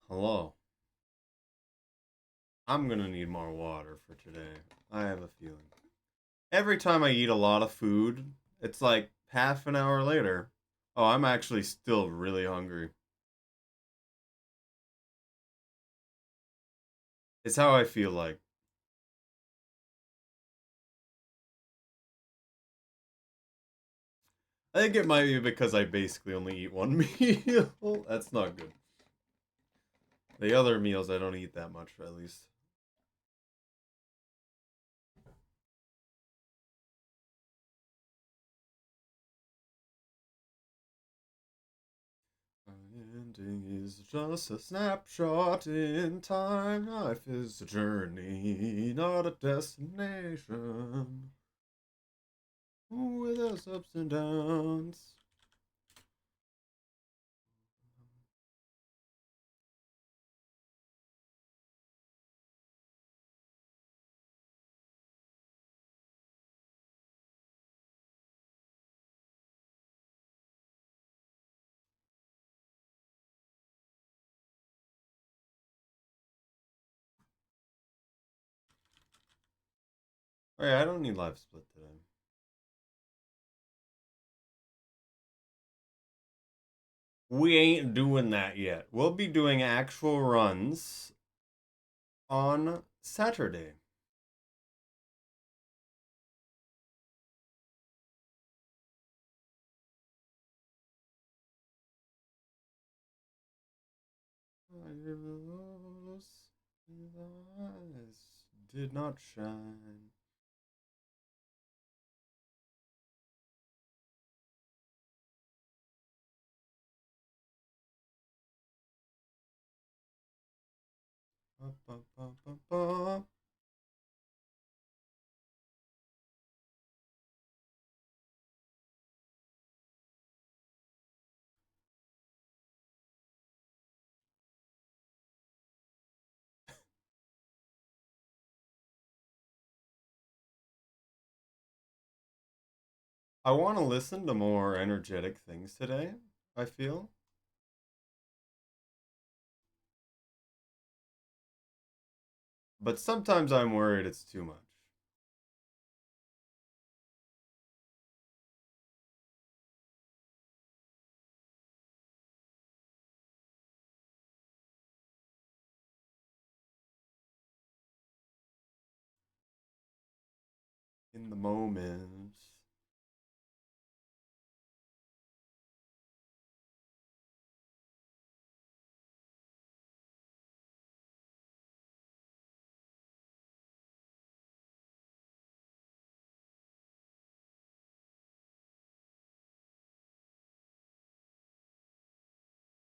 Hello. I'm gonna need more water for today. I have a feeling. Every time I eat a lot of food, it's like half an hour later. Oh, I'm actually still really hungry. It's how I feel like. I think it might be because I basically only eat one meal. That's not good. The other meals I don't eat that much, at least. Ending is just a snapshot in time. Life is a journey, not a destination. With its ups and downs. Oh yeah, I don't need live split today. We ain't doing that yet. We'll be doing actual runs on Saturday. Eyes did not shine. Ba, ba, ba, ba, ba. I want to listen to more energetic things today, I feel. But sometimes I'm worried it's too much. In the moment.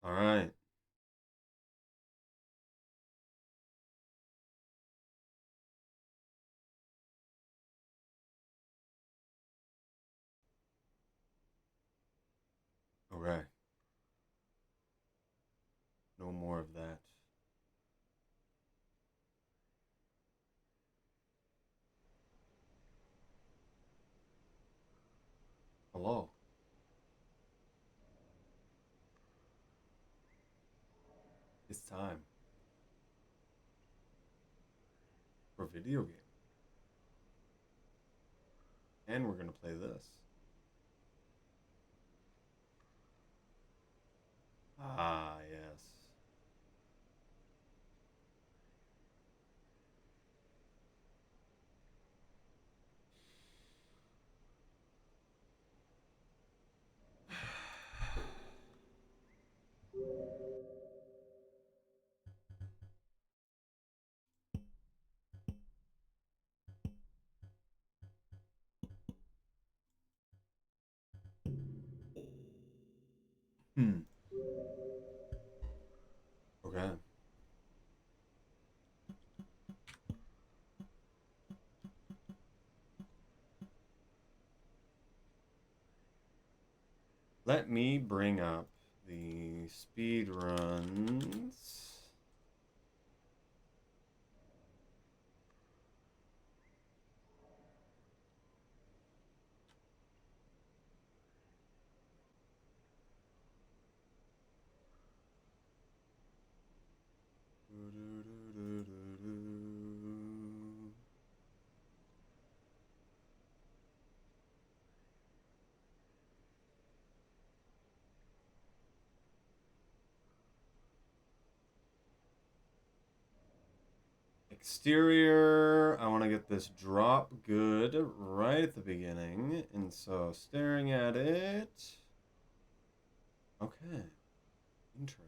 All right. Okay. No more of that. Hello. It's time for video game. And we're going to play this. Ah, yes. Hmm. Okay. Let me bring up the speed runs. Exterior, I want to get this drop good right at the beginning. And so staring at it. Okay. Interesting.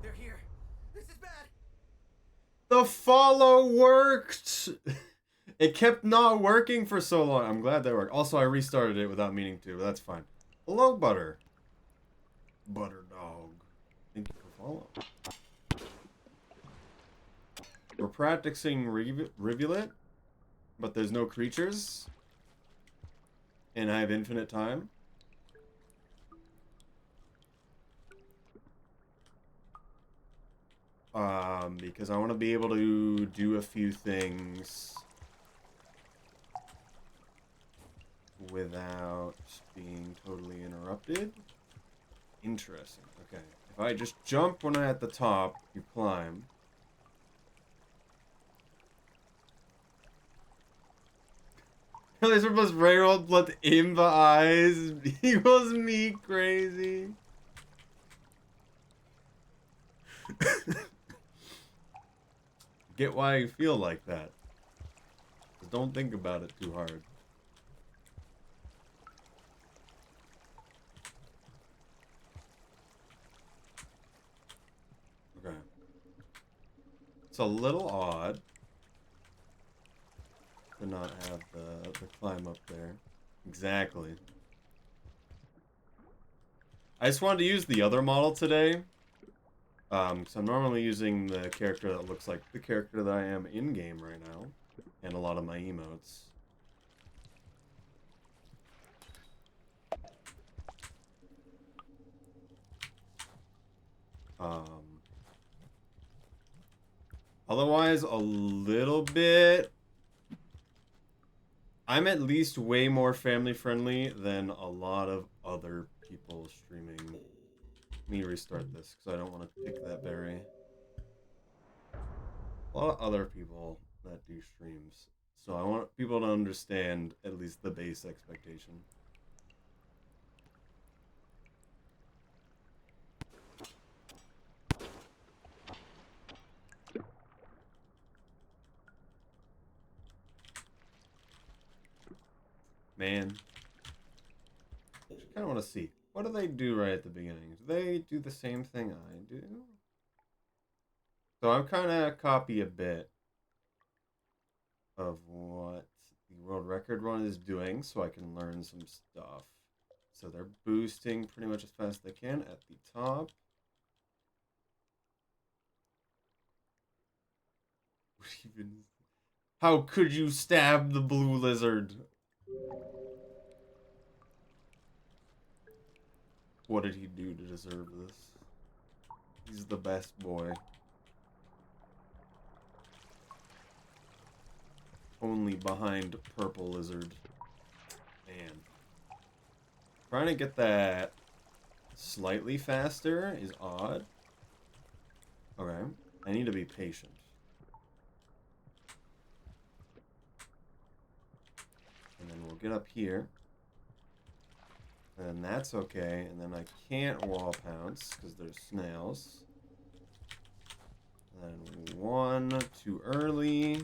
They're here. This is bad. The follow worked! It kept not working for so long. I'm glad that worked. Also, I restarted it without meaning to, but that's fine. Hello, Butter. Butter dog. Thank you for following. We're practicing Rivulet, but there's no creatures. And I have infinite time. Because I want to be able to do a few things without being totally interrupted. Interesting. Okay. If I just jump when I'm at the top, you climb. This plus railroad plus in the eyes equals me crazy. Get why you feel like that. Just don't think about it too hard. Okay. It's a little odd to not have the climb up there. Exactly. I just wanted to use the other model today. So I'm normally using the character that looks like the character that I am in-game right now. And a lot of my emotes. Otherwise, a little bit... I'm at least way more family-friendly than a lot of other people streaming. Let me restart this, because I don't want to pick that berry. A lot of other people that do streams. So I want people to understand at least the base expectation. Man. I kind of want to see. What do they do right at the beginning? Do they do the same thing I do? So I'm kind of copy a bit of what the world record run is doing so I can learn some stuff. So they're boosting pretty much as fast as they can at the top. What even... How could you stab the blue lizard? What did he do to deserve this? He's the best boy. Only behind purple lizard. Man. Trying to get that slightly faster is odd. Okay. I need to be patient. And then we'll get up here. And that's okay. And then I can't wall pounce because there's snails. And then one too early.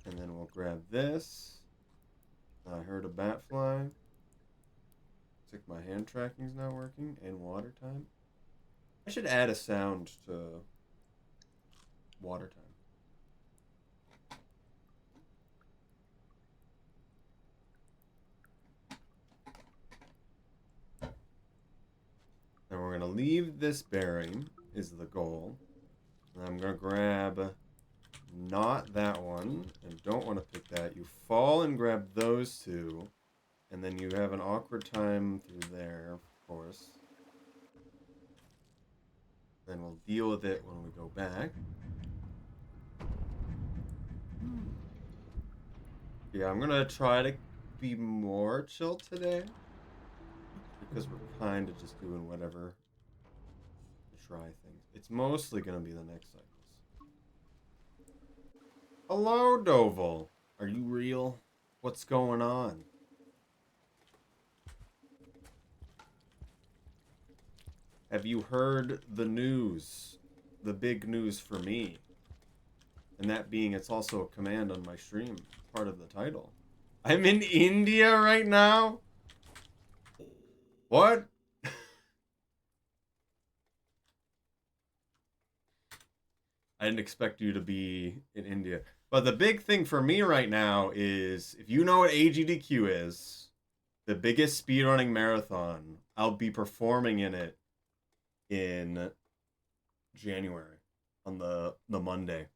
And then we'll grab this. I heard a bat fly. Looks like my hand tracking's not working. And water time. I should add a sound to water time. And we're going to leave this bearing, is the goal. And I'm going to grab not that one, and don't want to pick that. You fall and grab those two, and then you have an awkward time through there, of course. Then we'll deal with it when we go back. Yeah, I'm going to try to be more chill today. Because we're kind of just doing whatever to try things. It's mostly going to be the next cycles. Hello, Doval. Are you real? What's going on? Have you heard the news? The big news for me. And that being, it's also a command on my stream. Part of the title. I'm in India right now? What? I didn't expect you to be in India. But the big thing for me right now is, if you know what AGDQ is, the biggest speedrunning marathon, I'll be performing in it in January on the Monday.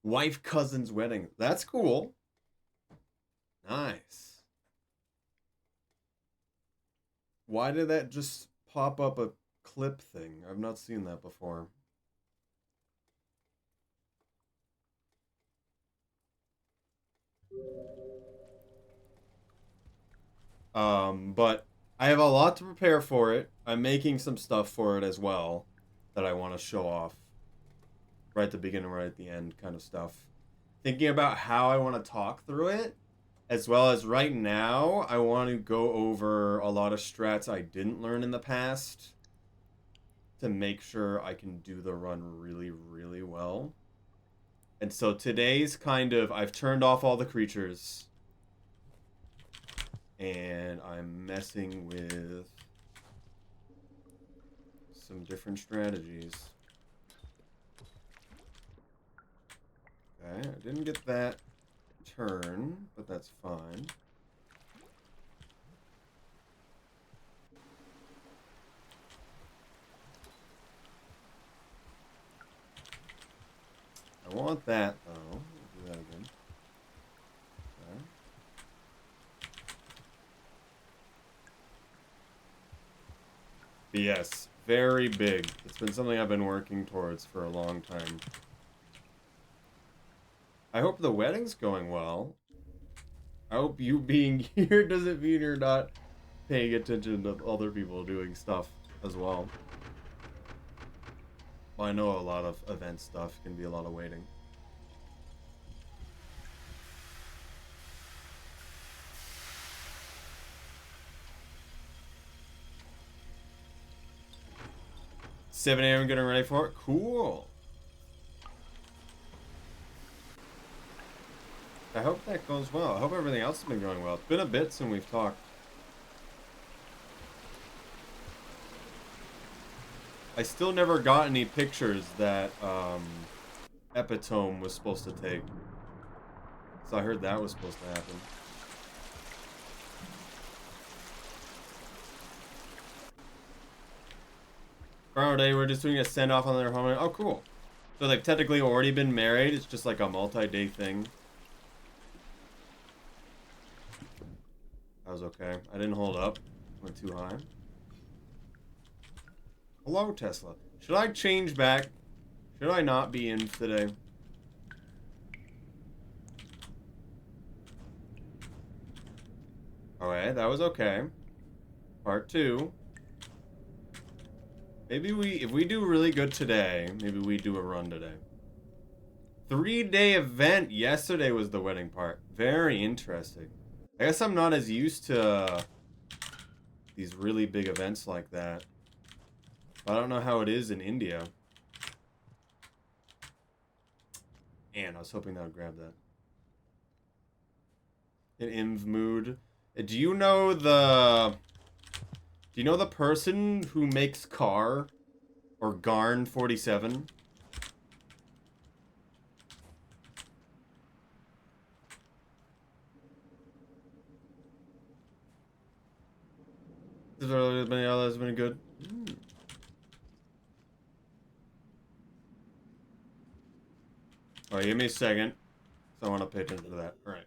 Wife cousin's wedding. That's cool. Nice. Why did that just pop up a clip thing? I've not seen that before. But I have a lot to prepare for it. I'm making some stuff for it as well that I want to show off. Right at the beginning, right at the end kind of stuff. Thinking about how I want to talk through it, as well as right now, I want to go over a lot of strats I didn't learn in the past to make sure I can do the run really, really well. And so today's kind of, I've turned off all the creatures, and I'm messing with some different strategies. Okay, I didn't get that turn, but that's fine. I want that, though. We'll do that again. Okay. But yes, very big. It's been something I've been working towards for a long time. I hope the wedding's going well. I hope you being here doesn't mean you're not paying attention to other people doing stuff as well. I know a lot of event stuff can be a lot of waiting. Seven a.m. getting ready for it. Cool. I hope that goes well. I hope everything else has been going well. It's been a bit since we've talked. I still never got any pictures that Epitome was supposed to take. So I heard that was supposed to happen. Friday, we're just doing a send-off on their home. Oh, cool. So they've technically already been married. It's just like a multi-day thing. That was okay. I didn't hold up. Went too high. Hello, Tesla. Should I change back? Should I not be in today? Okay, that was okay. Part 2. Maybe if we do really good today, maybe we do a run today. 3-day event. Yesterday was the wedding part. Very interesting. I guess I'm not as used to these really big events like that. I don't know how it is in India. And I was hoping that would grab that. In Inv mood. Do you know the person who makes Car? Or Garn 47? Has been good. Alright, give me a second. So I want to pay attention to that. Alright.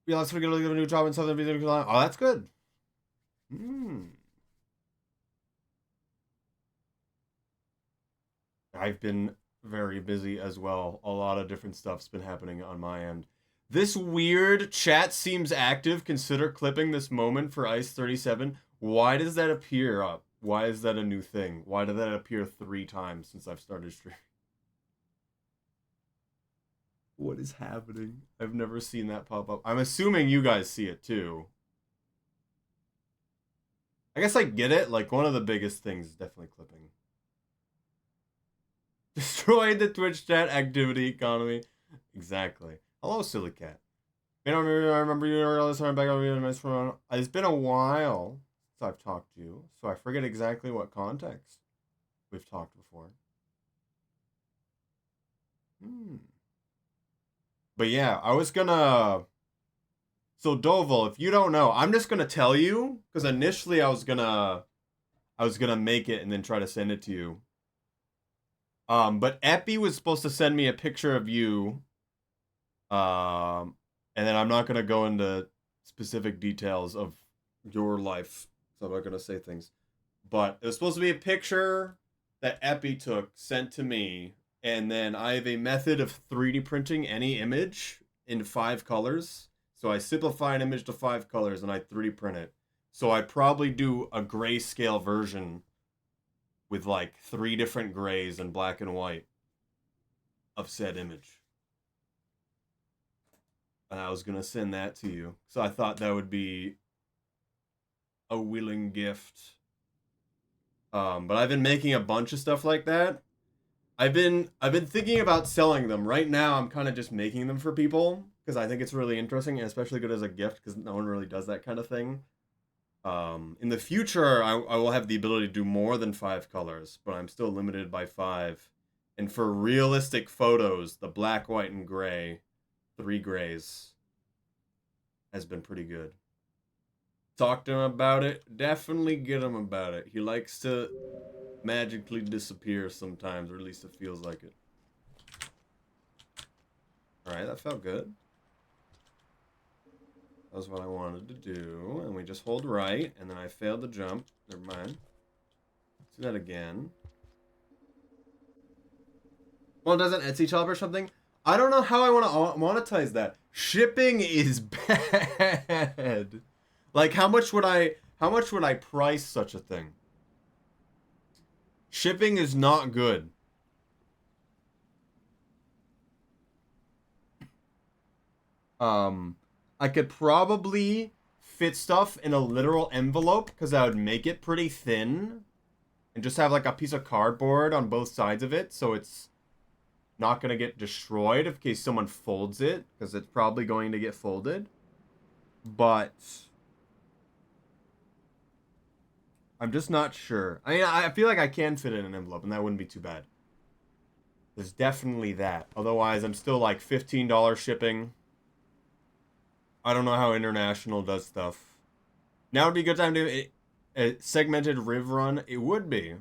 Yeah, let's figure out a new job in Southern Carolina. Oh, that's good. I've been very busy as well. A lot of different stuff's been happening on my end. This weird chat seems active. Consider clipping this moment for Ice 37. Why does that appear up? Why is that a new thing? Why did that appear 3 times since I've started streaming? What is happening? I've never seen that pop up. I'm assuming you guys see it too. I guess I get it. Like, one of the biggest things is definitely clipping. Destroyed the Twitch chat activity economy. Exactly. Hello, silly cat. I remember you all this time back on the nice phone. It's been a while since I've talked to you, so I forget exactly what context we've talked before. But yeah, I was gonna. So Doval, if you don't know, I'm just gonna tell you because initially I was gonna make it and then try to send it to you. But Epi was supposed to send me a picture of you. And then I'm not gonna go into specific details of your life, so I'm not gonna say things. But it was supposed to be a picture that Epi took, sent to me, and then I have a method of 3D printing any image in 5 colors. So I simplify an image to 5 colors and I 3D print it. So I probably do a grayscale version with like 3 different grays and black and white of said image. And I was gonna send that to you. So I thought that would be a willing gift. But I've been making a bunch of stuff like that. I've been thinking about selling them. Right now I'm kind of just making them for people because I think it's really interesting and especially good as a gift because no one really does that kind of thing. In the future I will have the ability to do more than 5 colors, but I'm still limited by 5. And for realistic photos, the black, white, and gray, 3 grays, has been pretty good. Talk to him about it. Definitely get him about it. He likes to magically disappear sometimes, or at least it feels like it. Alright, that felt good. That was what I wanted to do. And we just hold right, and then I failed the jump. Never mind. Let's do that again. Well, doesn't Etsy shop or something? I don't know how I want to monetize that. Shipping is bad. Like, how much would I price such a thing? Shipping is not good. I could probably fit stuff in a literal envelope because I would make it pretty thin and just have like a piece of cardboard on both sides of it so it's not going to get destroyed in case someone folds it because it's probably going to get folded. But I'm just not sure. I mean, I feel like I can fit it in an envelope and that wouldn't be too bad. There's definitely that. Otherwise, I'm still like $15 shipping. I don't know how international does stuff. Now would be a good time to do a segmented Riv run. It would be.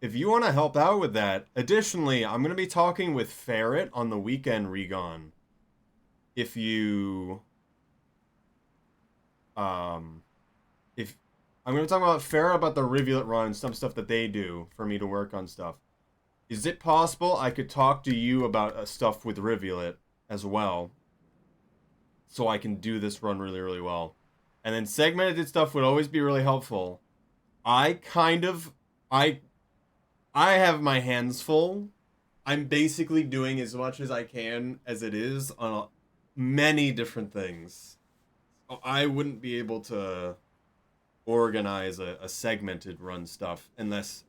If you want to help out with that. Additionally, I'm going to be talking with Ferret on the weekend, Regon. If you... if I'm going to talk about Ferret about the Rivulet run, some stuff that they do for me to work on stuff. Is it possible I could talk to you about stuff with Rivulet as well? So I can do this run really, really well. And then segmented stuff would always be really helpful. I have my hands full. I'm basically doing as much as I can as it is on many different things. I wouldn't be able to organize a segmented run stuff unless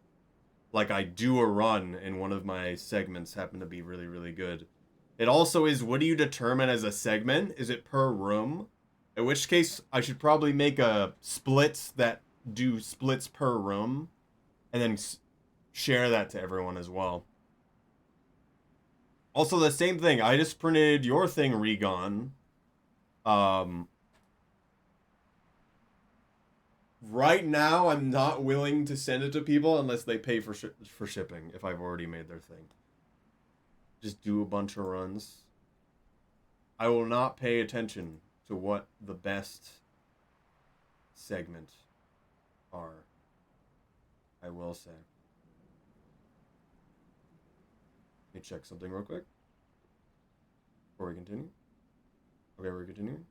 like I do a run and one of my segments happen to be really, really good. It also is, what do you determine as a segment? Is it per room? In which case, I should probably make a splits that do splits per room, and then share that to everyone as well. Also, the same thing. I just printed your thing, Regon. Right now, I'm not willing to send it to people unless they pay for shipping, if I've already made their thing. Just do a bunch of runs. I will not pay attention to what the best segment are. I will say. Let me check something real quick before we continue. Okay, we're continuing.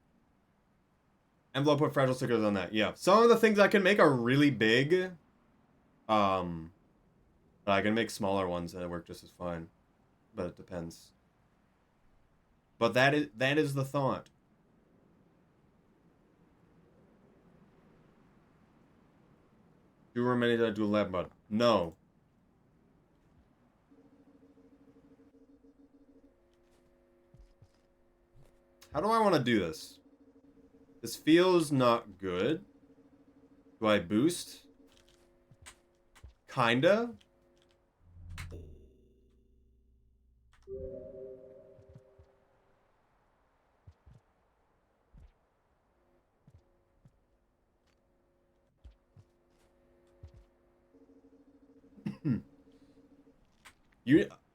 Envelope put fragile stickers on that. Yeah, some of the things I can make are really big. But I can make smaller ones that work just as fine. But it depends. But that is the thought. Do remaining that do lab mode. No. How do I want to do this? This feels not good. Do I boost? Kinda.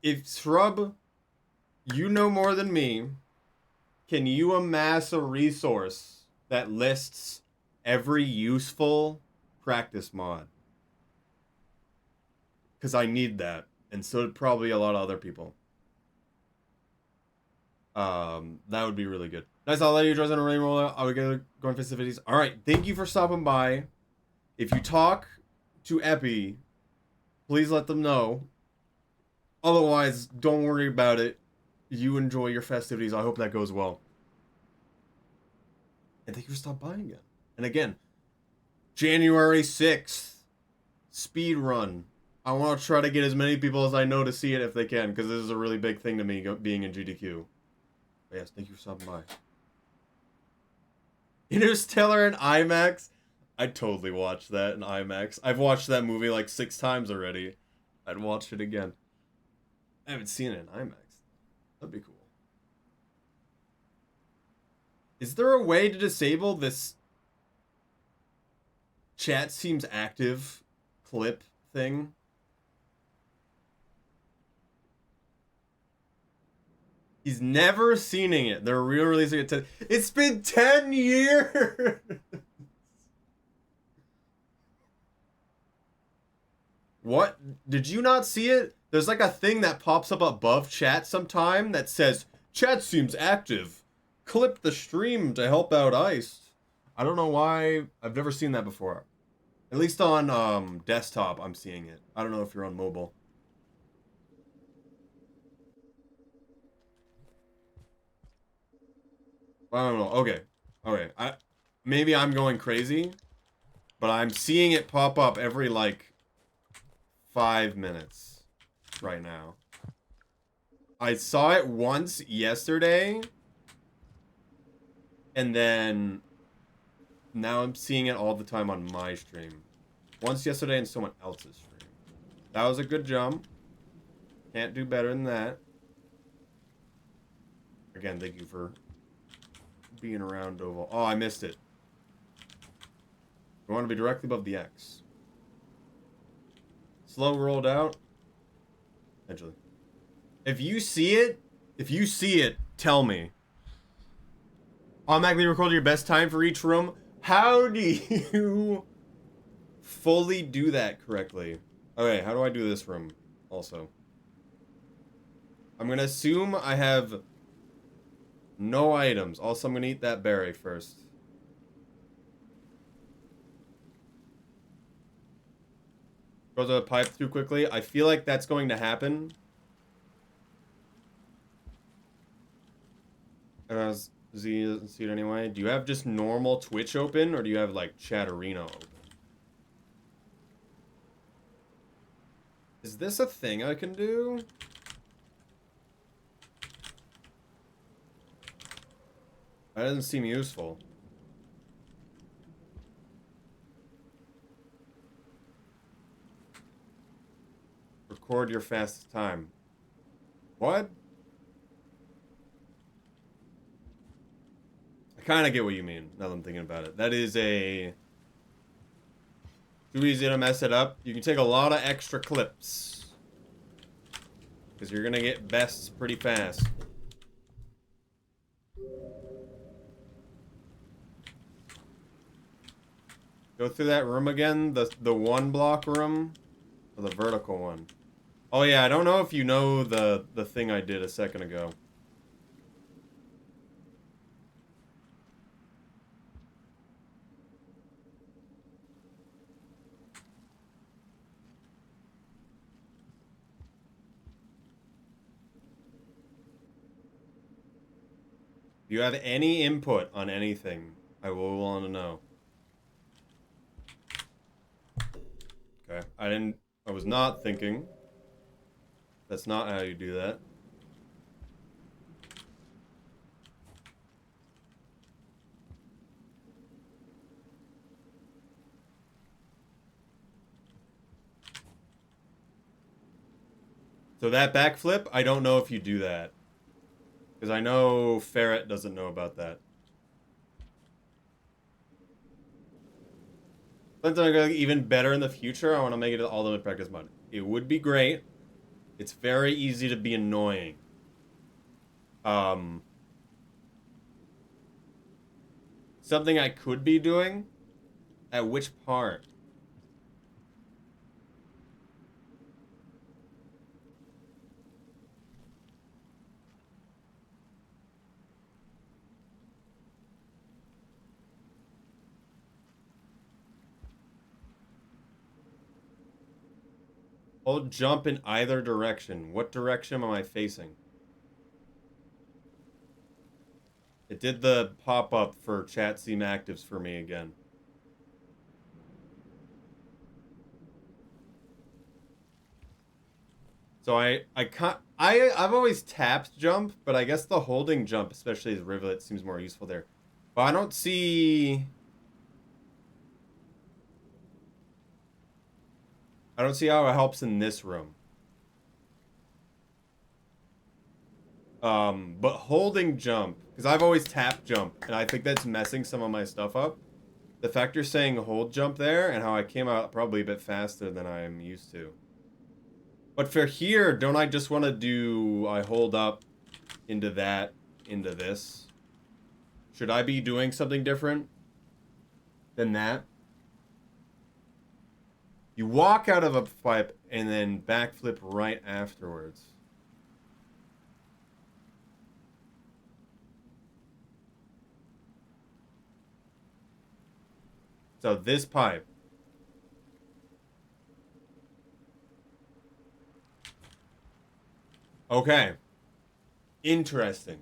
If Shrub, you know more than me. Can you amass a resource that lists every useful practice mod? Because I need that, and so did probably a lot of other people. That would be really good. Nice, I'll let you dress in a rain roller. I'll get going festivities. All right, thank you for stopping by. If you talk to Epi, please let them know. Otherwise, don't worry about it. You enjoy your festivities. I hope that goes well. And thank you for stopping by again. And again, January 6th, speed run. I want to try to get as many people as I know to see it if they can, because this is a really big thing to me, being in GDQ. But yes, thank you for stopping by. Interstellar in IMAX? I'd totally watch that in IMAX. I've watched that movie like 6 times already. I'd watch it again. I haven't seen it in IMAX. That'd be cool. Is there a way to disable this chat seems active clip thing? He's never seen it. They're re-releasing it. It's been 10 years! What? Did you not see it? There's like a thing that pops up above chat sometime that says, chat seems active. Clip the stream to help out Iced. I don't know why. I've never seen that before. At least on desktop, I'm seeing it. I don't know if you're on mobile. I don't know. Okay. Okay. Maybe I'm going crazy, but I'm seeing it pop up every like 5 minutes right now. I saw it once yesterday, and then now I'm seeing it all the time on my stream. Once yesterday and someone else's stream. That was a good jump. Can't do better than that. Again, thank you for being around, Oval. Oh, I missed it. We want to be directly above the X. Slow rolled out. Eventually. If you see it, tell me. Automatically record your best time for each room. How do you fully do that correctly? Okay, how do I do this room also? I'm gonna assume I have no items. Also, I'm gonna eat that berry first. Goes to the pipe too quickly. I feel like that's going to happen. As Z doesn't see it anyway. Do you have just normal Twitch open, or do you have like Chat Arena open? Is this a thing I can do? That doesn't seem useful. Record your fastest time. What? I kind of get what you mean, now that I'm thinking about it. That is too easy to mess it up. You can take a lot of extra clips. Because you're going to get bests pretty fast. Go through that room again, the 1 block room, or the vertical one. Oh yeah, I don't know if you know the thing I did a second ago. If you have any input on anything, I will want to know. Okay. I was not thinking. That's not how you do that. So that backflip, I don't know if you do that. Because I know Ferret doesn't know about that. Something like even better in the future, I want to make it an ultimate practice mode. It would be great. It's very easy to be annoying. Something I could be doing? At which part? Hold jump in either direction. What direction am I facing? It did the pop-up for chat seem actives for me again. So I've always tapped jump, but I guess the holding jump, especially as Rivulet, seems more useful there. But I don't see how it helps in this room. But holding jump, because I've always tapped jump, and I think that's messing some of my stuff up. The fact you're saying hold jump there, and how I came out probably a bit faster than I'm used to. But for here, don't I just want to do, I hold up into that, into this? Should I be doing something different than that? You walk out of a pipe and then backflip right afterwards. So this pipe. Okay. Interesting.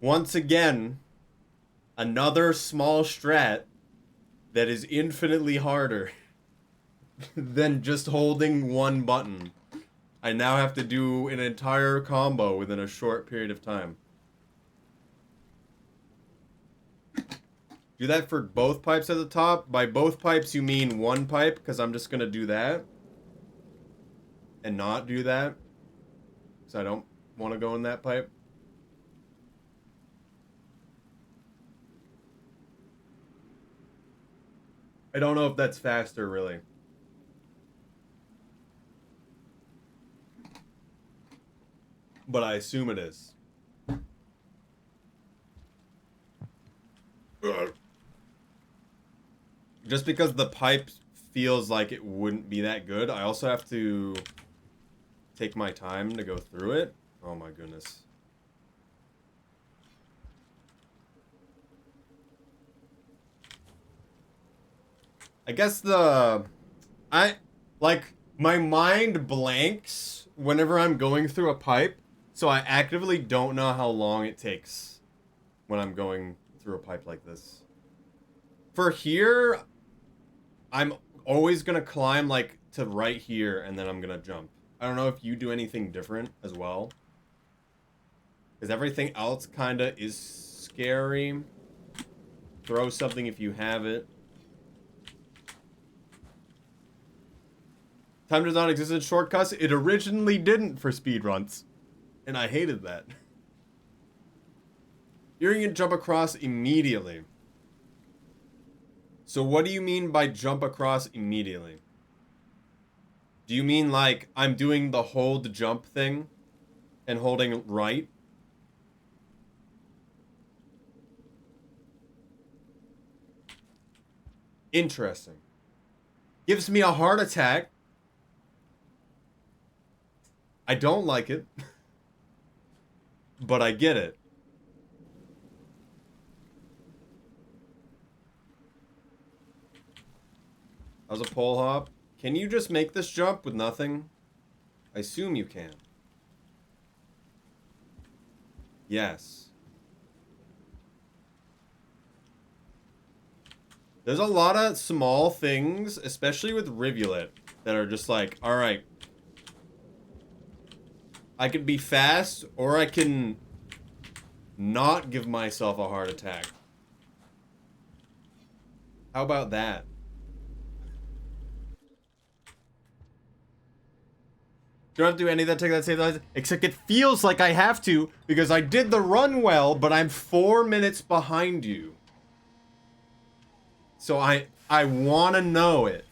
Once again, another small strat that is infinitely harder than just holding one button. I now have to do an entire combo within a short period of time. Do that for both pipes at the top. By both pipes, you mean one pipe, because I'm just going to do that. And not do that. Because I don't want to go in that pipe. I don't know if that's faster, really. But I assume it is. Ugh. Just because the pipe feels like it wouldn't be that good, I also have to take my time to go through it. Oh my goodness. I guess my mind blanks whenever I'm going through a pipe, so I actively don't know how long it takes when I'm going through a pipe like this. For here, I'm always gonna climb like to right here and then I'm gonna jump. I don't know if you do anything different as well. Because everything else kinda is scary. Throw something if you have it. Time does not exist in shortcuts. It originally didn't for speedruns. And I hated that. You're gonna jump across immediately. So what do you mean by jump across immediately? Do you mean like I'm doing the hold jump thing and holding right? Interesting. Gives me a heart attack. I don't like it. But I get it. How's a pole hop? Can you just make this jump with nothing? I assume you can. Yes. There's a lot of small things, especially with Rivulet, that are just like, alright, I can be fast, or I can not give myself a heart attack. How about that? Don't have to do any of that, take that, save that, except it feels like I have to, because I did the run well, but I'm 4 minutes behind you. So I want to know it.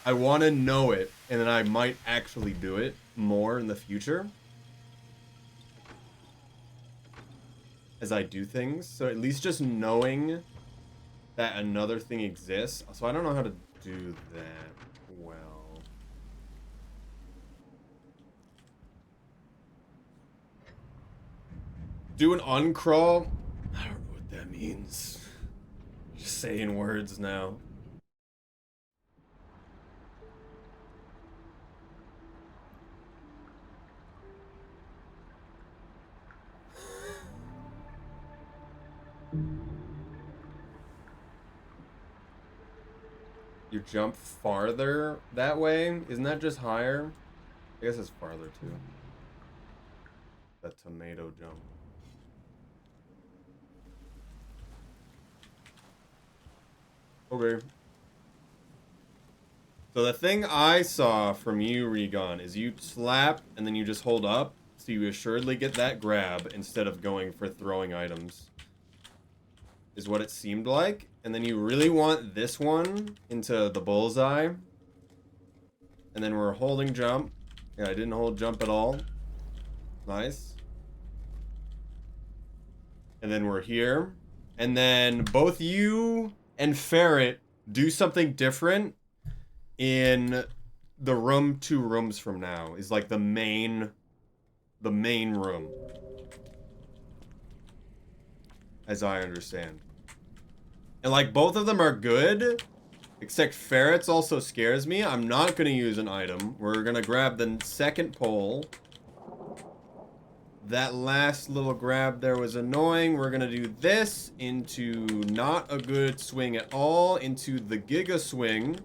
I want to know it, and then I might actually do it more in the future. As I do things. So at least just knowing that another thing exists. So I don't know how to do that well. Do an uncrawl? I don't know what that means. Just saying words now. You jump farther that way? Isn't that just higher? I guess it's farther too. That tomato jump. Okay. So the thing I saw from you, Regon, is you slap and then you just hold up. So you assuredly get that grab instead of going for throwing items. Is what it seemed like. And then you really want this one into the bullseye. And then we're holding jump. Yeah, I didn't hold jump at all. Nice. And then we're here. And then both you and Ferret do something different in the room 2 rooms from now. Is like the main room. As I understand. And like both of them are good. Except Ferret's also scares me. I'm not going to use an item. We're going to grab the second pole. That last little grab there was annoying. We're going to do this into not a good swing at all. Into the Giga swing.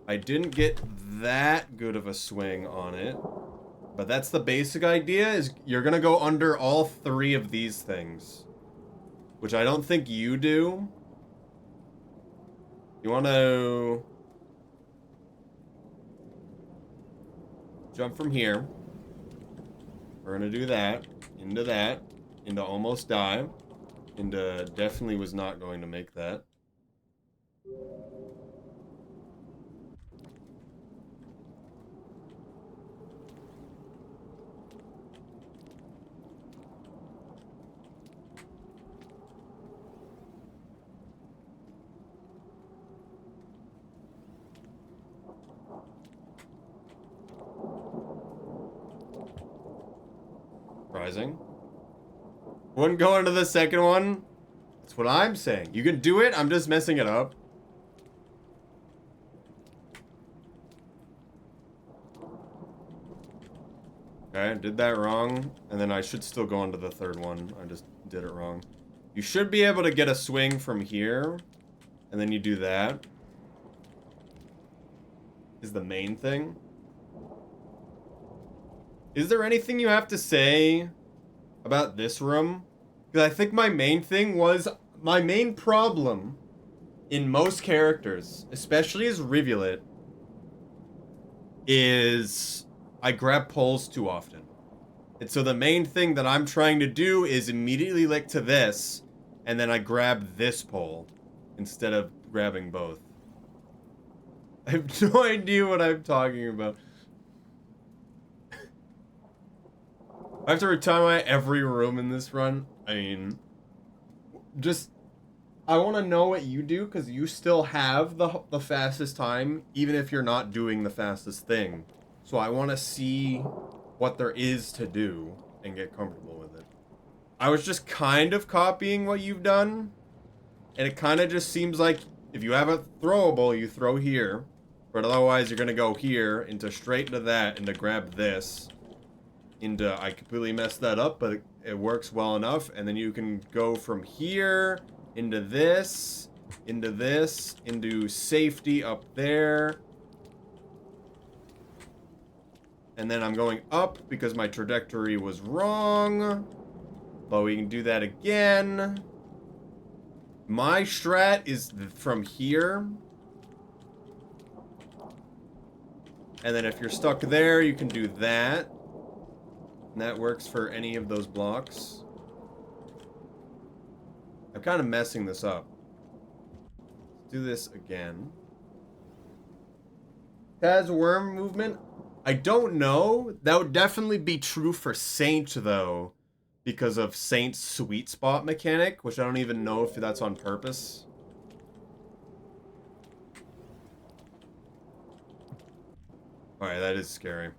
I didn't get that good of a swing on it. But that's the basic idea, is you're going to go under all 3 of these things. Which I don't think you do. You want to jump from here. We're going to do that, into almost die, into definitely was not going to make that. Surprising. Wouldn't go into the second one. That's what I'm saying. You can do it. I'm just messing it up. Okay, did that wrong. And then I should still go into the third one. I just did it wrong. You should be able to get a swing from here. And then you do that. Is the main thing. Is there anything you have to say about this room? Because I think my main thing was, my main problem in most characters, especially as Rivulet, is I grab poles too often. And so the main thing that I'm trying to do is immediately lick to this, and then I grab this pole instead of grabbing both. I have no idea what I'm talking about. I have to retime every room in this run. I mean, just, I want to know what you do, because you still have the fastest time, even if you're not doing the fastest thing. So I want to see what there is to do and get comfortable with it. I was just kind of copying what you've done, and it kind of just seems like if you have a throwable, you throw here, but otherwise you're going to go here, into straight into that, and to grab this. Into, I completely messed that up, but it works well enough, and then you can go from here into this, into safety up there. And then I'm going up because my trajectory was wrong. But we can do that again. My strat is from here. And then if you're stuck there, you can do that. And that works for any of those blocks. I'm kind of messing this up. Let's do this again. Has worm movement? I don't know. That would definitely be true for Saint, though. Because of Saint's sweet spot mechanic, which I don't even know if that's on purpose. Alright, that is scary.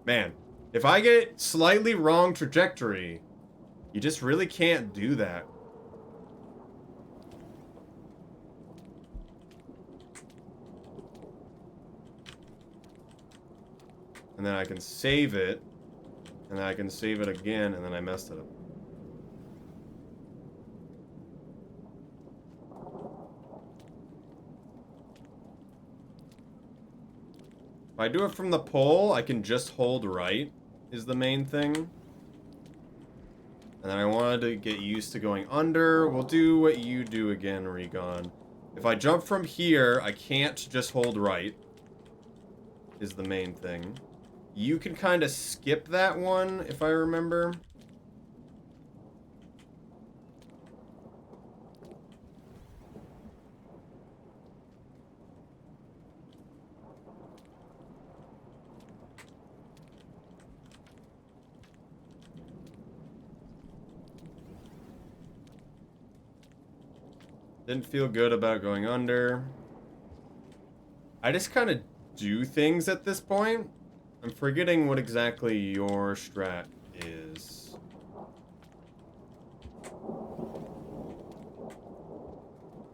Man, if I get slightly wrong trajectory, you just really can't do that. And then I can save it. And then I can save it again, and then I messed it up. If I do it from the pole, I can just hold right, is the main thing. And then I wanted to get used to going under. We'll do what you do again, Regon. If I jump from here, I can't just hold right, is the main thing. You can kind of skip that one, if I remember. Didn't feel good about going under. I just kind of do things at this point. I'm forgetting what exactly your strat is.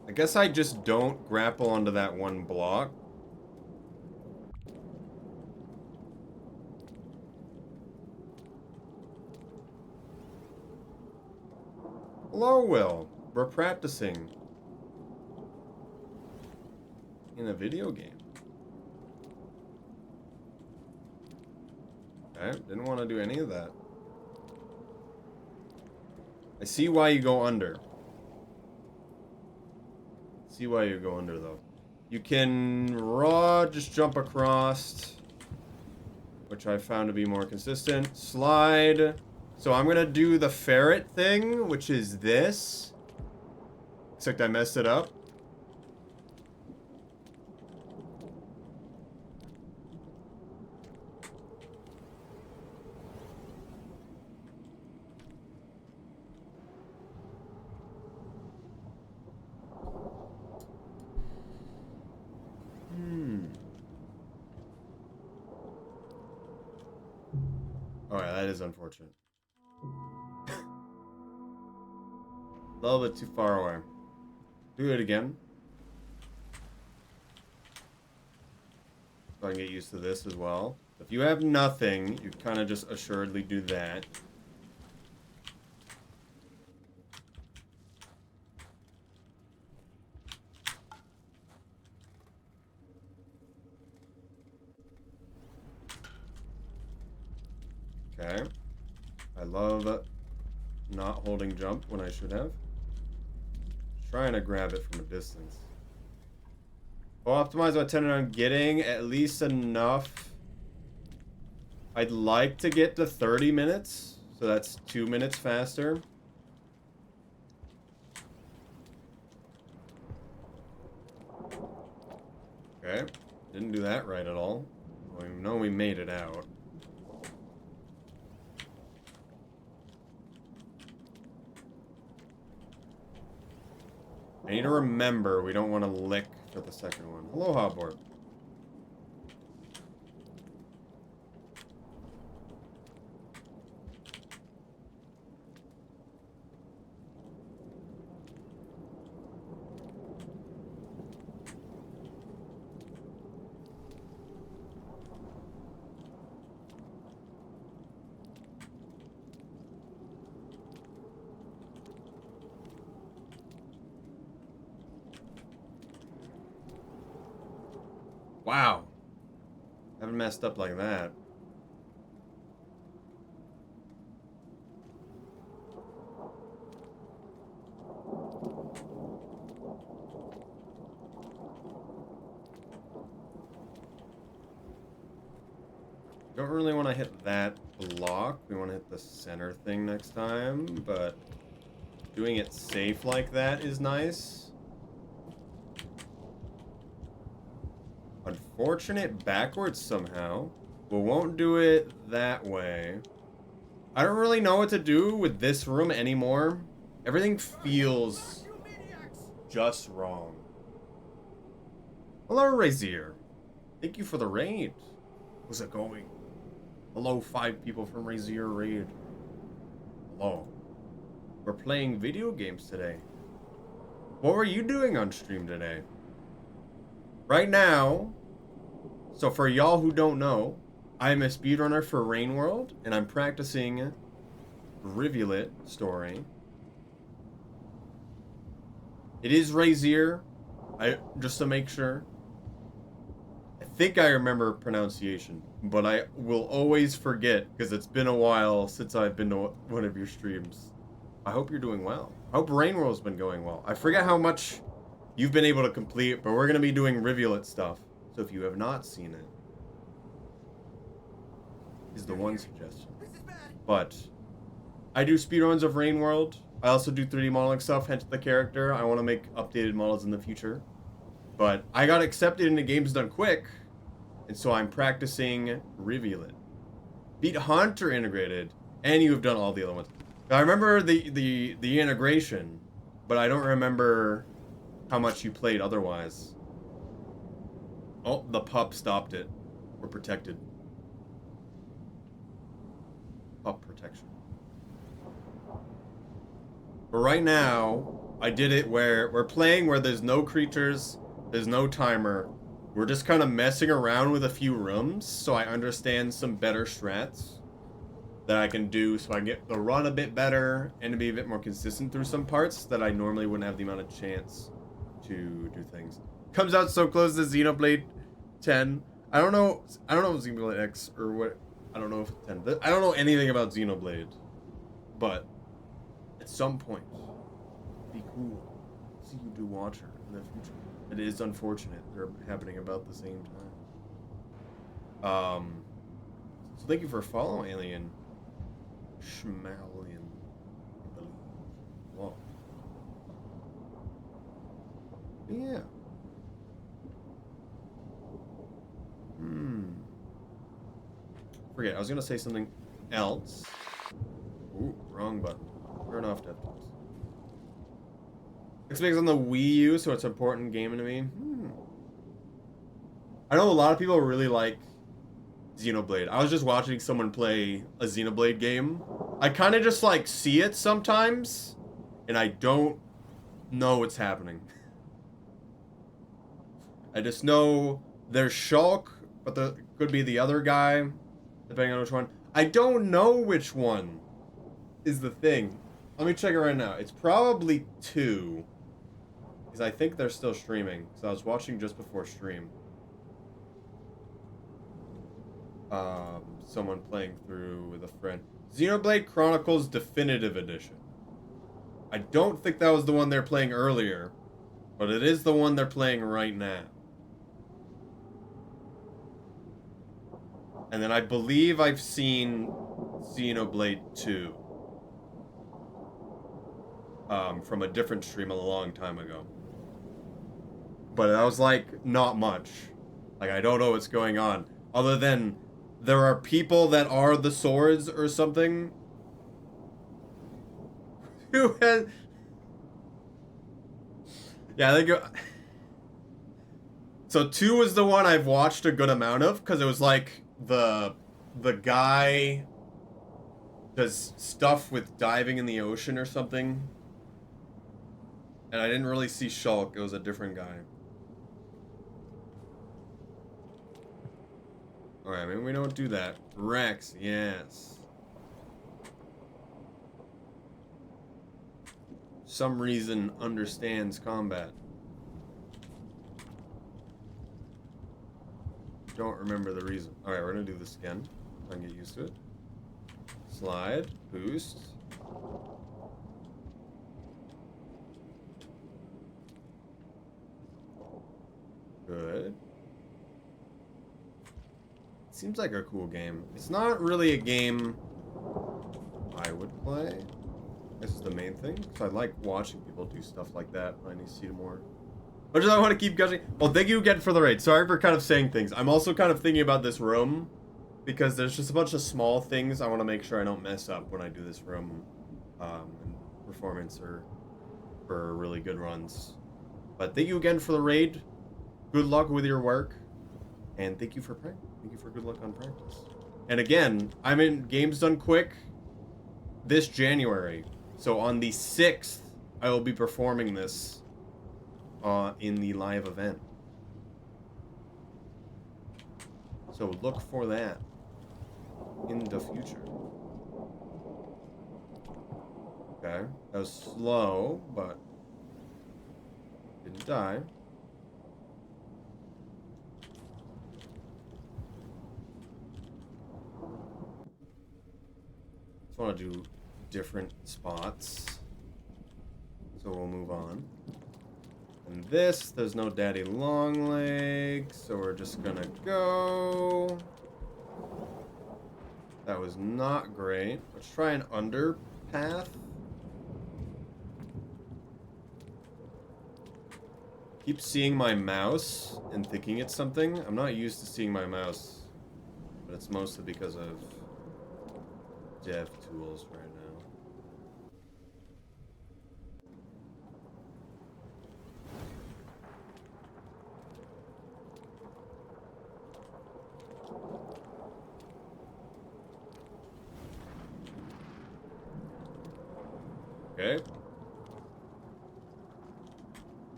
I guess I just don't grapple onto that one block. Hello, Will. We're practicing in a video game. Okay, didn't want to do any of that. I see why you go under. See why you go under, though. You can just jump across, which I found to be more consistent. Slide. So I'm gonna do the ferret thing, which is this. Except I messed it up. Alright, that is unfortunate. A little bit too far away. Do it again. So I can get used to this as well. If you have nothing, you kind of just assuredly do that. Okay. I love not holding jump when I should have. Trying to grab it from a distance. I'll optimize my intended on getting at least enough. I'd like to get to 30 minutes. So that's 2 minutes faster. Okay. Didn't do that right at all. Well, we know we made it out. I need to remember we don't want to lick for the second one. Hello, Hobboard. Wow. Haven't messed up like that. Don't really want to hit that block. We want to hit the center thing next time, but doing it safe like that is nice. Unfortunate backwards somehow. We won't do it that way. I don't really know what to do with this room anymore. Everything feels just wrong. Hello, Razier. Thank you for the raid. How's it going? Hello, 5 people from Razier raid. Hello. We're playing video games today. What were you doing on stream today? Right now, so for y'all who don't know, I'm a speedrunner for Rain World, and I'm practicing Rivulet story. It is Razier, just to make sure. I think I remember pronunciation, but I will always forget because it's been a while since I've been to one of your streams. I hope you're doing well. I hope Rain World's been going well. I forget how much you've been able to complete, but we're going to be doing Rivulet stuff. So if you have not seen it, is the one suggestion. But I do speedruns of Rain World. I also do 3D modeling stuff, hence the character. I want to make updated models in the future. But I got accepted into Games Done Quick, and so I'm practicing Rivulet. Beat Hunter integrated, and you have done all the other ones. Now, I remember the integration, but I don't remember how much you played otherwise. Oh, the pup stopped it. We're protected. Pup protection. But right now, I did it where we're playing where there's no creatures, there's no timer. We're just kind of messing around with a few rooms, so I understand some better strats that I can do, so I can get the run a bit better and to be a bit more consistent through some parts that I normally wouldn't have the amount of chance to do things. Comes out so close to Xenoblade 10. I don't know if Xenoblade X or what. I don't know if 10. I don't know anything about Xenoblade, but at some point, it'd be cool to see you do Watcher in the future. It is unfortunate they're happening about the same time. So thank you for following, Alien Schmalian. I believe. Whoa. Yeah. Forget, I was gonna say something else. Ooh, wrong button. Turn off DevTools. Xbox on the Wii U, so it's an important game to me. I know a lot of people really like Xenoblade. I was just watching someone play a Xenoblade game. I kind of just like see it sometimes, and I don't know what's happening. I just know there's Shulk, but there could be the other guy, depending on which one. I don't know which one is the thing. Let me check it right now. It's probably 2. Because I think they're still streaming. So I was watching just before stream. Someone playing through with a friend. Xenoblade Chronicles Definitive Edition. I don't think that was the one they're playing earlier. But it is the one they're playing right now. And then I believe I've seen Xenoblade 2. From a different stream a long time ago. But that was like, not much. Like, I don't know what's going on. Other than, there are people that are the swords or something. Who has... Yeah, I think... So 2 was the one I've watched a good amount of, because it was like, the guy does stuff with diving in the ocean or something. And I didn't really see Shulk, it was a different guy. Alright, maybe we don't do that. Rex, yes. Some reason understands combat. don't remember the reason. Alright, we're gonna do this again. Try and get used to it. Slide. Boost. Good. Seems like a cool game. It's not really a game I would play. This is the main thing. So I like watching people do stuff like that. I need to see more. Or do I want to keep gushing? Well, thank you again for the raid. Sorry for kind of saying things. I'm also kind of thinking about this room because there's just a bunch of small things I want to make sure I don't mess up when I do this room and performance or for really good runs. But thank you again for the raid. Good luck with your work. And thank you for practice. Thank you for good luck on practice. And again, I'm in Games Done Quick this January. So on the 6th, I will be performing this in the live event. So look for that in the future. Okay, that was slow, but didn't die. Just want to do different spots. So we'll move on. And this, there's no daddy long legs, so we're just gonna go. That was not great. Let's try an underpath. Keep seeing my mouse and thinking it's something. I'm not used to seeing my mouse, but it's mostly because of dev tools right now. Okay.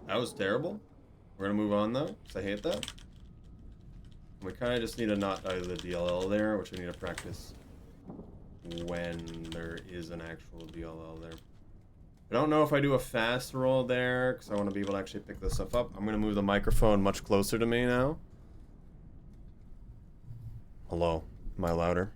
That was terrible. We're gonna move on though, because I hate that. We kind of just need to not die to the DLL there, which we need to practice when there is an actual DLL there. I don't know if I do a fast roll there, because I want to be able to actually pick this stuff up. I'm gonna move the microphone much closer to me now. Hello, am I louder?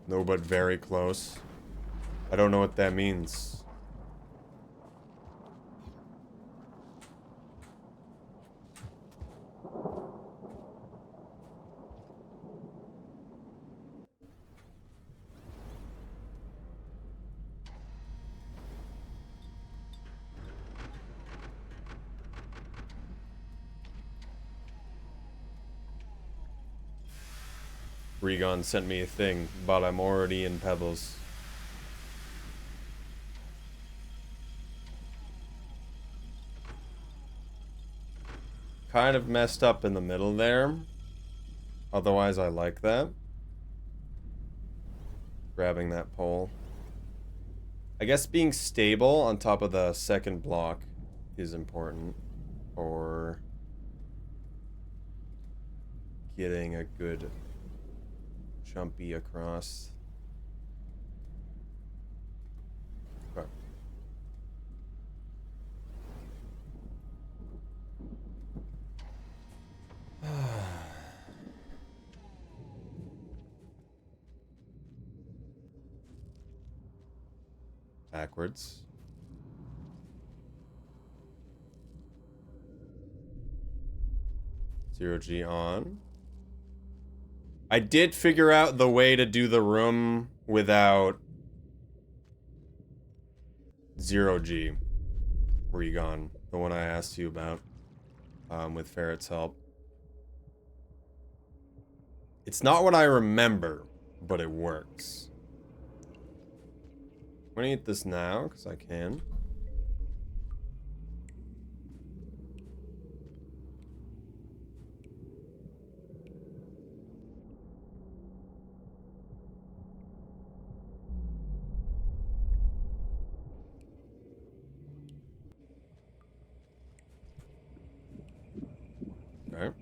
No, but very close. I don't know what that means. Regon sent me a thing, but I'm already in Pebbles. Kind of messed up in the middle there. Otherwise, I like that. Grabbing that pole. I guess being stable on top of the second block is important. Or getting a good jumpy across. Okay. Backwards. Zero G on. I did figure out the way to do the room without zero G. Where you gone? The one I asked you about with Ferret's help. It's not what I remember, but it works. I'm gonna eat this now, because I can. Okay.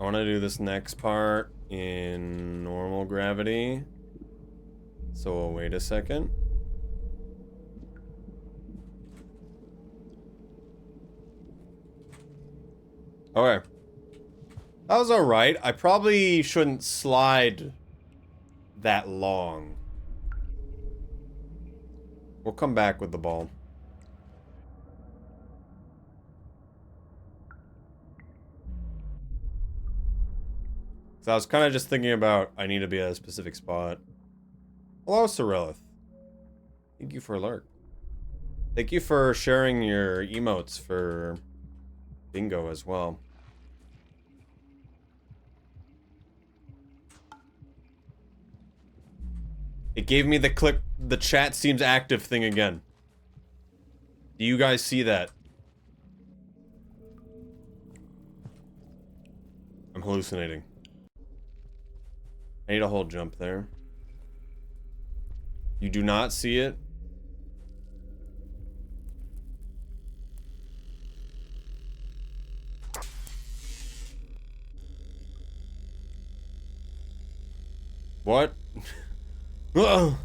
want to do this next part in normal gravity. So we'll wait a second. Okay. That was alright. I probably shouldn't slide that long. We'll come back with the ball. So I was kind of just thinking about I need to be at a specific spot. Hello, Cyrilith. Thank you for alert. Thank you for sharing your emotes for bingo as well. It gave me the click, the chat seems active thing again. Do you guys see that? I'm hallucinating. I need a whole jump there. You do not see it? What? Ugh.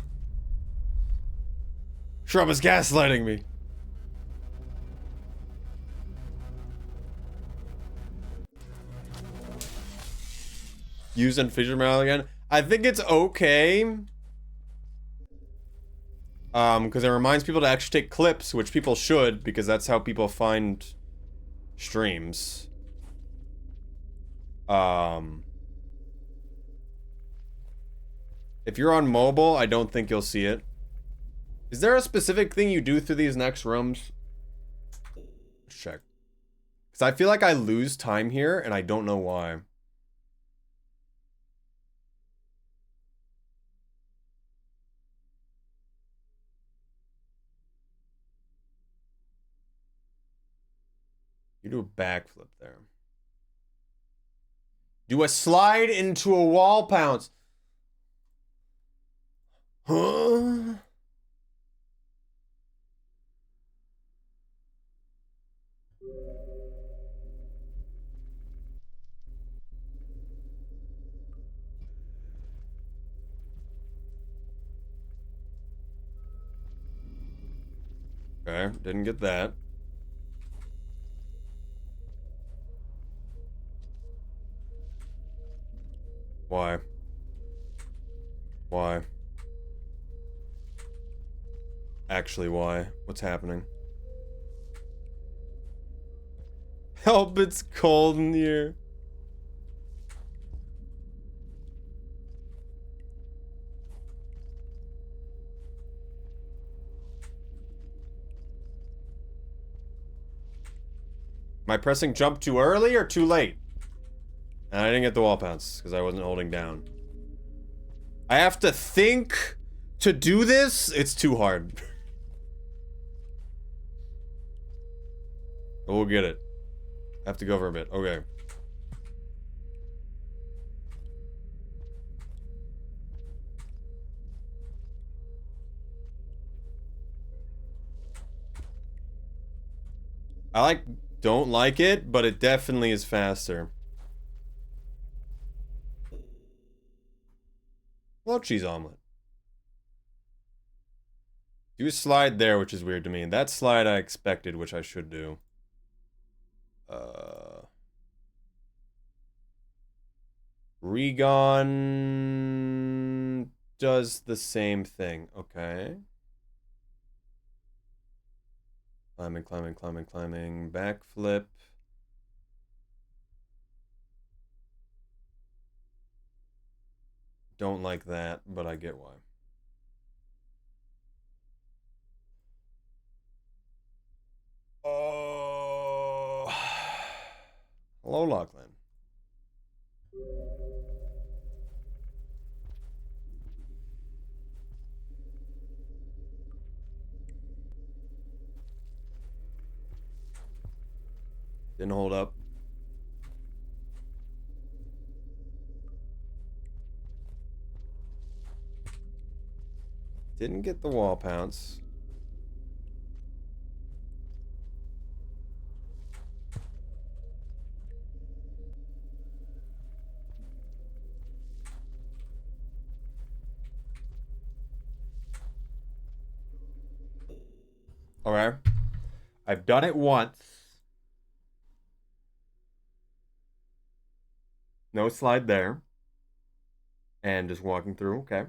Shrub is gaslighting me. Using Fisher Mail again? I think it's okay. Because it reminds people to actually take clips, which people should, because that's how people find streams. If you're on mobile, I don't think you'll see it. Is there a specific thing you do through these next rooms? Let's check. Because I feel like I lose time here, and I don't know why. You do a backflip there. Do a slide into a wall pounce. Huh? Okay, didn't get that. Why? Why? Actually, why? What's happening? Help, it's cold in here. Am I pressing jump too early or too late? And I didn't get the wall pounce because I wasn't holding down. I have to think to do this? It's too hard. But we'll get it. I have to go for a bit. Okay. Don't like it, but it definitely is faster. Well, cheese omelet. Do a slide there, which is weird to me. And that slide I expected, which I should do. Regon does the same thing. Okay. Climbing, climbing, climbing, climbing. Backflip. Don't like that, but I get why. Oh. Hello, Lachlan. Didn't hold up. Didn't get the wall pounce. Okay. I've done it once. No slide there. And just walking through. Okay.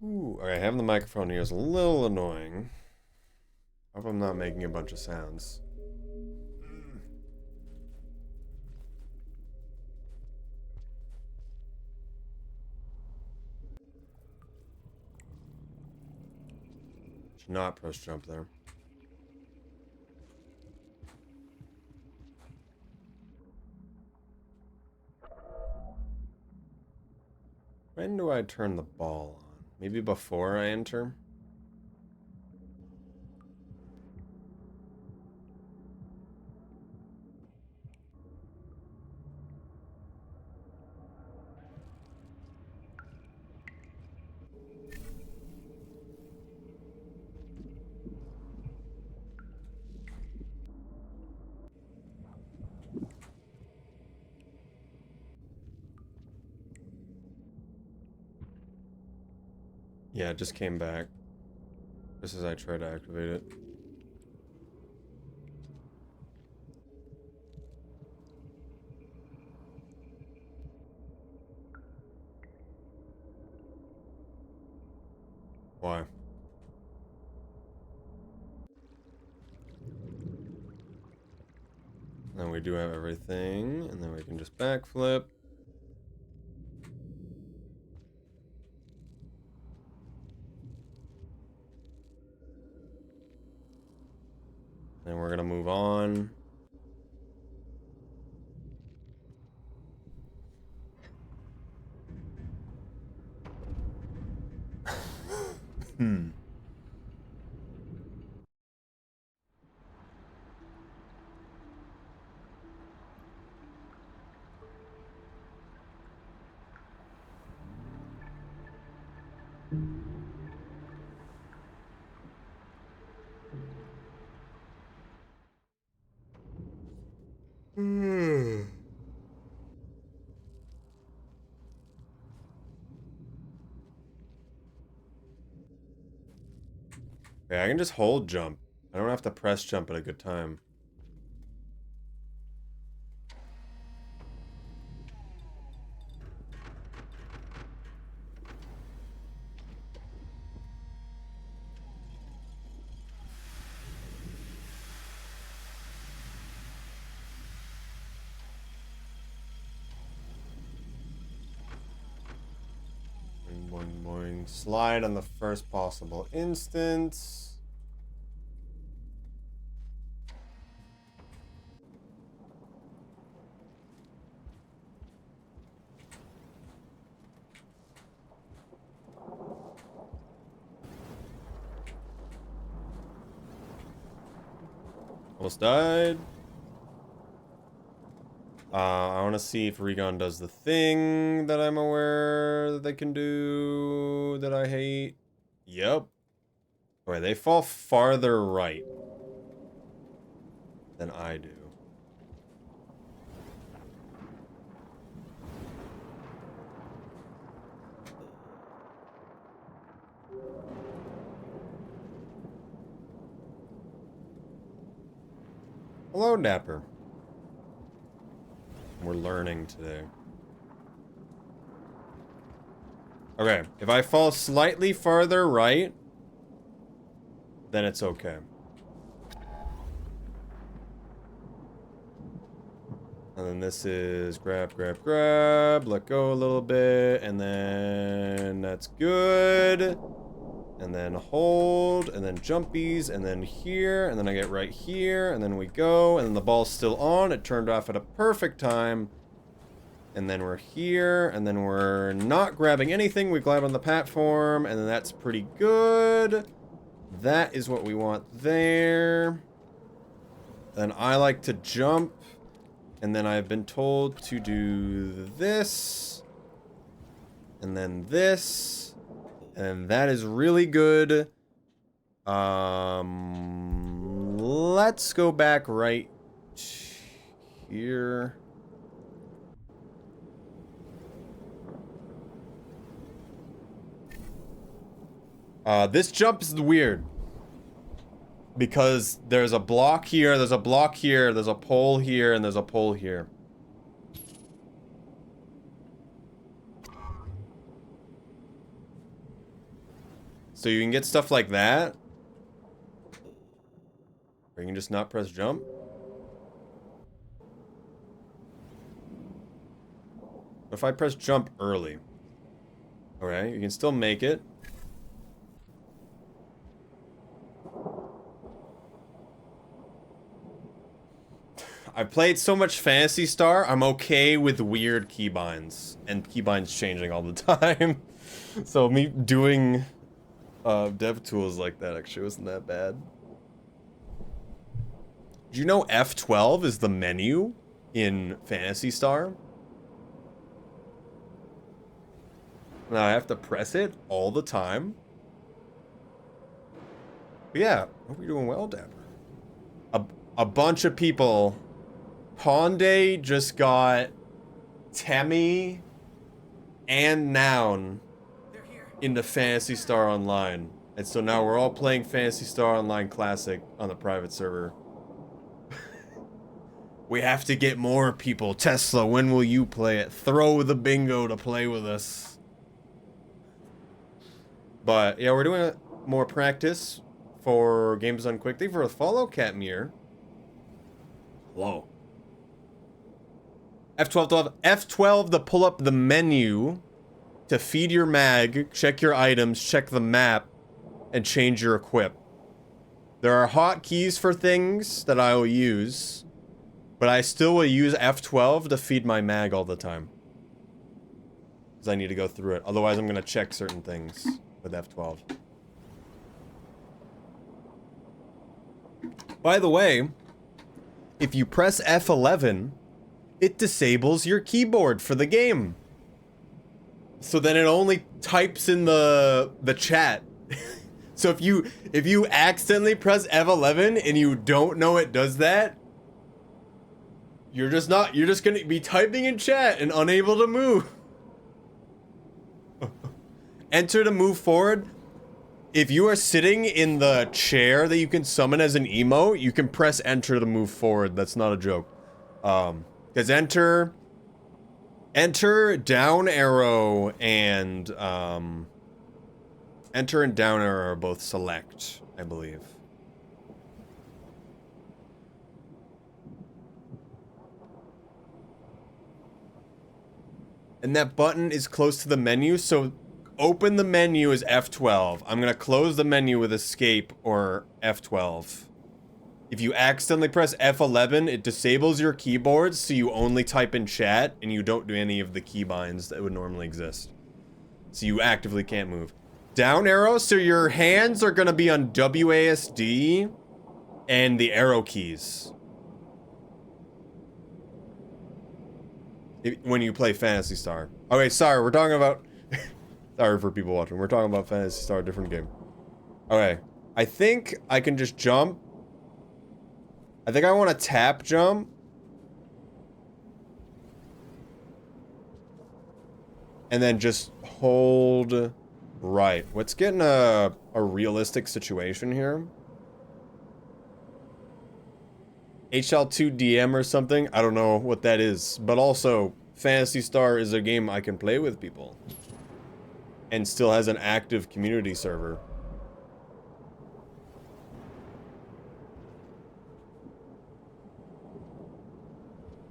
Ooh, okay, having the microphone here is a little annoying. Hope I'm not making a bunch of sounds. Should not press jump there. When do I turn the ball on? Maybe before I enter? Yeah, it just came back. Just as I try to activate it. Why? Then we do have everything, and then we can just backflip. Then we're gonna move on. Hmm. Hmm. Yeah, I can just hold jump. I don't have to press jump at a good time. Boing, boing, boing. Slide on the first possible instance. Almost died. I want to see if Regon does the thing that I'm aware that they can do that I hate. Yep. Okay, they fall farther right than I do. Hello, Dapper. We're learning today. Okay, if I fall slightly farther right, then it's okay. And then this is grab, grab, grab, let go a little bit, and then that's good. And then hold, and then jumpies, and then here, and then I get right here, and then we go, and then the ball's still on. It turned off at a perfect time. And then we're here, and then we're not grabbing anything. We grab on the platform, and then that's pretty good. That is what we want there. Then I like to jump, and then I've been told to do this, and then this, and that is really good. let's go back right here. This jump is weird. Because there's a block here, there's a block here, there's a pole here, and there's a pole here. So you can get stuff like that. Or you can just not press jump. If I press jump early. Alright, you can still make it. I played so much Phantasy Star, I'm okay with weird keybinds. And keybinds changing all the time. So me doing dev tools like that actually wasn't that bad. Do you know F12 is the menu in Phantasy Star? Now I have to press it all the time. But yeah, hope you're doing well, Dapper. A bunch of people. Ponde just got Temmie and Noun into Phantasy Star Online. And so now we're all playing Phantasy Star Online Classic on the private server. We have to get more people. Tesla, when will you play it? Throw the bingo to play with us. But yeah, we're doing more practice for Games Done Quickly for a follow Catmere. Whoa. F12 to pull up the menu, to feed your mag, check your items, check the map, and change your equip. There are hotkeys for things that I will use, but I still will use F12 to feed my mag all the time. Because I need to go through it. Otherwise, I'm going to check certain things with F12. By the way, if you press F11, it disables your keyboard for the game. So then it only types in the chat. So if you accidentally press F11 and you don't know it does that, you're just gonna be typing in chat and unable to move. Enter to move forward. If you are sitting in the chair that you can summon as an emote, you can press enter to move forward. That's not a joke. Because enter, down arrow, and enter and down arrow are both select, I believe. And that button is close to the menu, so open the menu as F12. I'm gonna close the menu with escape or F12. If you accidentally press F11, it disables your keyboard, so you only type in chat, and you don't do any of the keybinds that would normally exist. So you actively can't move. Down arrow, so your hands are gonna be on WASD and the arrow keys. When you play Phantasy Star. Okay, sorry, we're talking about... Sorry for people watching. We're talking about Phantasy Star, different game. Okay, I think I can just jump. I think I want to tap jump. And then just hold right. Let's get in a realistic situation here. HL2DM or something? I don't know what that is. But also, Phantasy Star is a game I can play with people. And still has an active community server.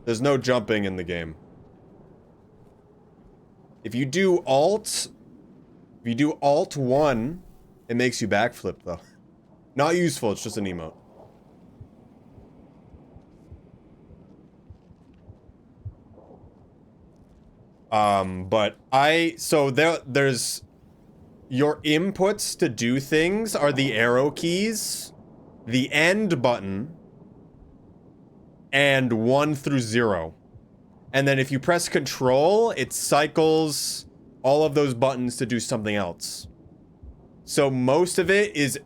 There's no jumping in the game. If you do Alt 1, it makes you backflip though. Not useful, it's just an emote. So there's your inputs to do things are the arrow keys, the end button, and 1 through 0. And then if you press control, it cycles all of those buttons to do something else. So most of it is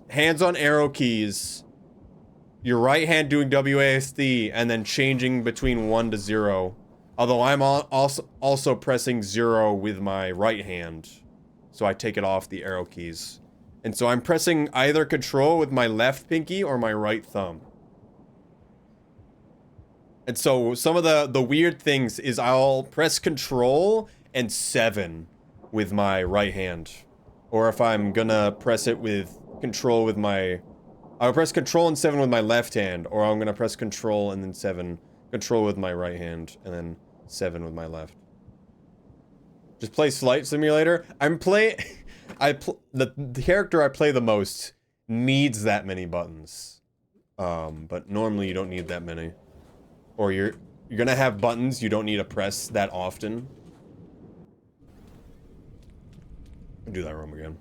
hands on arrow keys, your right hand doing WASD and then changing between 1 to 0. Although I'm also pressing 0 with my right hand. So I take it off the arrow keys. And so I'm pressing either control with my left pinky or my right thumb. And so some of the weird things is I'll press control and 7 with my right hand. Or if I'm gonna press it with control with my... I'll press control and 7 with my left hand. Or I'm gonna press control and then 7. Control with my right hand. And then 7 with my left. Just play Flight Simulator. The character I play the most needs that many buttons. But normally you don't need that many. Or you're gonna have buttons you don't need to press that often. I'll do that room again.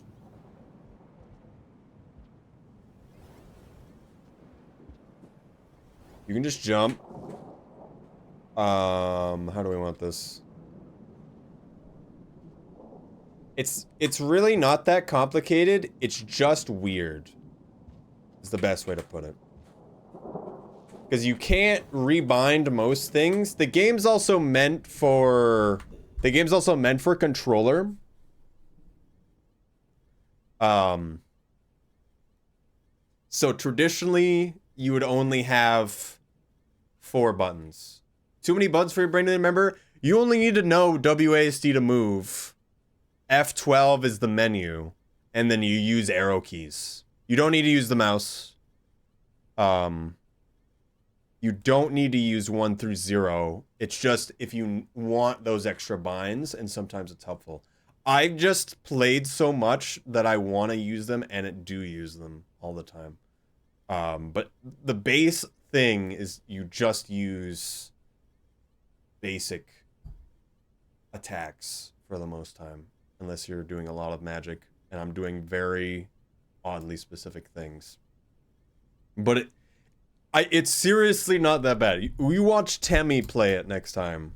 You can just jump. How do we want this? It's really not that complicated. It's just weird. Is the best way to put it. Because you can't rebind most things. The game's also meant for controller. So traditionally, you would only have 4 buttons. Too many buttons for your brain to remember. You only need to know WASD to move. F12 is the menu. And then you use arrow keys. You don't need to use the mouse. You don't need to use 1 through 0. It's just if you want those extra binds, and sometimes it's helpful. I just played so much that I want to use them, and it do use them all the time. But the base thing is you just use basic attacks for the most time, unless you're doing a lot of magic, and I'm doing very oddly specific things. But it's seriously not that bad. You watch Temmie play it next time,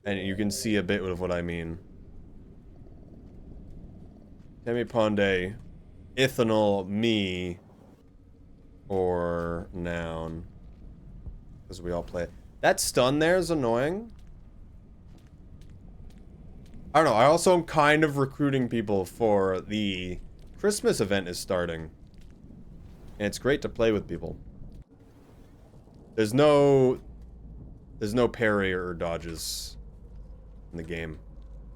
and you can see a bit of what I mean. Temmie Ponde, ethanol, me, or noun. Because we all play it. That stun there is annoying. I don't know, I also am kind of recruiting people for the Christmas event is starting. And it's great to play with people. There's no parry or dodges in the game.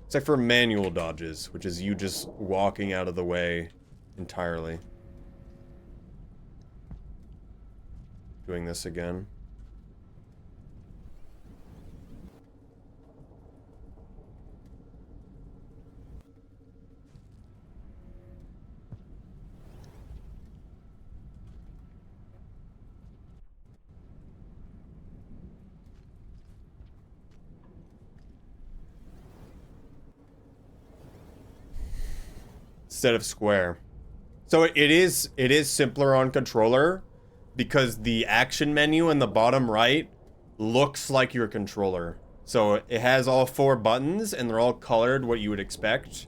Except for manual dodges, which is you just walking out of the way entirely. Doing this again. Instead of square. So it is simpler on controller because the action menu in the bottom right looks like your controller. So it has all 4 buttons and they're all colored what you would expect.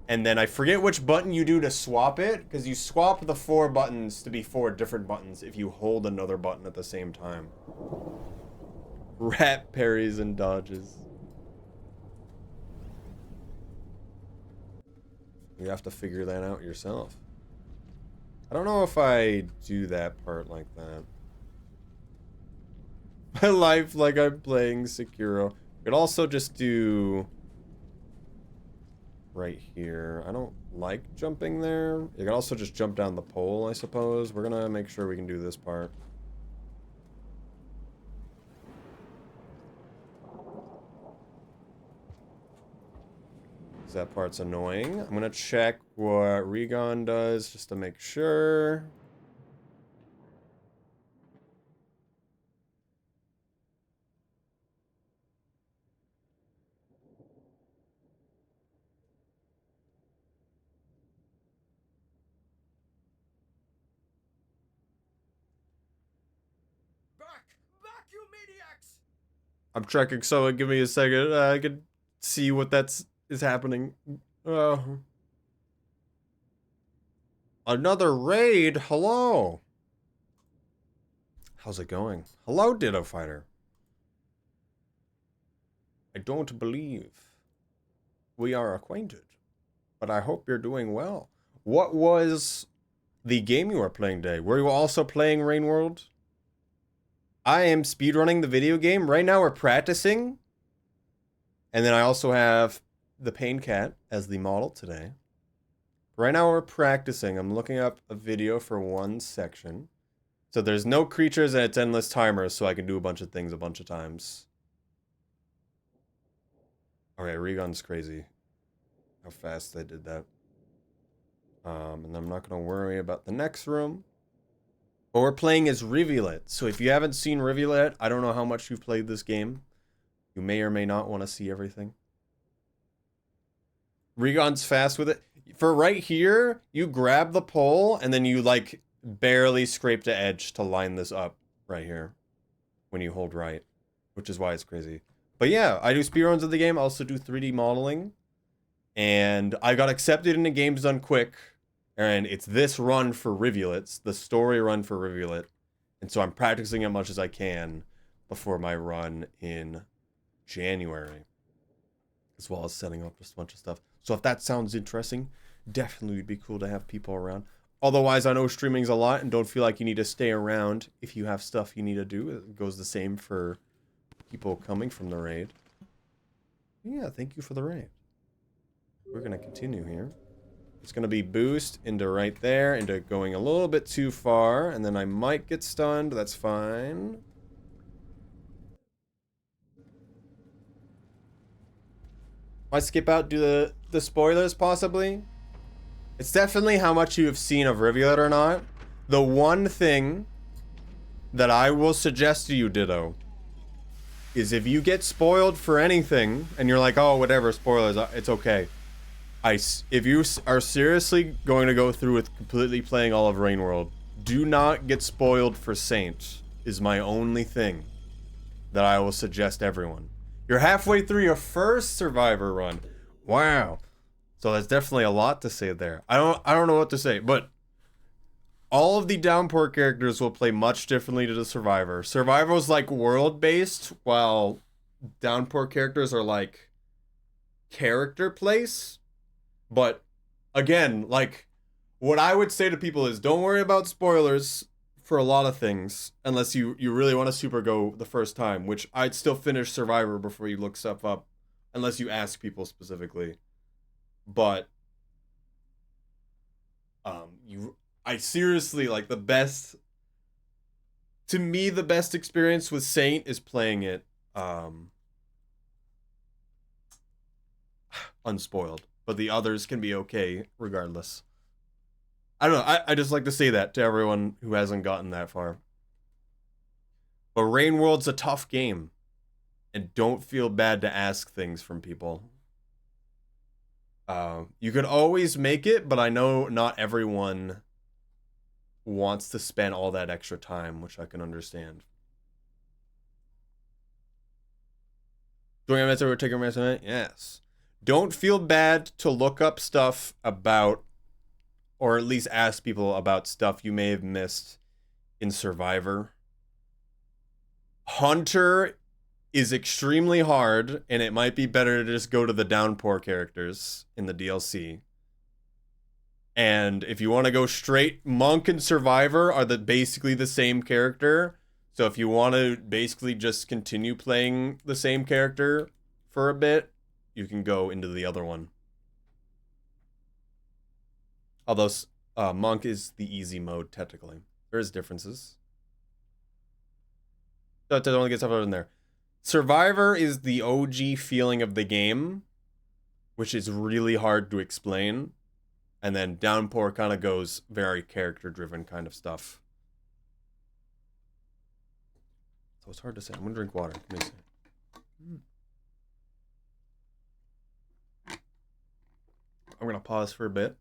And then I forget which button you do to swap it, because you swap the 4 buttons to be 4 different buttons if you hold another button at the same time. Rat parries and dodges. You have to figure that out yourself. I don't know if I do that part like that. My life like I'm playing Sekiro. You could also just do... right here. I don't like jumping there. You can also just jump down the pole, I suppose. We're gonna make sure we can do this part. That part's annoying. I'm gonna check what Regon does just to make sure. Back, you maniacs! I'm checking, so give me a second. I can see what is happening. Another raid? Hello. How's it going? Hello, Ditto Fighter. I don't believe we are acquainted, but I hope you're doing well. What was the game you were playing today? Were you also playing Rain World? I am speedrunning the video game. Right now we're practicing. And then I also have the Pain Cat as the model today. Right now we're practicing. I'm looking up a video for one section. So there's no creatures and it's endless timers, so I can do a bunch of things a bunch of times. Okay, Regon's crazy. How fast they did that. And I'm not going to worry about the next room. But we're playing as Rivulet. So if you haven't seen Rivulet, I don't know how much you've played this game. You may or may not want to see everything. Regon's fast with it. For right here, you grab the pole and then you like barely scrape the edge to line this up right here when you hold right, which is why it's crazy. But yeah, I do speedruns of the game. I also do 3D modeling. And I got accepted into Games Done Quick. And it's this run for Rivulets, the story run for Rivulet. And so I'm practicing as much as I can before my run in January, as well as setting up just a bunch of stuff. So if that sounds interesting, definitely would be cool to have people around. Otherwise, I know streaming's a lot and don't feel like you need to stay around if you have stuff you need to do. It goes the same for people coming from the raid. Yeah, thank you for the raid. We're going to continue here. It's going to be boost into right there, into going a little bit too far, and then I might get stunned. That's fine. Might skip out, do the spoilers, possibly? It's definitely how much you have seen of Rivulet or not. The one thing that I will suggest to you, Ditto, is if you get spoiled for anything, and you're like, oh, whatever, spoilers, it's okay. If you are seriously going to go through with completely playing all of Rain World, do not get spoiled for Saint, is my only thing that I will suggest everyone. You're halfway through your first Survivor run. Wow. So that's definitely a lot to say there. I don't know what to say, but all of the Downpour characters will play much differently to the Survivor. Survivor's like world-based, while Downpour characters are like character place. But again, like what I would say to people is don't worry about spoilers for a lot of things, unless you really want to super go the first time, which I'd still finish Survivor before you look stuff up, unless you ask people specifically. But I seriously, like, the best, to me, the best experience with Saint is playing it unspoiled, but the others can be okay regardless. I don't know. I just like to say that to everyone who hasn't gotten that far. But Rain World's a tough game. And don't feel bad to ask things from people. You could always make it, but I know not everyone wants to spend all that extra time, which I can understand. Doing a message or taking a message? Yes. Don't feel bad to look up stuff about, or at least ask people about stuff you may have missed in Survivor. Hunter is extremely hard, and it might be better to just go to the Downpour characters in the DLC. And if you want to go straight, Monk and Survivor are basically the same character. So if you want to basically just continue playing the same character for a bit, you can go into the other one. Although Monk is the easy mode, technically. There's differences. That only gets stuff out in there. Survivor is the OG feeling of the game, which is really hard to explain. And then Downpour kind of goes very character-driven kind of stuff. So it's hard to say. I'm going to drink water. Give me a second. I'm going to pause for a bit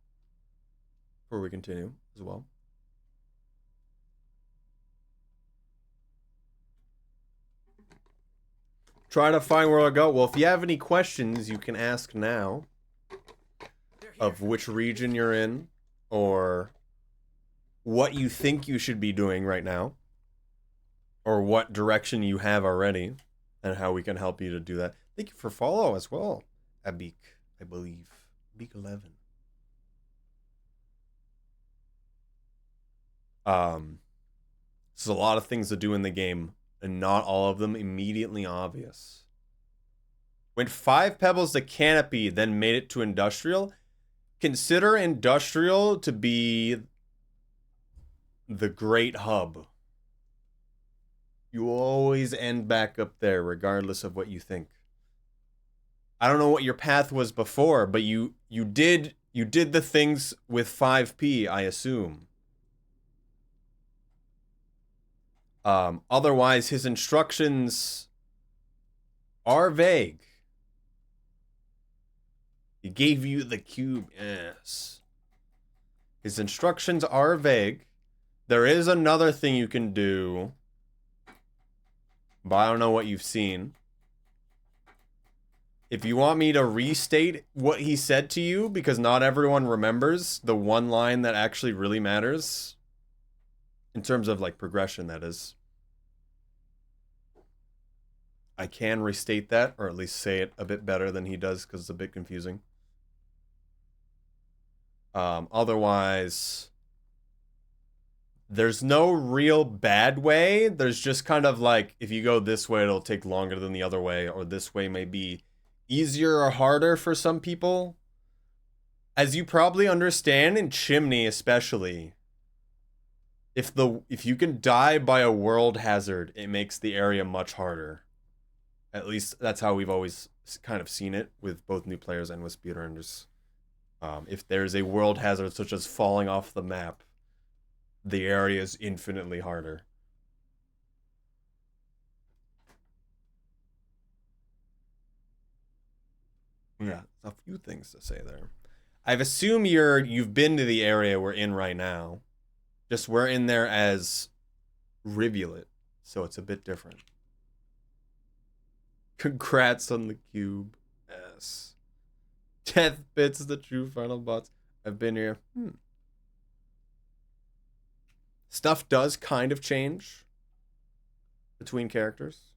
before we continue as well. Try to find where I go. Well, if you have any questions, you can ask now of which region you're in or what you think you should be doing right now. or what direction you have already and how we can help you to do that. Thank you for follow as well, Abik, I believe. Abik 11. There's a lot of things to do in the game, and not all of them immediately obvious. Went 5 pebbles to canopy, then made it to industrial. Consider industrial to be the great hub. You always end back up there, regardless of what you think. I don't know what your path was before, but you did the things with 5p, I assume. Otherwise, his instructions are vague. He gave you the cube, yes. His instructions are vague. There is another thing you can do, but I don't know what you've seen. If you want me to restate what he said to you, because not everyone remembers the one line that actually really matters, in terms of like progression, that is, I can restate that, or at least say it a bit better than he does, because it's a bit confusing. Otherwise, there's no real bad way. There's just kind of like, if you go this way, it'll take longer than the other way, or this way may be easier or harder for some people. As you probably understand, in Chimney especially, if you can die by a world hazard, it makes the area much harder. At least that's how we've always kind of seen it with both new players and with speedrunners. If there's a world hazard such as falling off the map, the area is infinitely harder. Yeah, a few things to say there. I assume you've been to the area we're in right now. Just we're in there as Rivulet, so it's a bit different. Congrats on the cube. Yes. Death bits the true final boss. I've been here. Stuff does kind of change between characters,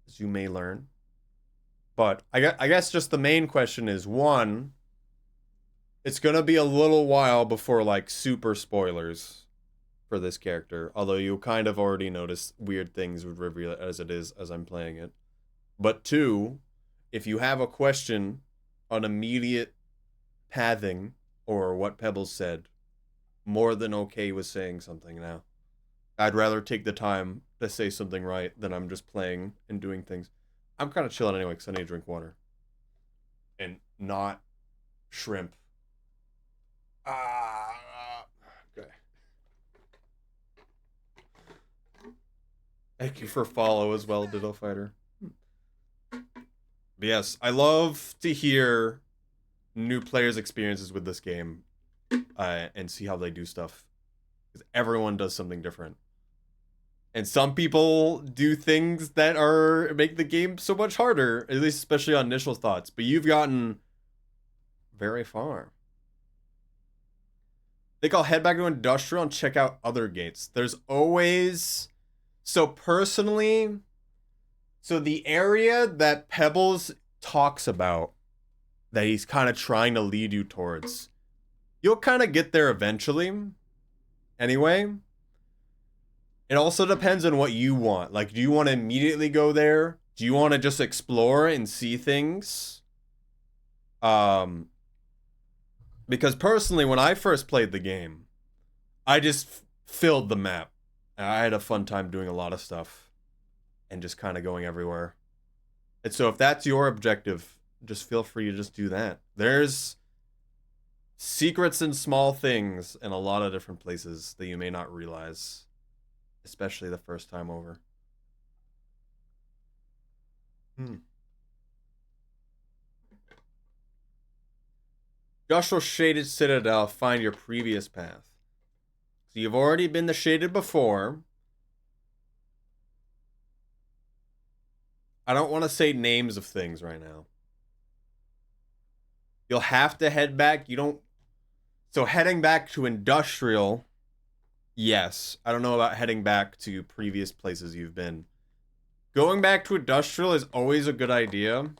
as you may learn. But I guess just the main question is, one, it's going to be a little while before, like, super spoilers for this character. Although you'll kind of already notice weird things with Rivulet as it is as I'm playing it. But two, if you have a question on immediate pathing or what Pebbles said, more than okay with saying something now. I'd rather take the time to say something right than I'm just playing and doing things. I'm kind of chilling anyway because I need to drink water. And not shrimp. Okay. Thank you for follow as well, Ditto Fighter. But yes, I love to hear new players' experiences with this game and see how they do stuff. Because everyone does something different. And some people do things that make the game so much harder, at least especially on initial thoughts. But you've gotten very far. I think I'll head back to Industrial and check out other gates. There's always... So personally, the area that Pebbles talks about, that he's kind of trying to lead you towards, you'll kind of get there eventually. Anyway. It also depends on what you want. Like, do you want to immediately go there? Do you want to just explore and see things? Because personally, when I first played the game, I just filled the map. I had a fun time doing a lot of stuff and just kind of going everywhere. And so if that's your objective, just feel free to just do that. There's secrets and small things in a lot of different places that you may not realize. Especially the first time over. Joshua Shaded Citadel, find your previous path. So you've already been the Shaded before. I don't want to say names of things right now. You'll have to head back. So heading back to Industrial Yes, I don't know about heading back to previous places you've been. Going back to industrial is always a good idea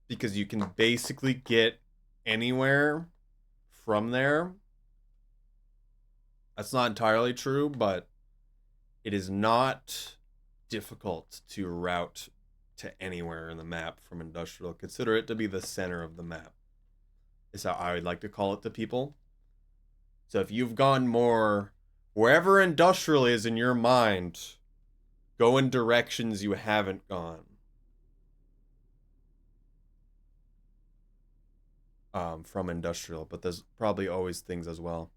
because you can basically get anywhere from there. That's not entirely true, but it is not difficult to route to anywhere in the map from industrial. Consider it to be the center of the map, is how I would like to call it to people. So if you've gone more wherever industrial is in your mind, go in directions you haven't gone. From industrial, but there's probably always things as well.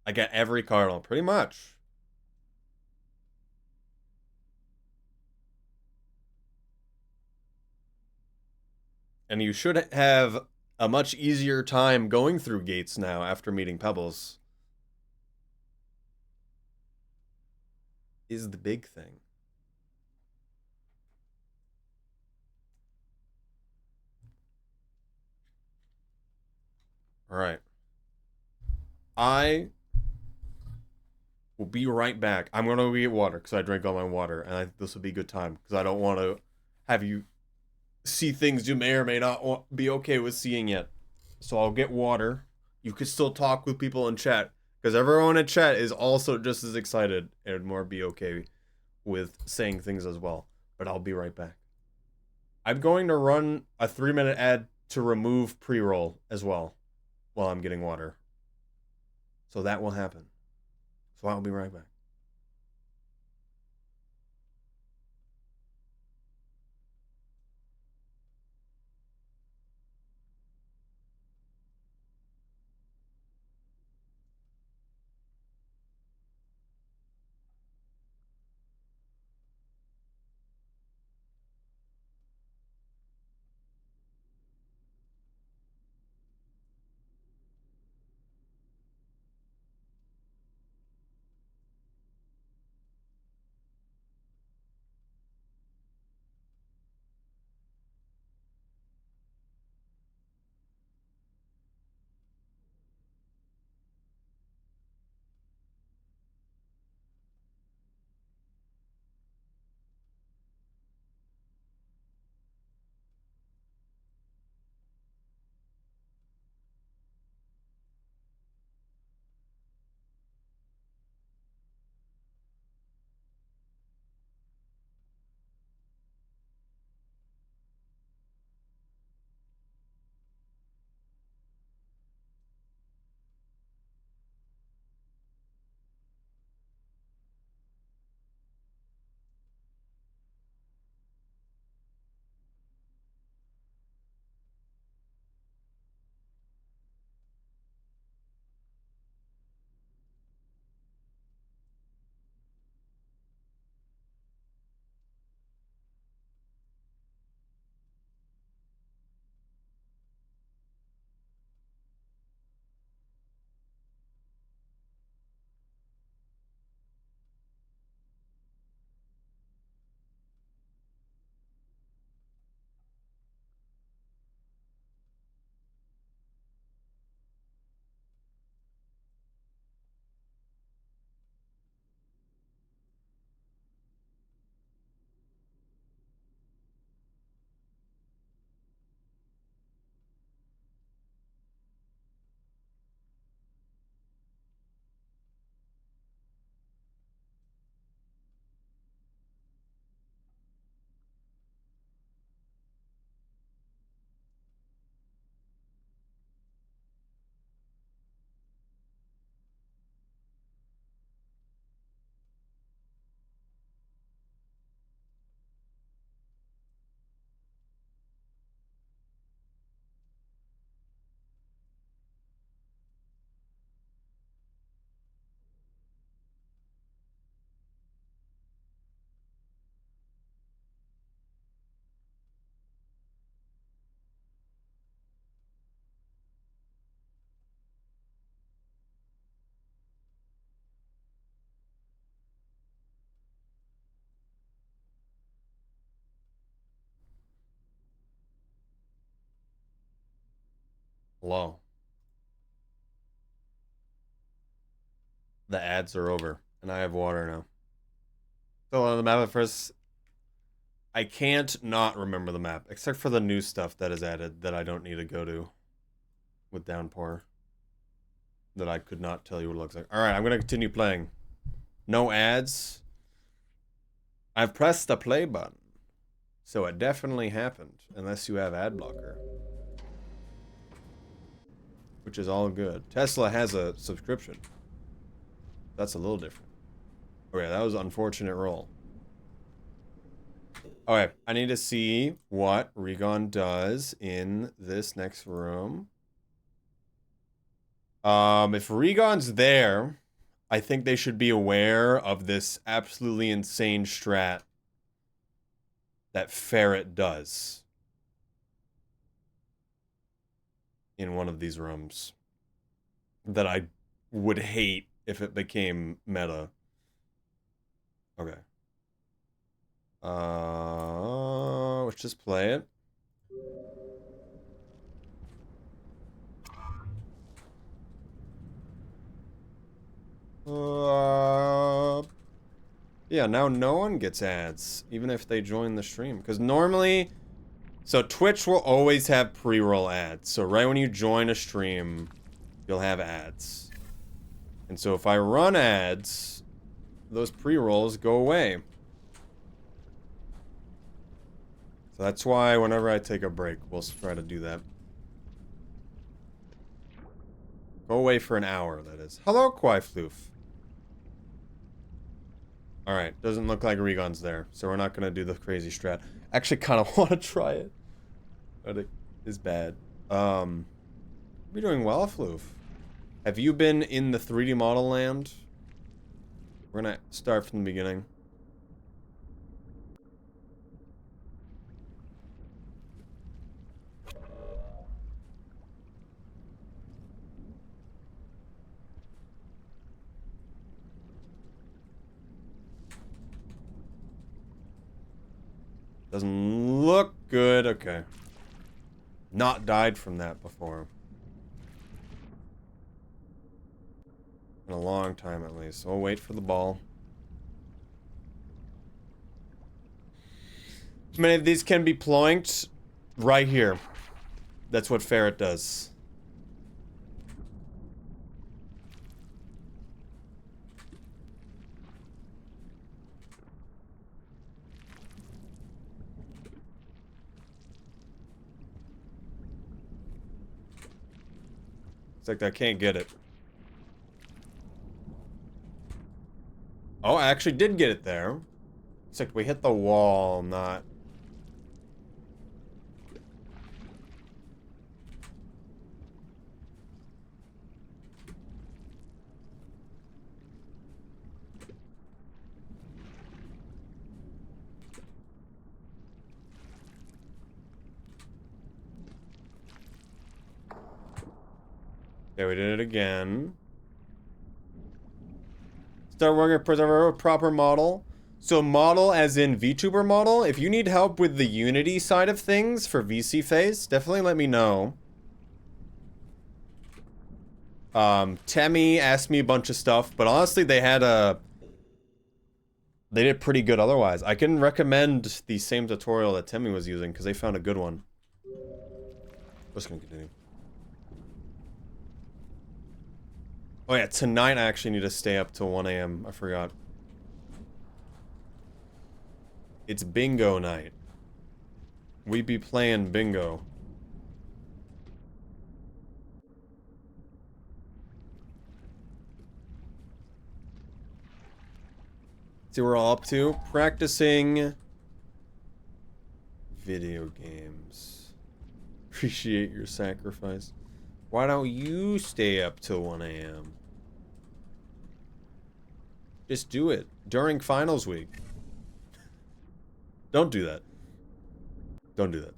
I get every cardinal, pretty much. And you should have a much easier time going through gates now after meeting Pebbles, is the big thing. All right. I will be right back. I'm going to go get water because I drank all my water, and this will be a good time because I don't want to have you see things you may or may not be okay with seeing yet. So I'll get water. You could still talk with people in chat because everyone in chat is also just as excited and more be okay with saying things as well. But I'll be right back. I'm going to run a 3-minute ad to remove pre-roll as well while I'm getting water. So that will happen. So I'll be right back. Hello. the ads are over, and I have water now. So on the map at first, I can't not remember the map, except for the new stuff that is added that I don't need to go to with Downpour. That I could not tell you what it looks like. Alright, I'm gonna continue playing. No ads. I've pressed the play button. So it definitely happened, unless you have ad blocker. Which is all good. Tesla has a subscription. That's a little different. Okay, that was an unfortunate roll. Okay, I need to see what Regon does in this next room. If Regon's there, I think they should be aware of this absolutely insane strat that Ferret does in one of these rooms that I would hate if it became meta. Okay. Let's just play it. Yeah, now no one gets ads, even if they join the stream. Because normally, so Twitch will always have pre-roll ads. So right when you join a stream, you'll have ads. And so if I run ads, those pre-rolls go away. So that's why whenever I take a break, we'll try to do that. Go away for an hour, that is. Hello, Quaifloof. Alright, doesn't look like Regon's there, so we're not gonna do the crazy strat. Actually kind of want to try it. But it is bad. You're doing well, Floof. Have you been in the 3D model land? We're gonna start from the beginning. Doesn't look good. Okay. Not died from that before. In a long time, at least. So we'll wait for the ball. Many of these can be ploinked right here. That's what Ferret does. It's like I can't get it. Oh, I actually did get it there. It's like we hit the wall, not... Okay, we did it again. Start working preserve a proper model. So model as in VTuber model. If you need help with the Unity side of things for VC phase, definitely let me know. Temmie asked me a bunch of stuff, but honestly they did pretty good otherwise. I can recommend the same tutorial that Temmie was using because they found a good one. Just gonna continue. Oh yeah, tonight I actually need to stay up till 1 AM. I forgot. It's bingo night. We be playing bingo. See what we're all up to? Practicing video games. Appreciate your sacrifice. Why don't you stay up till 1 AM? Just do it during finals week. Don't do that. Don't do that.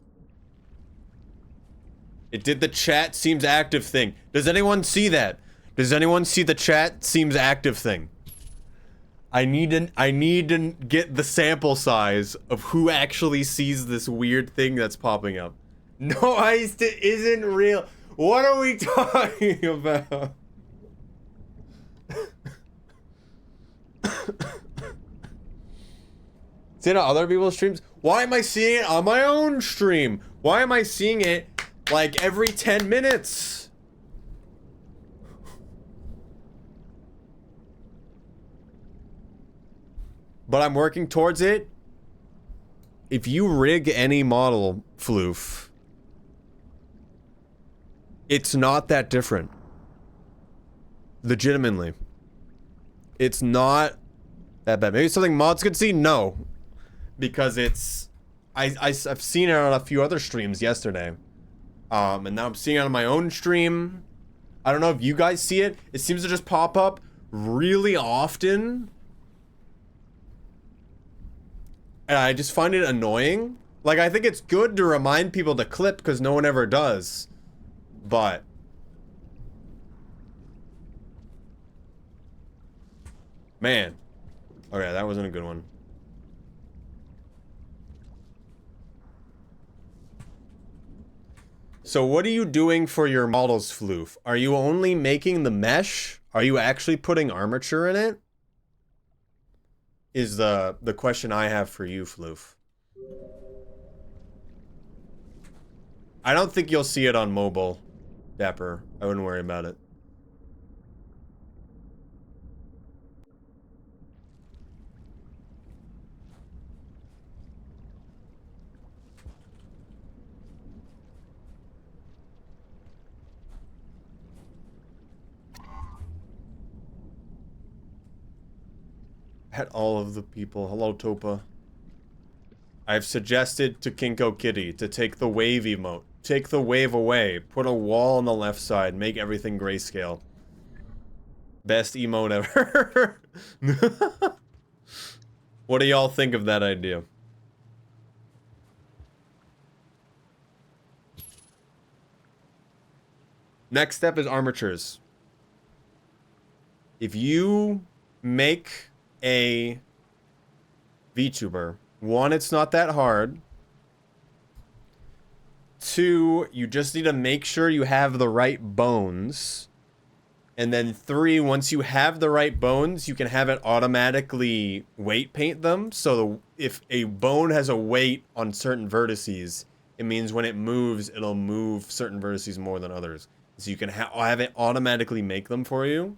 It did the chat seems active thing. Does anyone see that? Does anyone see the chat seems active thing? I need to get the sample size of who actually sees this weird thing that's popping up. No, Heist isn't real. What are we talking about? Seeing it on other people's streams? Why am I seeing it on my own stream? Why am I seeing it like every 10 minutes? But I'm working towards it. If you rig any model, Floof, it's not that different. Legitimately. It's not that bad. Maybe something mods could see? No. Because it's... I've seen it on a few other streams yesterday. And now I'm seeing it on my own stream. I don't know if you guys see it. It seems to just pop up really often. And I just find it annoying. Like, I think it's good to remind people to clip because no one ever does. But... man. Okay, that wasn't a good one. So what are you doing for your models, Floof? Are you only making the mesh? Are you actually putting armature in it? Is the question I have for you, Floof. I don't think you'll see it on mobile, Dapper. I wouldn't worry about it. At all of the people. Hello, Topa. I've suggested to Kinko Kitty to take the wave emote. Take the wave away. Put a wall on the left side. Make everything grayscale. Best emote ever. What do y'all think of that idea? Next step is armatures. If you make a VTuber, one, it's not that hard. Two, you just need to make sure you have the right bones. And then three, once you have the right bones, you can have it automatically weight paint them. So if a bone has a weight on certain vertices, it means when it moves, it'll move certain vertices more than others. So you can have it automatically make them for you.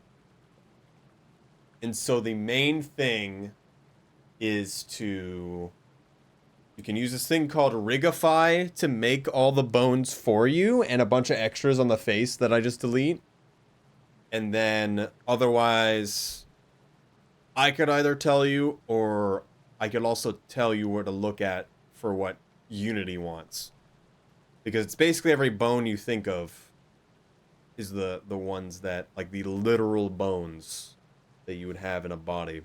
And so the main thing is to... you can use this thing called Rigify to make all the bones for you and a bunch of extras on the face that I just delete. And then otherwise, I could either tell you or I could also tell you where to look at for what Unity wants. Because it's basically every bone you think of is the ones that, like the literal bones that you would have in a body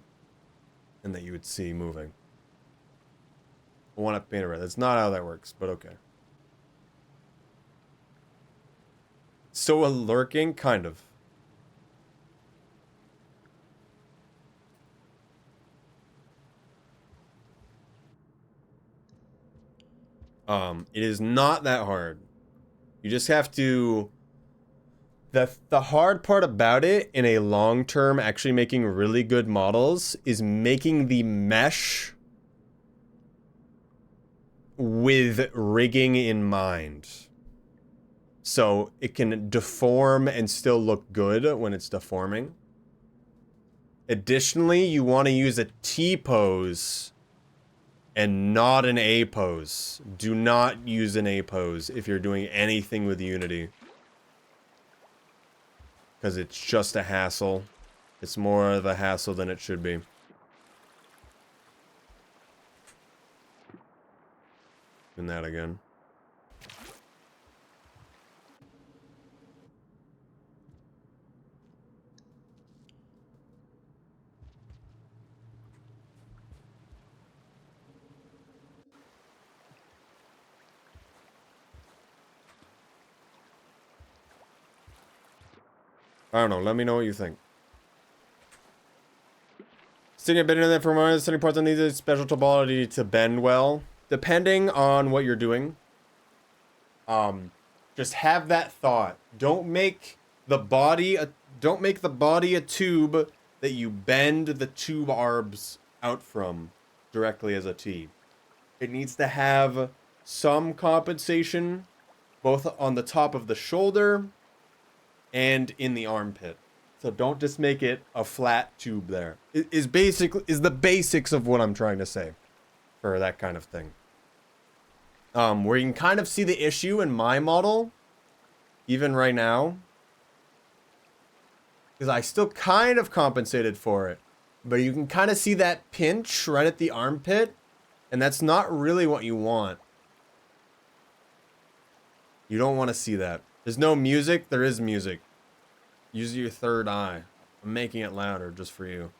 and that you would see moving. I want to paint it red. That's not how that works, but okay. So a lurking? Kind of. It is not that hard. You just have to... The hard part about it in a long term, actually making really good models, is making the mesh with rigging in mind. So it can deform and still look good when it's deforming. Additionally, you want to use a T pose and not an A pose. Do not use an A pose if you're doing anything with Unity. Because it's just a hassle. It's more of a hassle than it should be. And that again. I don't know. Let me know what you think. Sitting a bit in there for more setting parts that needs a special topology to bend well. Depending on what you're doing. Just have that thought. Don't make the body a tube that you bend the tube arbs out from. directly as a T. It needs to have some compensation both on the top of the shoulder and in the armpit. So don't just make it a flat tube there. It is the basics of what I'm trying to say for that kind of thing. Where you can kind of see the issue in my model, even right now, because I still kind of compensated for it, but you can kind of see that pinch right at the armpit, and that's not really what you want. You don't want to see that. There's no music. There is music. Use your third eye. I'm making it louder just for you.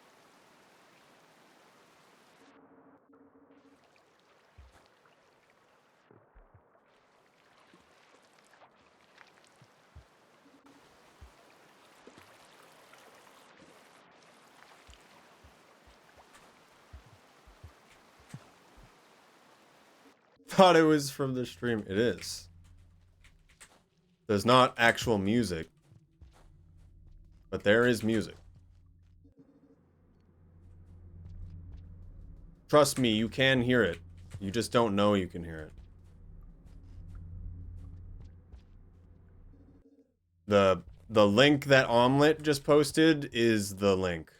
Thought it was from the stream. It is. There's not actual music, but there is music. Trust me, you can hear it. You just don't know you can hear it. The link that Omelet just posted is the link.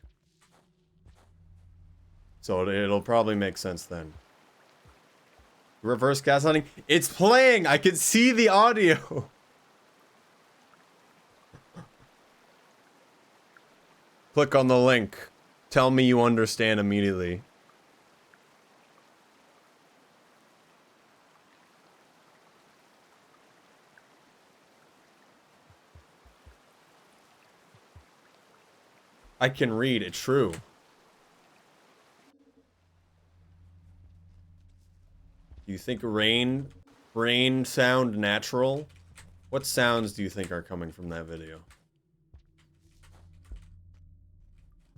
So it'll probably make sense then. Reverse gaslighting. It's playing! I can see the audio! Click on the link. Tell me you understand immediately. I can read, it's true. You think rain sound natural? What sounds do you think are coming from that video?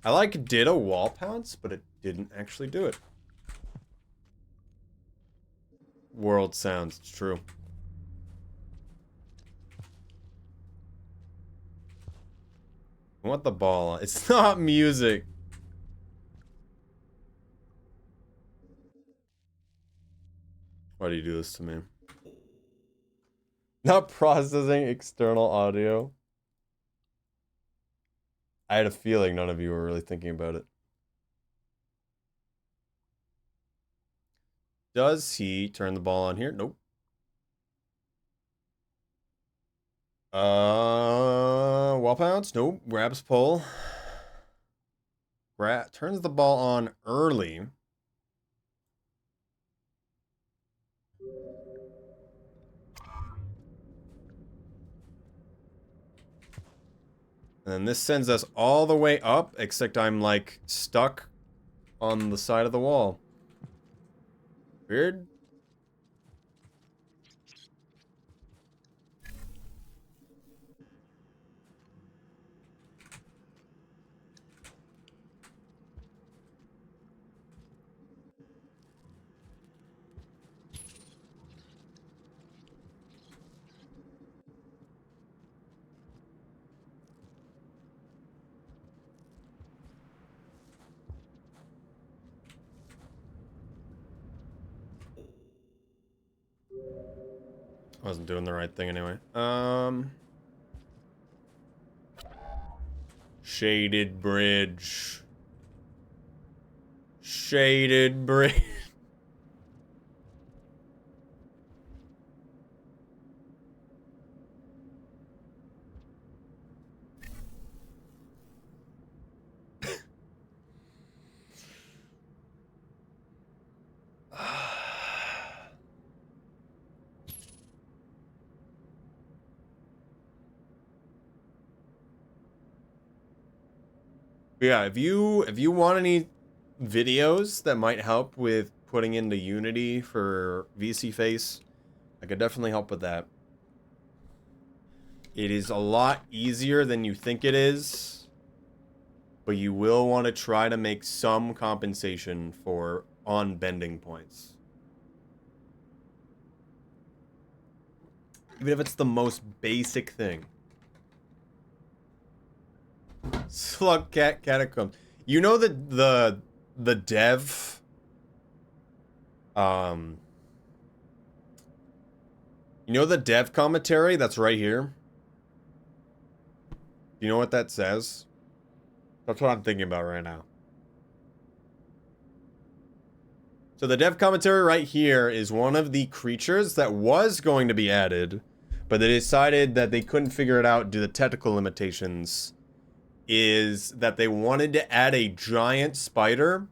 I like did a wall pounce, but it didn't actually do it. World sounds, it's true. I want the ball on. It's not music. Why do you do this to me? Not processing external audio. I had a feeling none of you were really thinking about it. Does he turn the ball on here? Nope. Wall pounce? Nope. Grabs pull. Turns the ball on early. And then this sends us all the way up, except I'm like stuck on the side of the wall. Weird. I wasn't doing the right thing anyway. Shaded bridge. Shaded bridge. Yeah, if you want any videos that might help with putting into Unity for VC Face, I could definitely help with that. It is a lot easier than you think it is, but you will want to try to make some compensation for on bending points. Even if it's the most basic thing. Slug Cat Catacombs. You know the dev Um, you know the dev commentary that's right here? Do you know what that says? That's what I'm thinking about right now. So the dev commentary right here is one of the creatures that was going to be added, but they decided that they couldn't figure it out due to technical limitations, is that they wanted to add a giant spider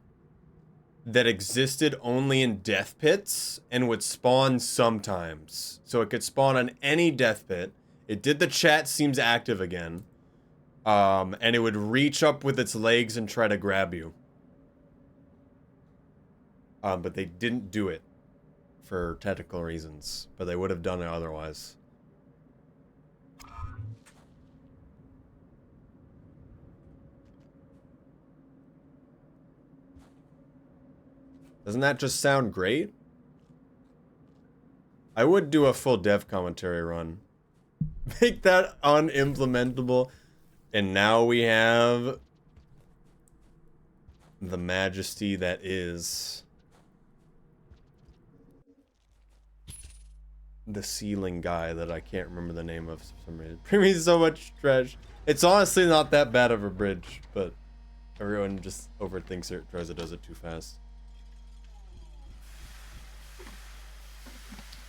that existed only in death pits and would spawn sometimes. So it could spawn on any death pit. It did the chat seems active again. And it would reach up with its legs and try to grab you. But they didn't do it for technical reasons, but they would have done it otherwise. Doesn't that just sound great? I would do a full dev commentary run. Make that unimplementable. And now we have the majesty that is the ceiling guy that I can't remember the name of for some reason. Bring me so much trash. It's honestly not that bad of a bridge, but everyone just overthinks it, tries to does it too fast.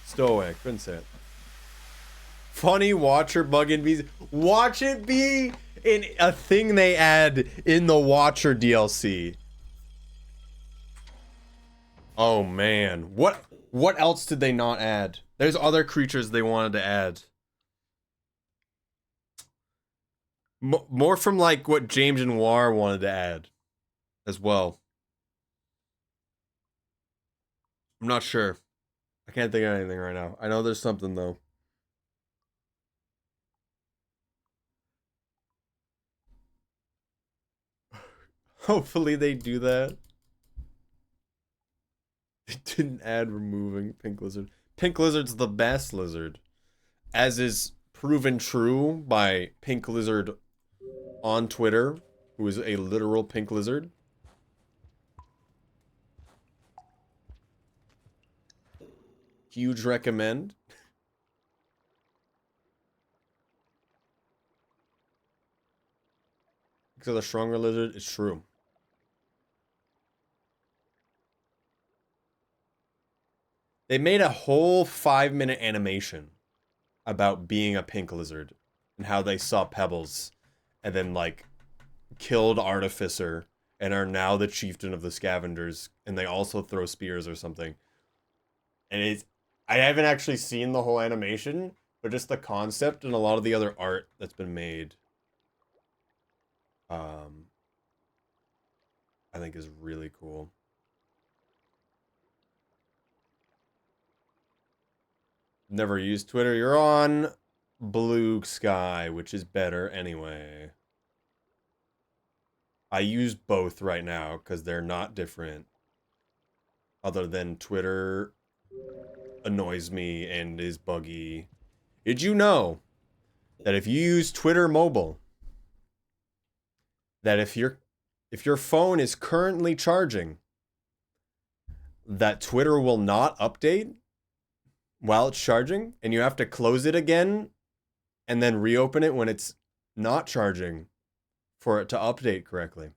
Stowaway, couldn't say it. Funny Watcher bug in bees. Watch it be in a thing they add in the Watcher DLC. Oh man, what else did they not add? There's other creatures they wanted to add. More from like what James and War wanted to add as well. I'm not sure. I can't think of anything right now. I know there's something though. Hopefully they do that. They didn't add removing Pink Lizard. Pink Lizard's the best lizard. As is proven true by Pink Lizard on Twitter, who is a literal pink lizard. Huge recommend. Because the stronger lizard is true. They made a whole 5-minute animation about being a pink lizard and how they saw Pebbles and then like killed Artificer and are now the chieftain of the scavengers, and they also throw spears or something. And it's, I haven't actually seen the whole animation, but just the concept and a lot of the other art that's been made I think is really cool. Never used Twitter. You're on Blue Sky, which is better anyway. I use both right now because they're not different. Other than Twitter annoys me and is buggy. Did you know that if you use Twitter mobile, that if your phone is currently charging, that Twitter will not update while it's charging, and you have to close it again and then reopen it when it's not charging for it to update correctly.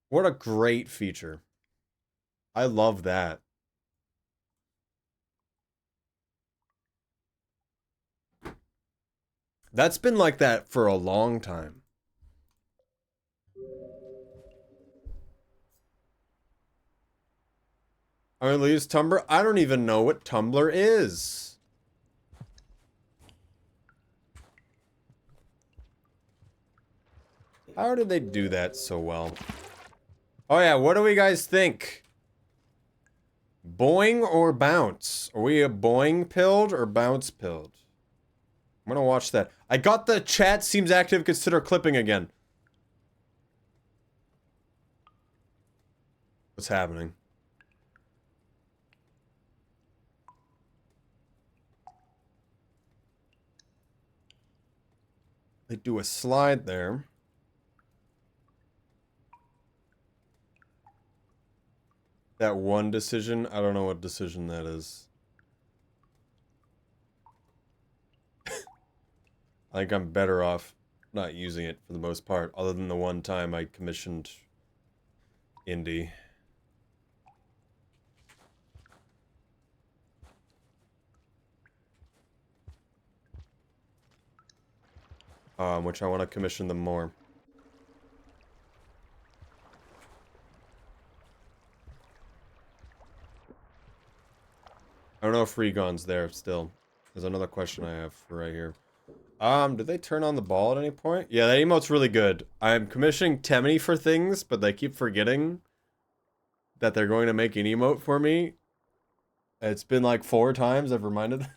What a great feature. I love that. That's been like that for a long time. I only use Tumblr. I don't even know what Tumblr is. How did they do that so well? Oh yeah, what do we guys think? Boing or bounce? Are we a boing pilled or bounce pilled? I'm gonna watch that. I got the chat seems active, consider clipping again. What's happening? They do a slide there. That one decision, I don't know what decision that is. I think I'm better off not using it for the most part, other than the one time I commissioned Indie. Which I want to commission them more. I don't know if Regon's there still. There's another question I have for right here. Did they turn on the ball at any point? Yeah, that emote's really good. I'm commissioning Temini for things, but they keep forgetting that they're going to make an emote for me. It's been like 4 times I've reminded them.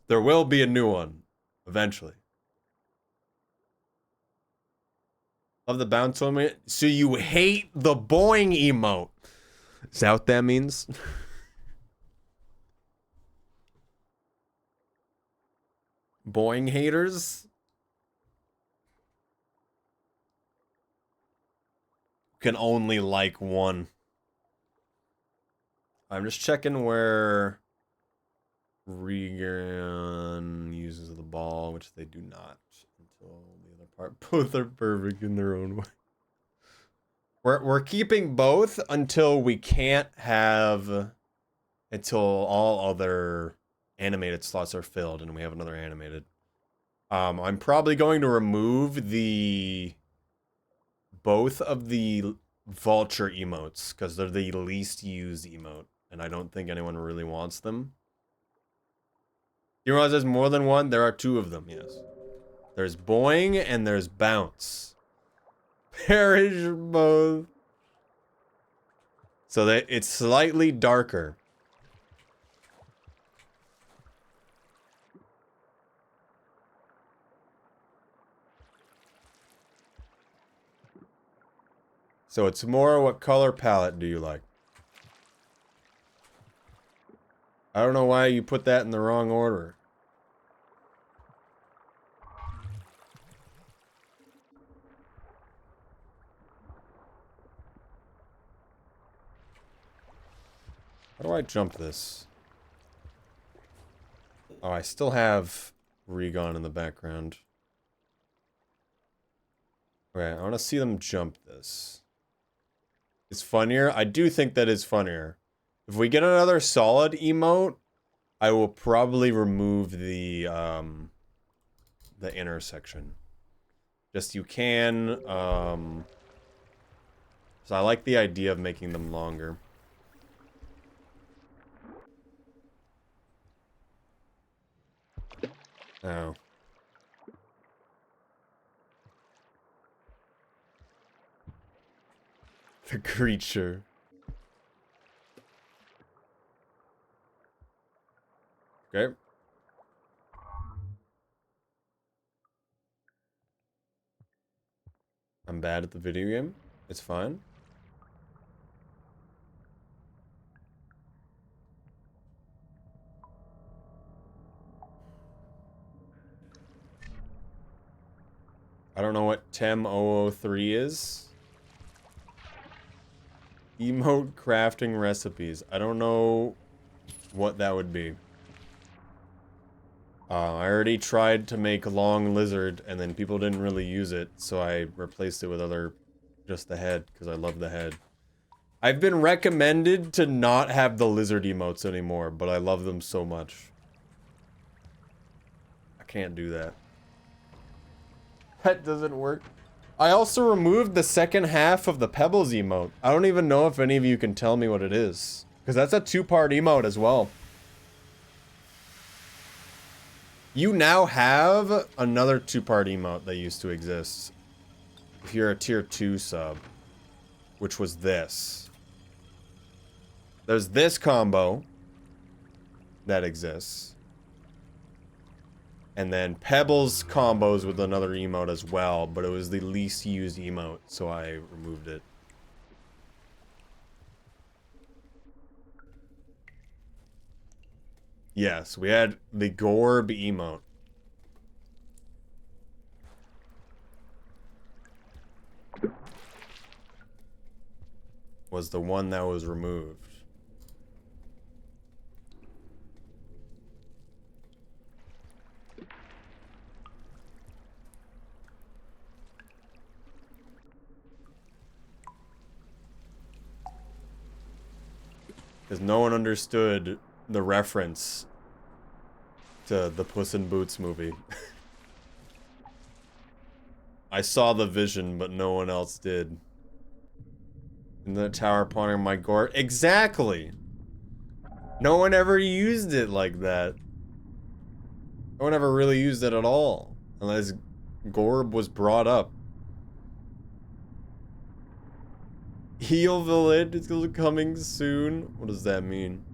There will be a new one, eventually. Love the bounce on me. So you hate the boing emote. Is that what that means? Boing haters? Can only like one. I'm just checking where Regan uses the ball, which they do not until the other part. Both are perfect in their own way. We're keeping both until we can't have, until all other animated slots are filled and we have another animated. I'm probably going to remove both of the vulture emotes because they're the least used emote and I don't think anyone really wants them. You realize there's more than one? There are 2 of them, yes. There's boing and there's bounce. Perish both. So that it's slightly darker. So it's more what color palette do you like? I don't know why you put that in the wrong order. How do I jump this? Oh, I still have Regon in the background. Okay, I want to see them jump this. It's funnier. I do think that is funnier. If we get another solid emote, I will probably remove the intersection. Just you can, so I like the idea of making them longer. Oh. The creature. Okay. I'm bad at the video game. It's fine. I don't know what TEM003 is. Emote crafting recipes. I don't know what that would be. I already tried to make long lizard and then people didn't really use it, so I replaced it with just the head because I love the head. I've been recommended to not have the lizard emotes anymore, but I love them so much. I can't do that. That doesn't work. I also removed the second half of the Pebbles emote. I don't even know if any of you can tell me what it is. Because that's a 2-part emote as well. You now have another 2-part emote that used to exist. If you're a tier 2 sub. Which was this. There's this combo that exists. And then Pebbles combos with another emote as well, but it was the least used emote, so I removed it. Yes, we had the Gorb emote. was the one that was removed. Because no one understood the reference to the Puss in Boots movie. I saw the vision, but no one else did. In the tower pondering my gore. Exactly! No one ever used it like that. No one ever really used it at all. Unless Gorb was brought up. Heal Village is coming soon. What does that mean?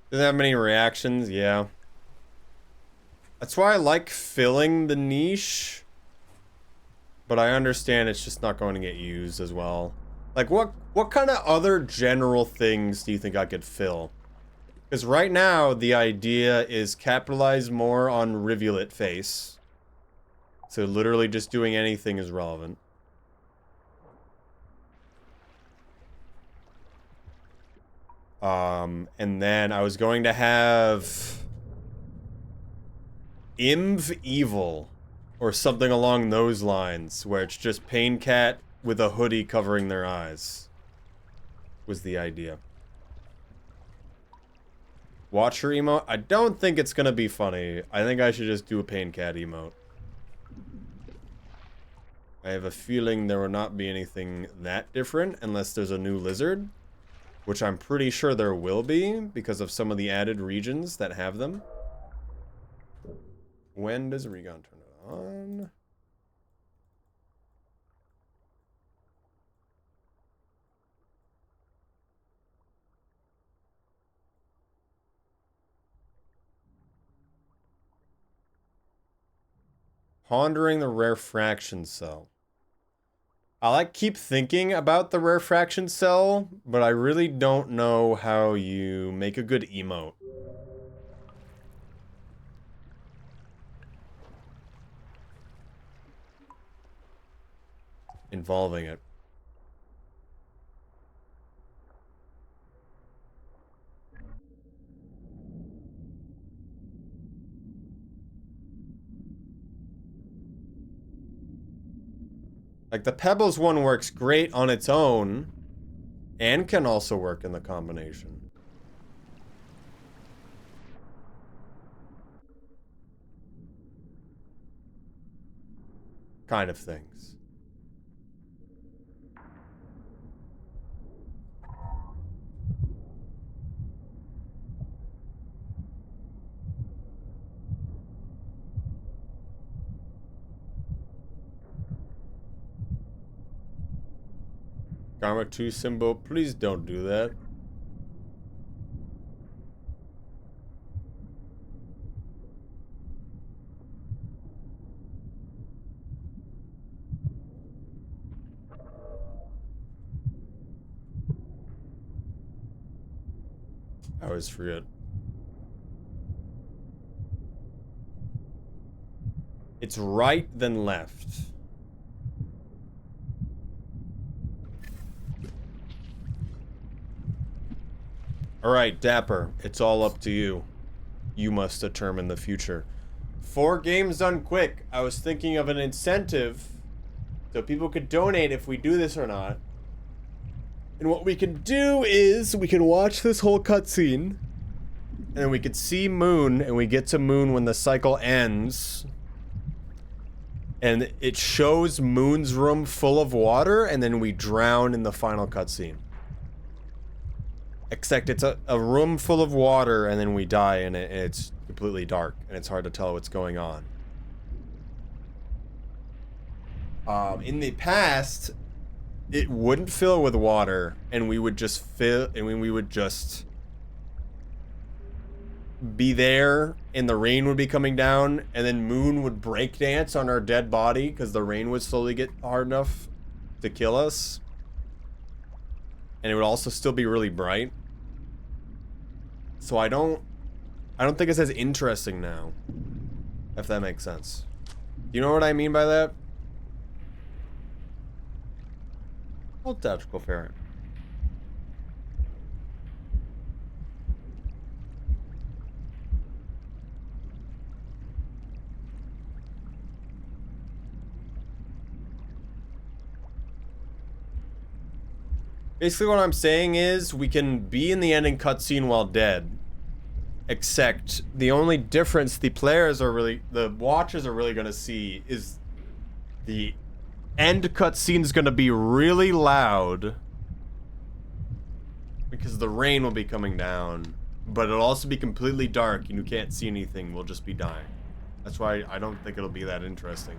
Doesn't have many reactions, yeah. That's why I like filling the niche. But I understand it's just not going to get used as well. Like, what kind of other general things do you think I could fill? Because right now, the idea is capitalize more on Rivulet face. So literally just doing anything is relevant. And then I was going to have Imv Evil. Or something along those lines, where it's just Pain Cat with a hoodie covering their eyes. Was the idea. Watcher emote? I don't think it's gonna be funny. I think I should just do a Pain Cat emote. I have a feeling there will not be anything that different unless there's a new lizard. Which I'm pretty sure there will be, because of some of the added regions that have them. When does Regon turn it on? Pondering the rare fraction cell. I keep thinking about the rare fraction cell, but I really don't know how you make a good emote. Involving it. Like, the Pebbles one works great on its own, and can also work in the combination. Kind of things. Karma 2 Simbo, please don't do that. I always forget. It's right, then left. Alright, Dapper, it's all up to you. You must determine the future. 4 games done quick. I was thinking of an incentive so people could donate if we do this or not. And what we can do is we can watch this whole cutscene, and then we could see Moon, and we get to Moon when the cycle ends. And it shows Moon's room full of water, and then we drown in the final cutscene. Except it's a room full of water, and then we die, and it's completely dark, and it's hard to tell what's going on. In the past, it wouldn't fill with water, and we would just fill, and we would just be there and the rain would be coming down, and then Moon would breakdance on our dead body because the rain would slowly get hard enough to kill us. And it would also still be really bright. So I don't think it's as interesting now. If that makes sense. You know what I mean by that? Oh, tactical ferret. Basically what I'm saying is we can be in the ending cutscene while dead. Except the only difference the watchers are really gonna see is the end cutscene is gonna be really loud because the rain will be coming down, but it'll also be completely dark and you can't see anything. We'll just be dying. That's why I don't think it'll be that interesting.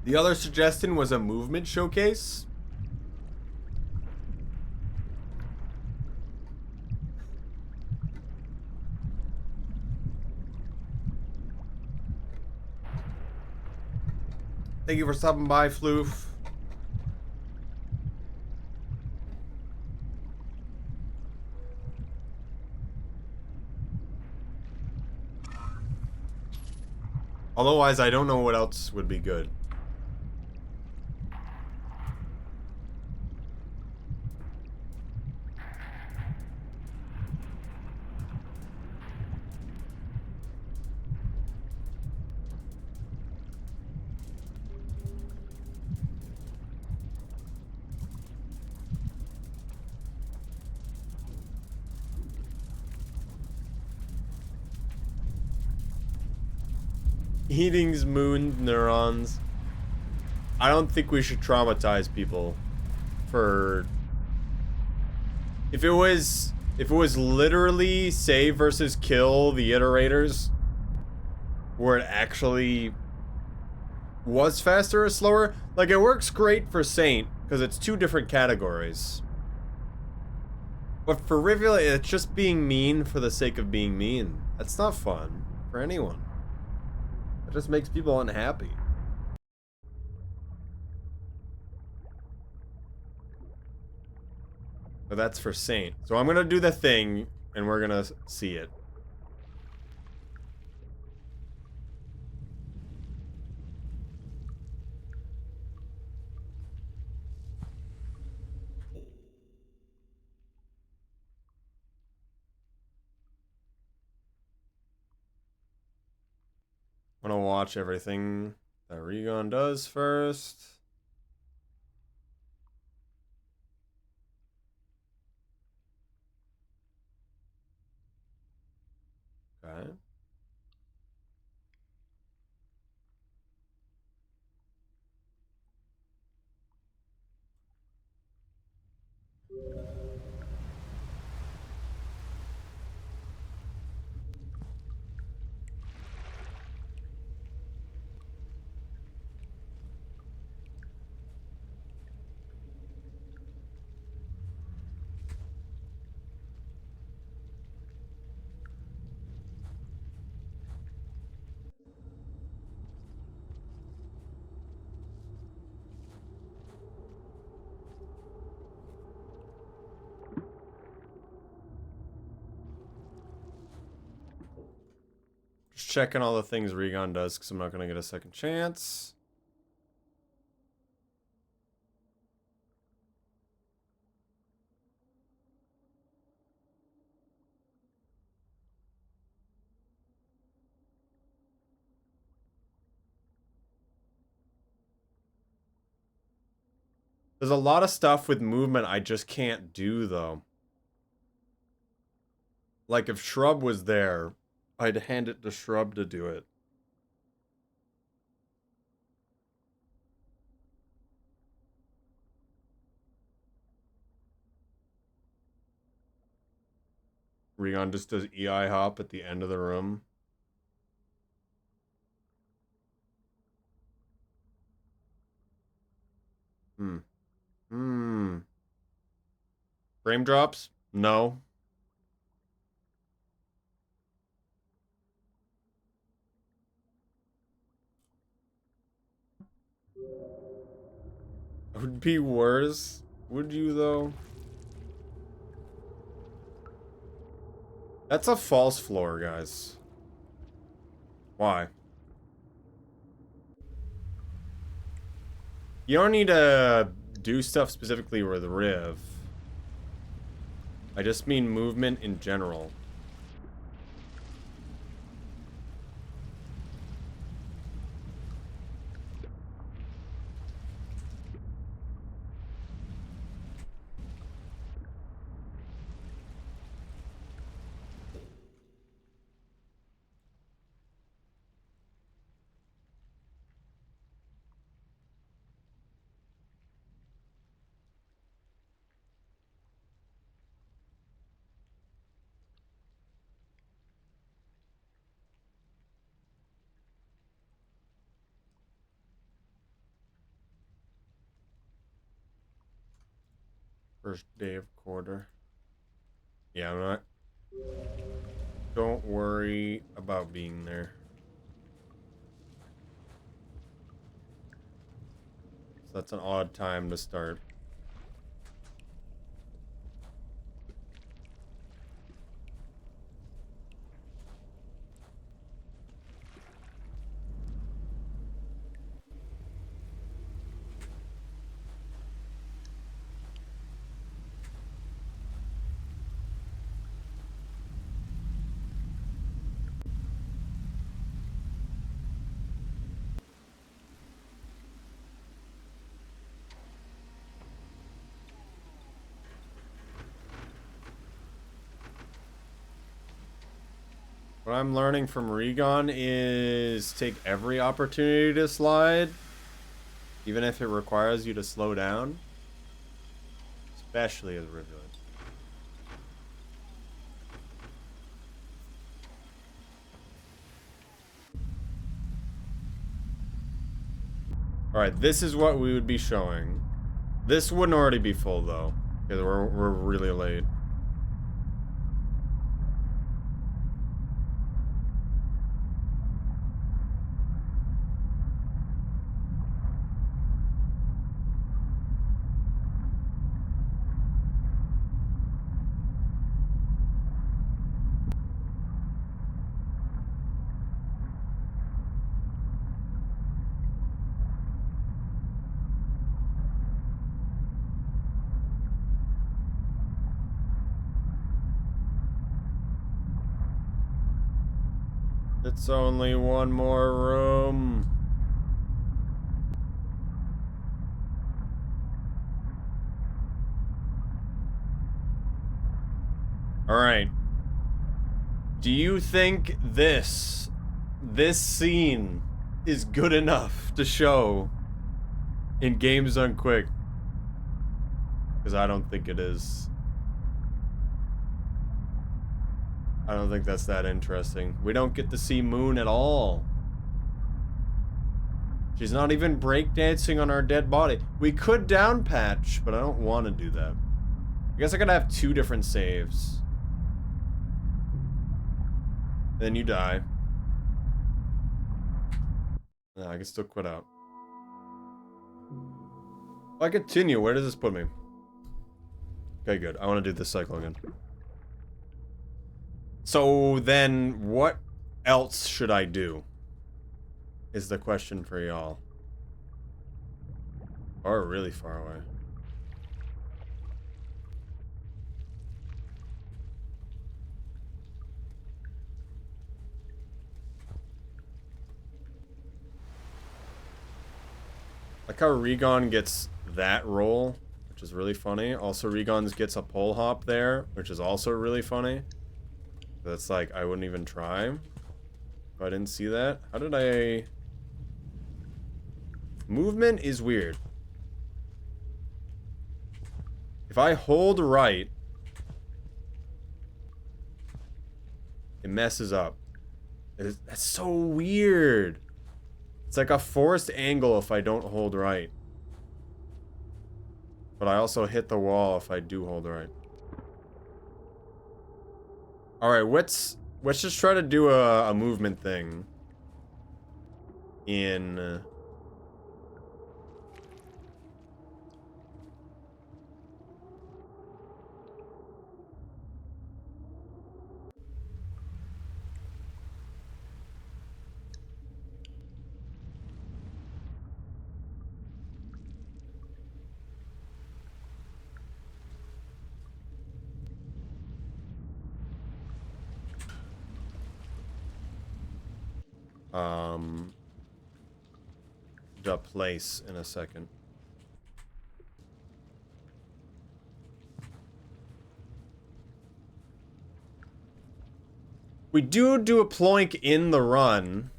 The other suggestion was a movement showcase. Thank you for stopping by, Floof. Otherwise, I don't know what else would be good. Eating's moon neurons. I don't think we should traumatize people for... If it was literally save versus kill the iterators, where it actually was faster or slower, like it works great for Saint, because it's two different categories. But for Rivulet, it's just being mean for the sake of being mean. That's not fun for anyone. It just makes people unhappy. But that's for Saint. So I'm gonna do the thing, and we're gonna see it. I'm gonna watch everything that Regon does first. Okay. Just checking all the things Regon does, because I'm not gonna get a second chance. There's a lot of stuff with movement I just can't do, though. Like, if Shrub was there, I'd hand it to Shrub to do it. Regon just does EI hop at the end of the room. Frame drops? No. It would be worse. Would you, though? That's a false floor, guys. Why? You don't need to do stuff specifically with Riv. I just mean movement in general. First day of quarter. Yeah, I'm not. Don't worry about being there. So that's an odd time to start. What I'm learning from Regon is take every opportunity to slide, even if it requires you to slow down, especially as Rivulet. All right, this is what we would be showing. This wouldn't already be full though, because we're really late. It's only one more room. All right. Do you think this scene is good enough to show in Games Done Quick? Because I don't think it is. I don't think that's that interesting. We don't get to see Moon at all. She's not even breakdancing on our dead body. We could down patch, but I don't want to do that. I guess I gotta have 2 different saves. Then you die. No, I can still quit out. If I continue, where does this put me? Okay, good. I want to do this cycle again. So then, what else should I do? Is the question for y'all. Or really far away. Like how Regon gets that roll, which is really funny. Also, Regon's gets a pole hop there, which is also really funny. That's like, I wouldn't even try if I didn't see that. How did I... Movement is weird. If I hold right... It messes up. That's so weird. It's like a forced angle if I don't hold right. But I also hit the wall if I do hold right. Alright, let's just try to do a movement thing. In... the place in a second. We do a ploink in the run.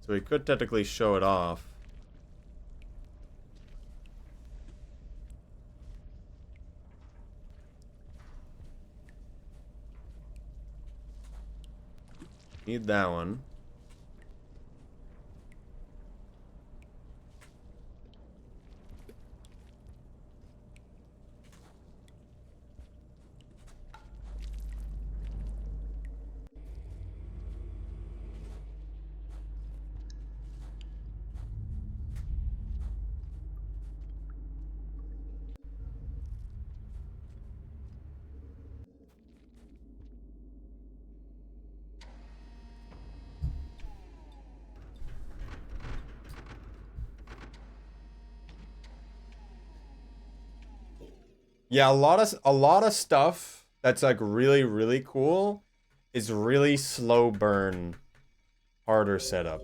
So we could technically show it off. Need that one. Yeah, a lot of stuff that's like really cool is really slow burn, harder setup.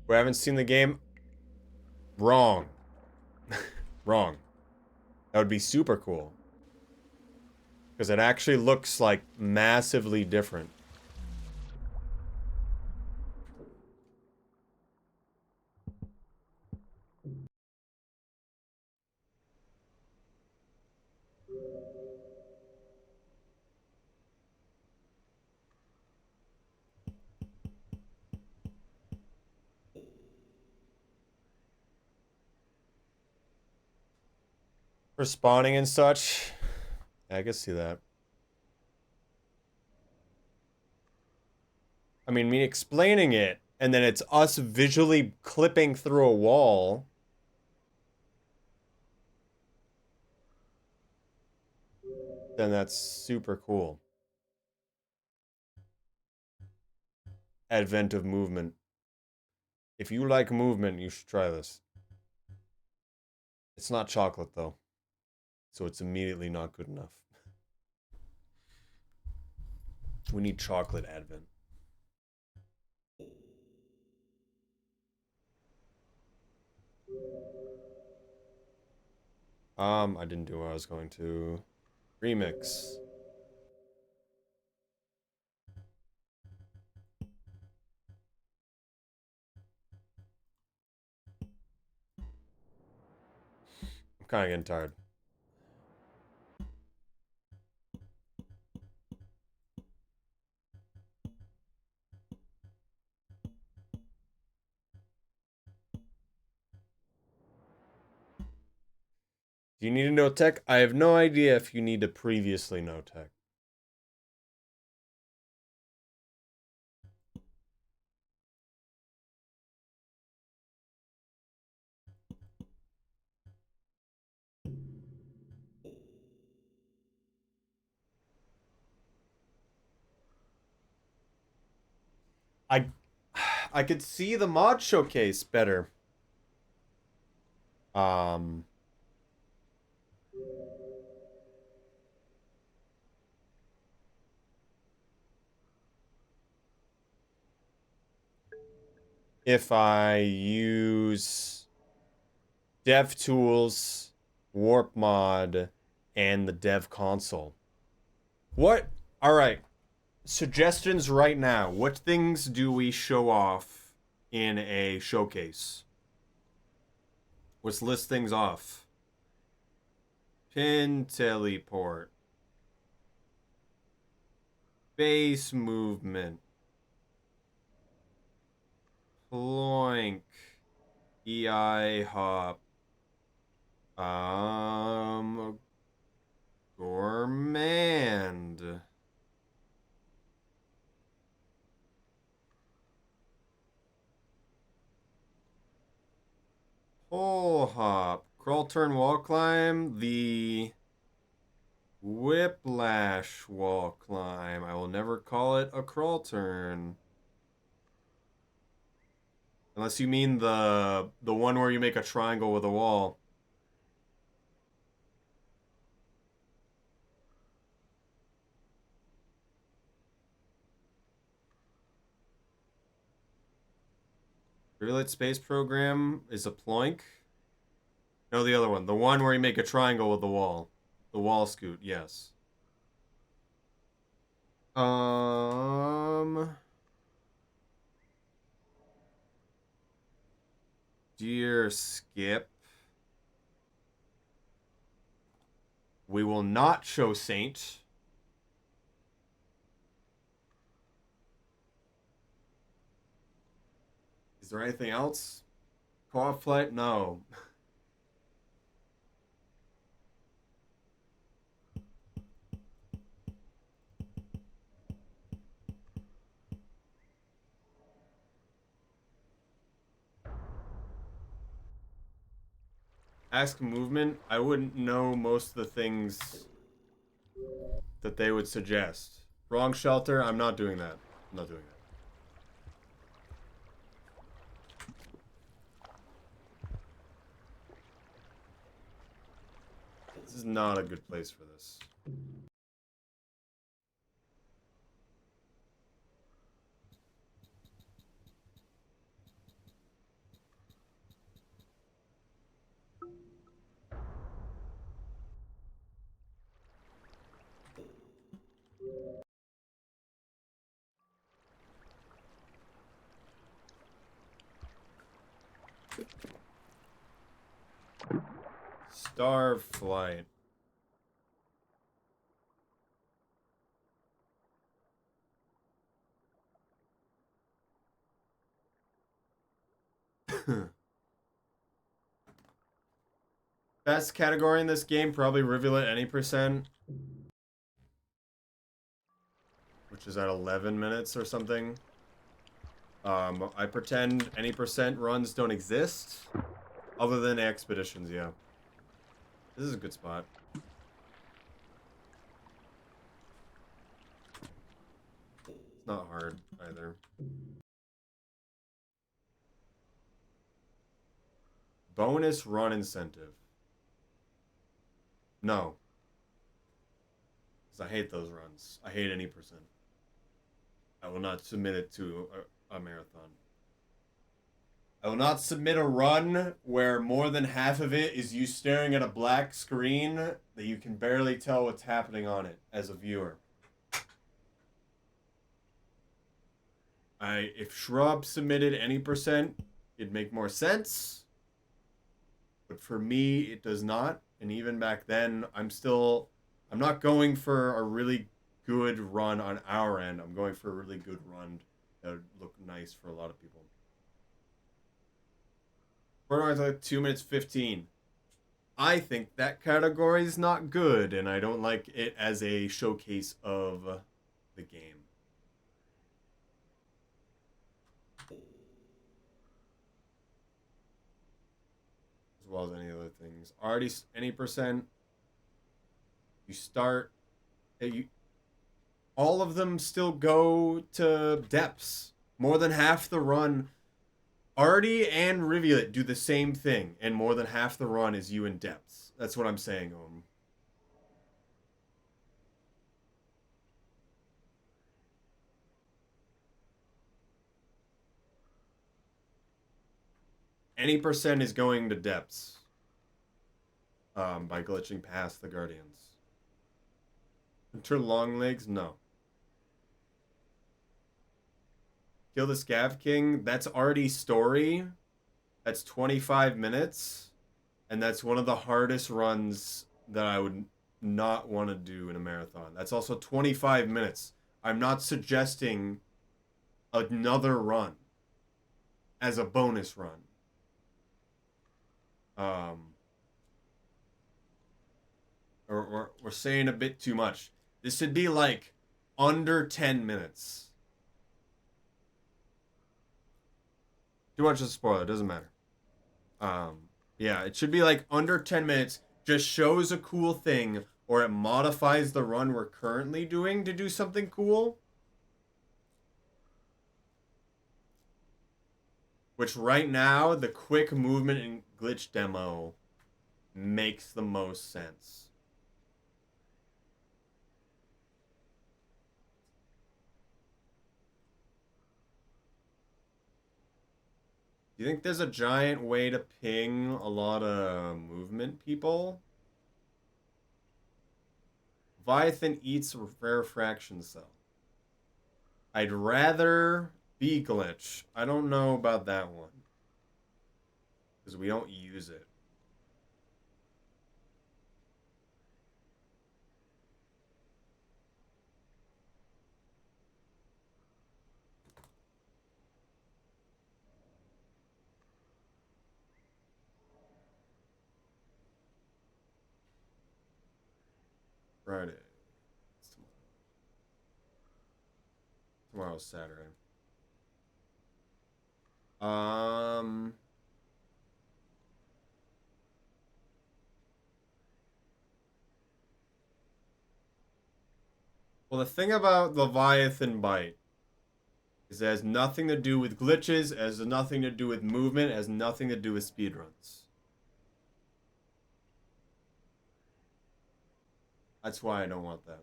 We haven't seen the game. Wrong. Wrong. That would be super cool. Because it actually looks like massively different. For spawning and such. Yeah, I can see that. I mean, me explaining it, and then it's us visually clipping through a wall. Then that's super cool. Advent of movement. If you like movement, you should try this. It's not chocolate, though. So it's immediately not good enough. We need chocolate Advent. I didn't do what I was going to. Remix. I'm kind of getting tired. Do you need to know tech? I have no idea if you need to previously know tech. I I could see the mod showcase better. Um if I use DevTools, Warp Mod, and the Dev Console. What? All right. Suggestions right now. What things do we show off in a showcase? Let's list things off. Pin teleport. Base movement. Ploink. EI hop. Gourmand. Hole hop. Crawl turn wall climb. The whiplash wall climb. I will never call it a crawl turn. Unless you mean the one where you make a triangle with a wall. Rivulet Space Program is a ploink. No, the other one. The one where you make a triangle with the wall. The wall scoot, yes. Deer skip. We will not show Saint. Is there anything else? Co-op flight? No. Ask movement. I wouldn't know most of the things that they would suggest. Wrong shelter. I'm not doing that. I'm not doing that. This is not a good place for this. Star flight. Best category in this game, probably Rivulet any percent. Which is at 11 minutes or something. I pretend any percent runs don't exist. Other than expeditions, yeah. This is a good spot. It's not hard either. Bonus run incentive. No. Because I hate those runs. I hate any percent. I will not submit it to a marathon. I will not submit a run where more than half of it is you staring at a black screen that you can barely tell what's happening on it as a viewer. If Shrub submitted any percent, it'd make more sense. But for me, it does not. And even back then, I'm not going for a really good run on our end. I'm going for a really good run that would look nice for a lot of people. Borderlands like 2 minutes 15. I think that category is not good, and I don't like it as a showcase of the game. As well as any other things. Already any percent. You start. All of them still go to depths. More than half the run. Artie and Rivulet do the same thing, and more than half the run is you in depths. That's what I'm saying, Any percent is going to depths by glitching past the guardians. Turn long legs? No. Kill the Scav King? That's already story. That's 25 minutes. And that's one of the hardest runs that I would not want to do in a marathon. That's also 25 minutes. I'm not suggesting another run as a bonus run. We're saying a bit too much. This should be like under 10 minutes. Too much of a spoiler, it doesn't matter. Yeah, it should be like under 10 minutes, just shows a cool thing, or it modifies the run we're currently doing to do something cool. Which right now, the quick movement and glitch demo makes the most sense. Do you think there's a giant way to ping a lot of movement people? Leviathan eats rare fraction cell. I'd rather be glitch. I don't know about that one. Because we don't use it. Friday. It's tomorrow's Saturday. Um. Well, the thing about Leviathan Bite is it has nothing to do with glitches, it has nothing to do with movement, it has nothing to do with speedruns. That's why I don't want that.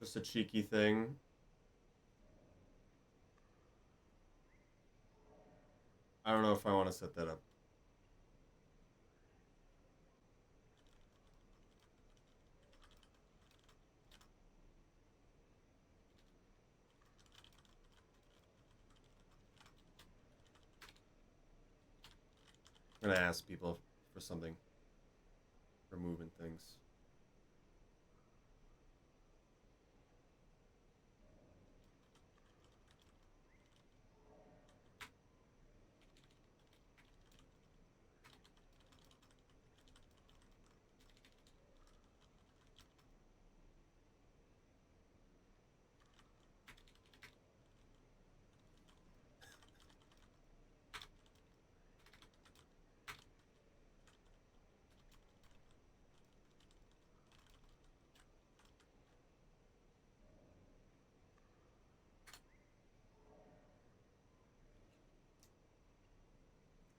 Just a cheeky thing. I don't know if I want to set that up. I'm gonna ask people for something. For moving things.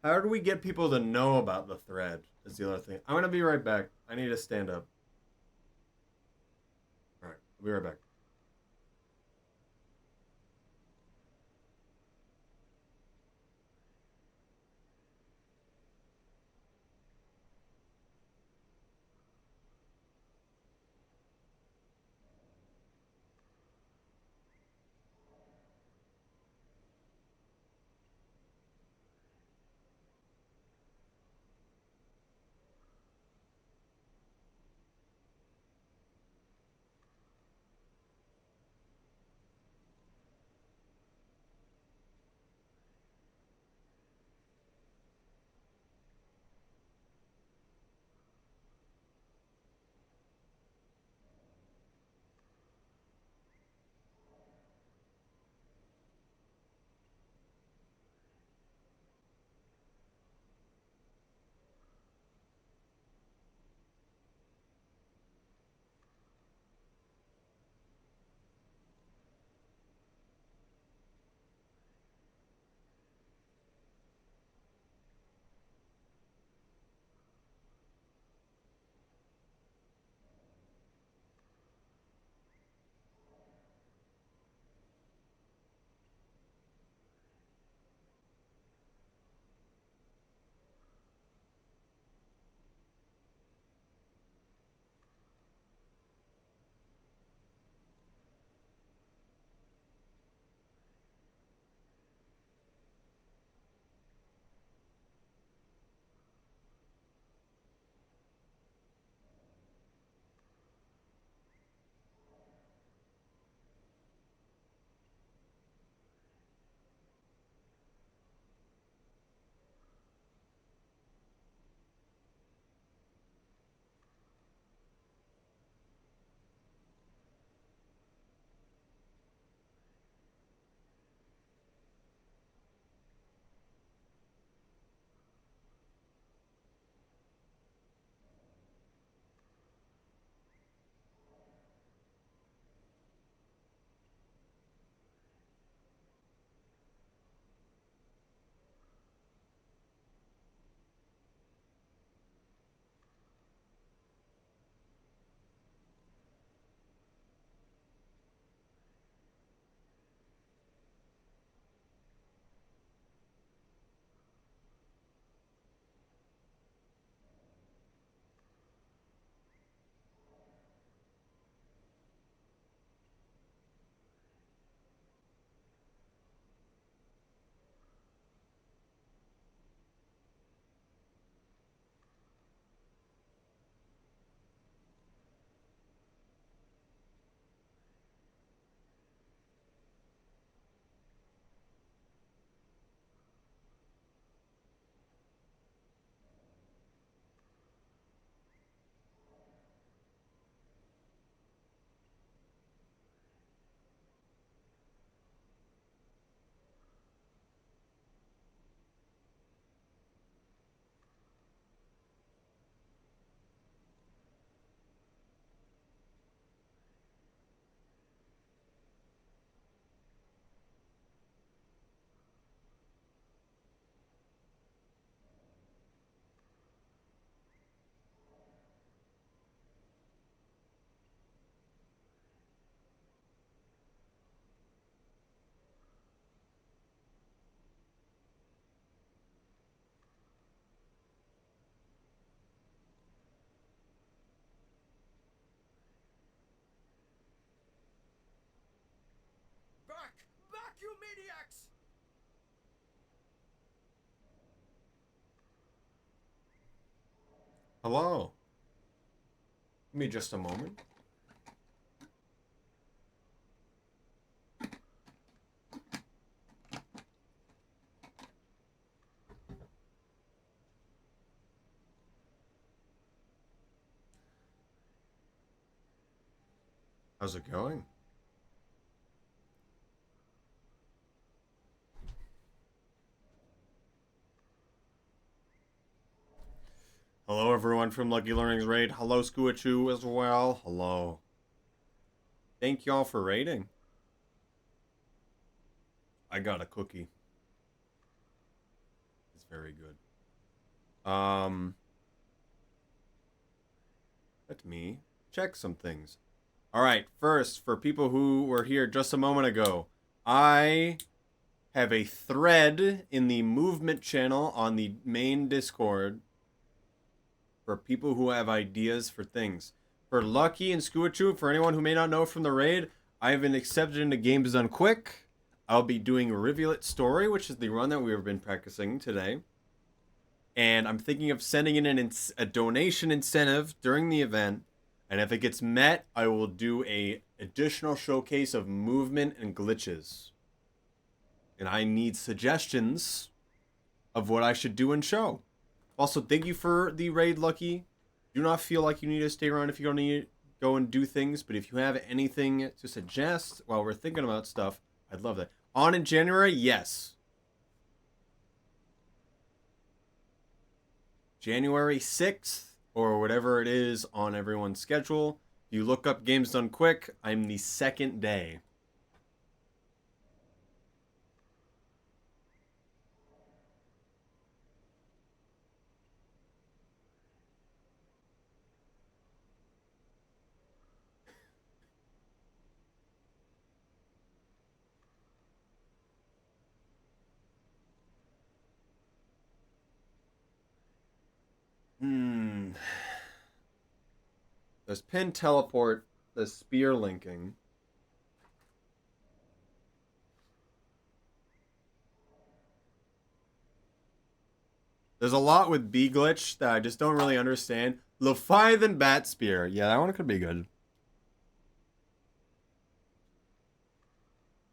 How do we get people to know about the thread? Is the other thing. I'm gonna be right back. I need to stand up. Alright, I'll be right back. maniacs! Hello. Give me just a moment. How's it going? Hello, everyone from Lucky Learning's Raid. Hello, Skuachu as well. Hello. Thank y'all for raiding. I got a cookie. It's very good. Let me check some things. All right, first, for people who were here just a moment ago, I have a thread in the movement channel on the main Discord for people who have ideas for things. For Lucky and Skuachu, for anyone who may not know from the raid, I have been accepted into Games Done Quick. I'll be doing Rivulet Story, which is the run that we've been practicing today. And I'm thinking of sending in a donation incentive during the event. And if it gets met, I will do a additional showcase of movement and glitches. And I need suggestions of what I should do and show. Also, thank you for the raid, Lucky. Do not feel like you need to stay around if you don't need to go and do things. But if you have anything to suggest while we're thinking about stuff, I'd love that. On in January? Yes. January 6th, or whatever it is on everyone's schedule. If you look up Games Done Quick, I'm the second day. There's pin teleport, there's spear linking. There's a lot with B glitch that I just don't really understand. Leviathan Bat Spear. Yeah, that one could be good.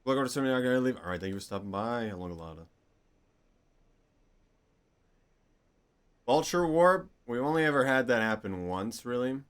Look over to somebody I gotta leave. Alright, thank you for stopping by. Hello, Galata. Vulture Warp. We've only ever had that happen once, really.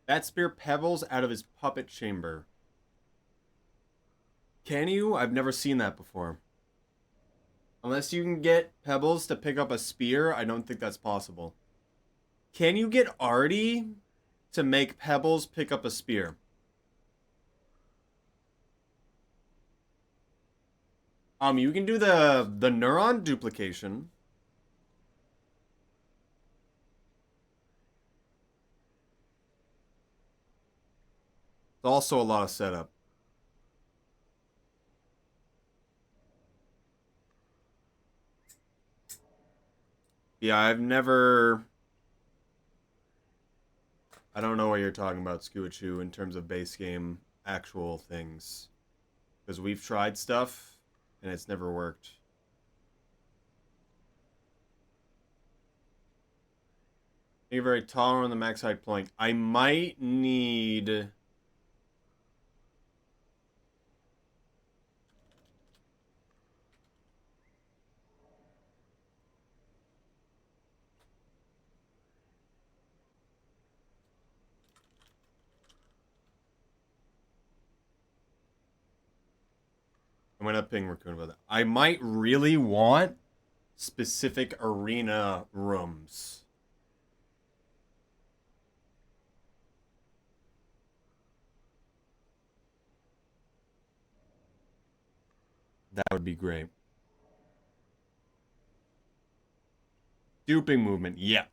That spear pebbles out of his puppet chamber. Can you? I've never seen that before. Unless you can get pebbles to pick up a spear, I don't think that's possible. Can you get Artie to make pebbles pick up a spear? You can do the neuron duplication. It's also a lot of setup. Yeah, I've never... I don't know what you're talking about, Skuachu, in terms of base game actual things. Because we've tried stuff, and it's never worked. You're very tall on the max height plank. I might need... I'm gonna ping Raccoon about that. I might really want specific arena rooms. That would be great. Duping movement, yeah.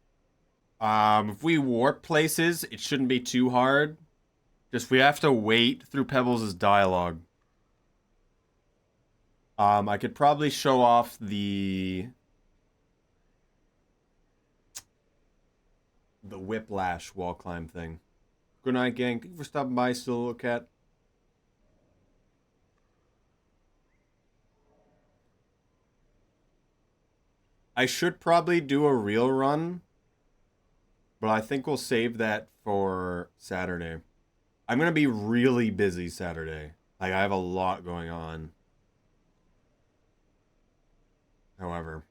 If we warp places, it shouldn't be too hard. Just we have to wait through Pebbles' dialogue. I could probably show off the whiplash wall climb thing. Good night, gang. Thank you for stopping by, Solo Cat. I should probably do a real run, but I think we'll save that for Saturday. I'm gonna be really busy Saturday. Like, I have a lot going on. However.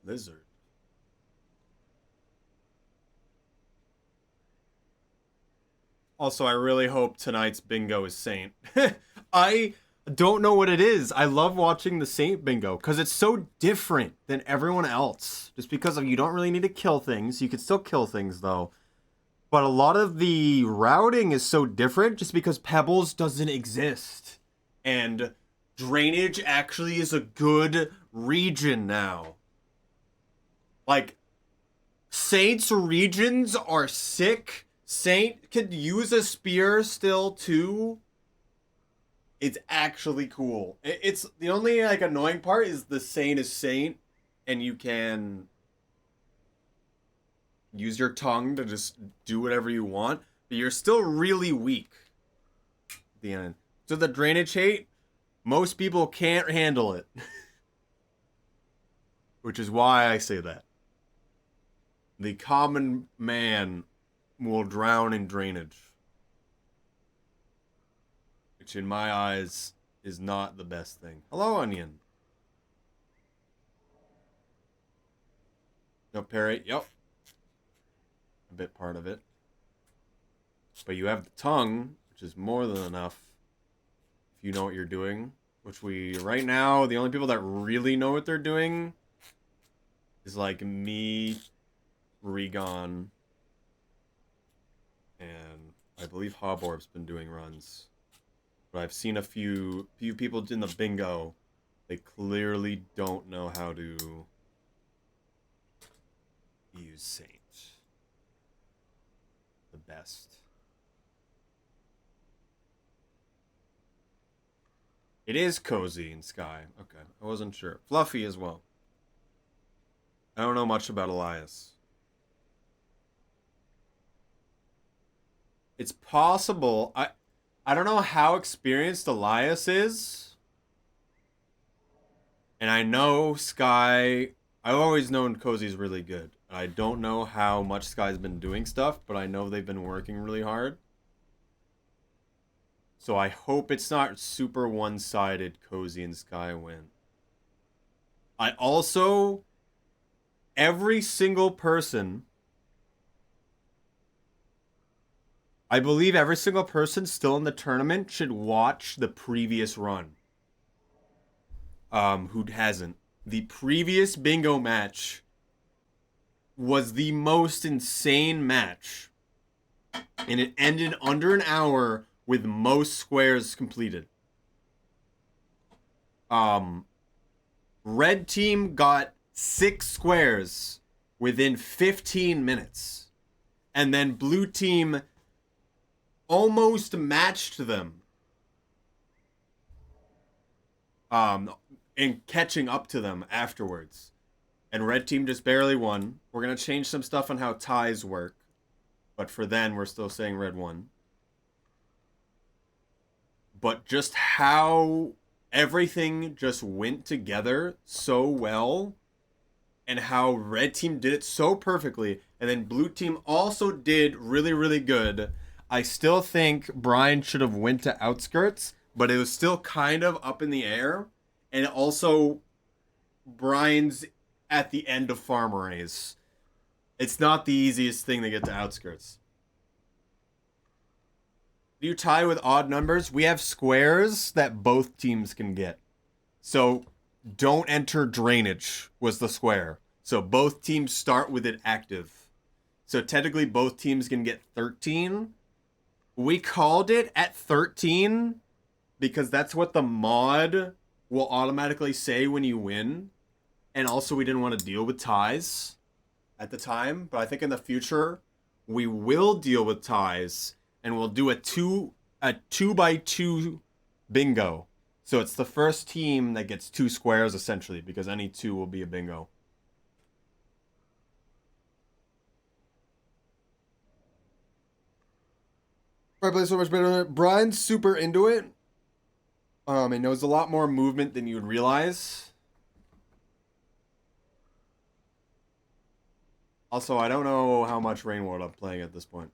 Lizard. Also, I really hope tonight's bingo is Saint. I don't know what it is. I love watching the Saint bingo because it's so different than everyone else. Just because of you don't really need to kill things. You can still kill things though. But a lot of the routing is so different just because Pebbles doesn't exist. And drainage actually is a good region now. Like, Saint's regions are sick. Saint could use a spear still too. It's actually cool. It's the only like annoying part is the Saint is Saint, and you can use your tongue to just do whatever you want, but you're still really weak. At the end. So the drainage hate, most people can't handle it. Which is why I say that. The common man will drown in drainage. Which in my eyes is not the best thing. Hello, Onion. No, Parry. Yep. A bit part of it. But you have the tongue, which is more than enough if you know what you're doing. Which we, right now, the only people that really know what they're doing is like me, Regon, and I believe Hoborb's been doing runs. But I've seen a few people in the bingo. They clearly don't know how to use Saint. The best. It is cozy in Sky. Okay, I wasn't sure. Fluffy as well. I don't know much about Elias. It's possible. I don't know how experienced Elias is. And I know Sky. I've always known Cozy's really good. I don't know how much Sky's been doing stuff, but I know they've been working really hard. So I hope it's not super one-sided Cozy and Sky win. I also, every single person, I believe every single person still in the tournament should watch the previous run. Who hasn't? The previous bingo match was the most insane match. And it ended under an hour with most squares completed. Red team got 6 squares within 15 minutes. And then blue team almost matched them. In catching up to them afterwards. And red team just barely won. We're going to change some stuff on how ties work. But for then, we're still saying red won. But just how everything just went together so well. And how red team did it so perfectly. And then blue team also did really, really good. I still think Brian should have went to outskirts. But it was still kind of up in the air. And also, Brian's at the end of farm arrays. It's not the easiest thing to get to outskirts. Do you tie with odd numbers? We have squares that both teams can get. So, don't enter drainage was the square. So, both teams start with it active. So, technically, both teams can get 13. We called it at 13 because that's what the mod will automatically say when you win. And also, we didn't want to deal with ties at the time. But I think in the future, we will deal with ties. And we'll do a 2x2 bingo. So it's the first team that gets 2 squares, essentially. Because any 2 will be a bingo. I play so much better. Brian's super into it. It knows a lot more movement than you would realize. Also, I don't know how much Rain World I'm playing at this point.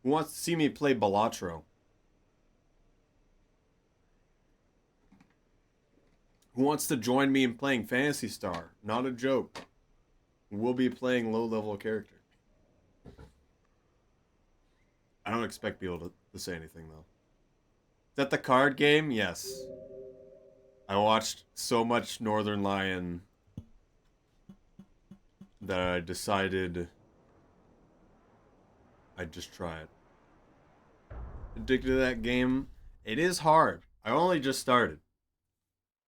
Who wants to see me play Balatro? Who wants to join me in playing Phantasy Star? Not a joke. We'll be playing low-level character. I don't expect people to say anything, though. Is that the card game? Yes. I watched so much Northern Lion that I decided I'd just try it. Addicted to that game. It is hard. I only just started.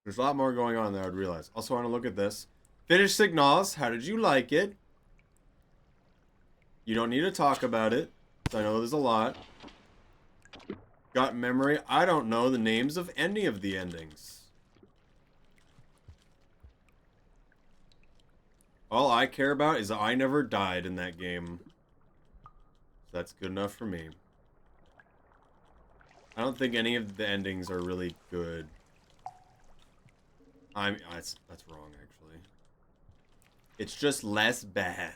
There's a lot more going on than I would realize. Also, I want to look at this. Finish Signals. How did you like it? You don't need to talk about it. I know there's a lot. Got memory. I don't know the names of any of the endings. All I care about is I never died in that game. That's good enough for me. I don't think any of the endings are really good. That's wrong, actually. It's just less bad.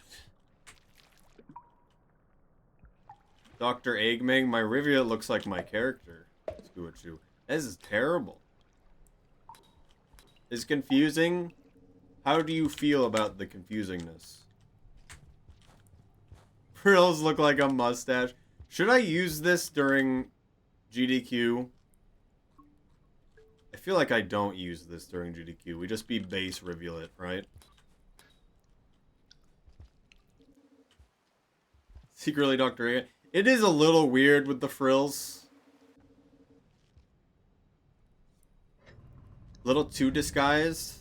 Dr. Eggman, my Rivulet looks like my character. This is terrible. It's confusing. How do you feel about the confusingness? Frills look like a mustache. Should I use this during GDQ? I feel like I don't use this during GDQ. We just be base Rivulet, right? Secretly Dr. A. It is a little weird with the frills. A little too disguised.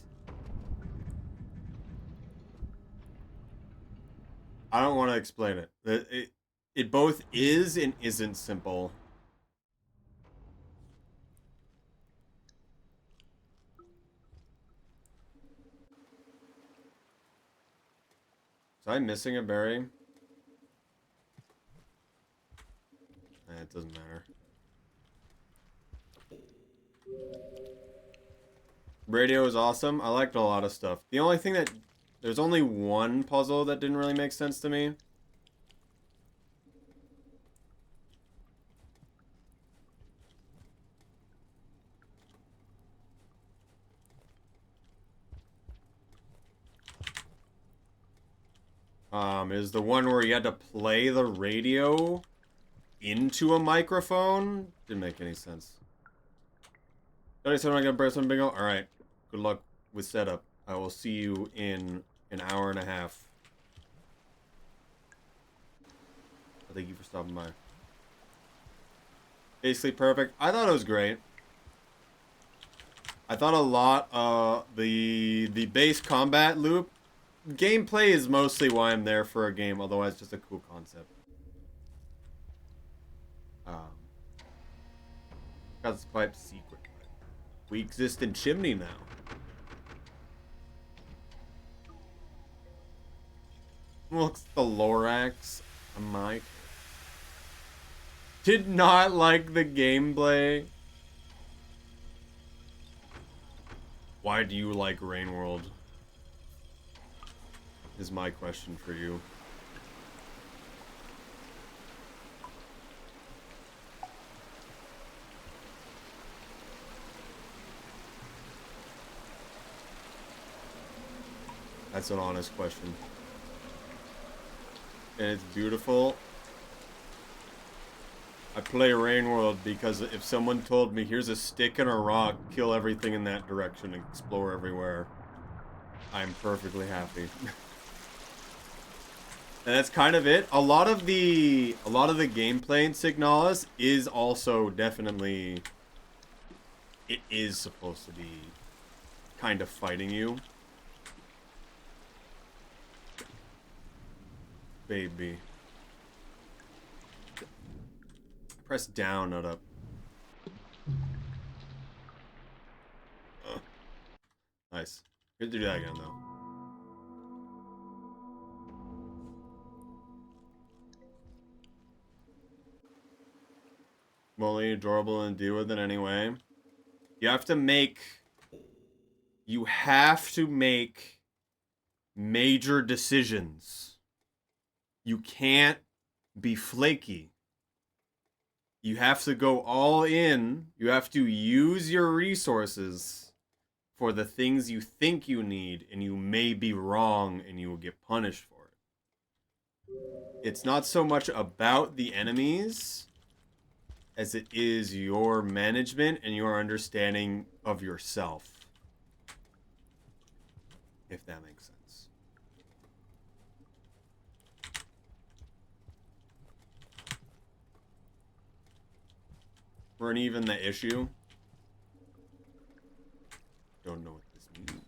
I don't want to explain it. It both is and isn't simple. Was I missing a berry? It doesn't matter. Radio is awesome. I liked a lot of stuff. The only thing that... There's only one puzzle that didn't really make sense to me. Is the one where you had to play the radio into a microphone? Didn't make any sense. 37 I got burst on bingo. Alright. Good luck with setup. I will see you in an hour and a half. Thank you for stopping by. Basically perfect. I thought it was great. I thought a lot the base combat loop gameplay is mostly why I'm there for a game, otherwise just a cool concept. Because it's quite secret. We exist in Chimney now. Looks the Lorax. I might. Did not like the gameplay. Why do you like Rain World? Is my question for you. That's an honest question. And it's beautiful. I play Rain World because if someone told me, here's a stick and a rock, kill everything in that direction, explore everywhere, I'm perfectly happy. And that's kind of it. A lot of the gameplay in Signalis is also definitely, it is supposed to be kind of fighting you. Baby. Press down, not up. Nice. Good to do that again, though. Molly, adorable, and deal with it anyway. You have to make major decisions. You can't be flaky. You have to go all in. You have to use your resources for the things you think you need, and you may be wrong and you will get punished for it. It's not so much about the enemies as it is your management and your understanding of yourself. If that makes sense. Weren't even the issue. Don't know what this means.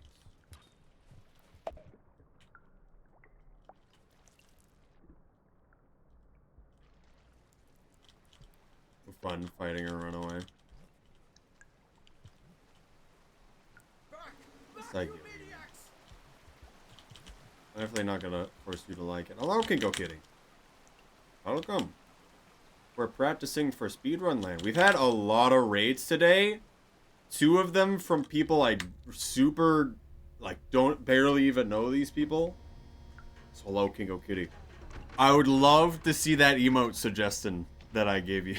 Fun fighting a runaway. Back, you maniacs! I'm definitely not gonna force you to like it. Hello, Kinko Kitty. Welcome. We're practicing for speedrun land. We've had a lot of raids today. 2 of them from people I super, like, don't barely even know these people. So hello, Kinko Kitty. I would love to see that emote suggestion that I gave you.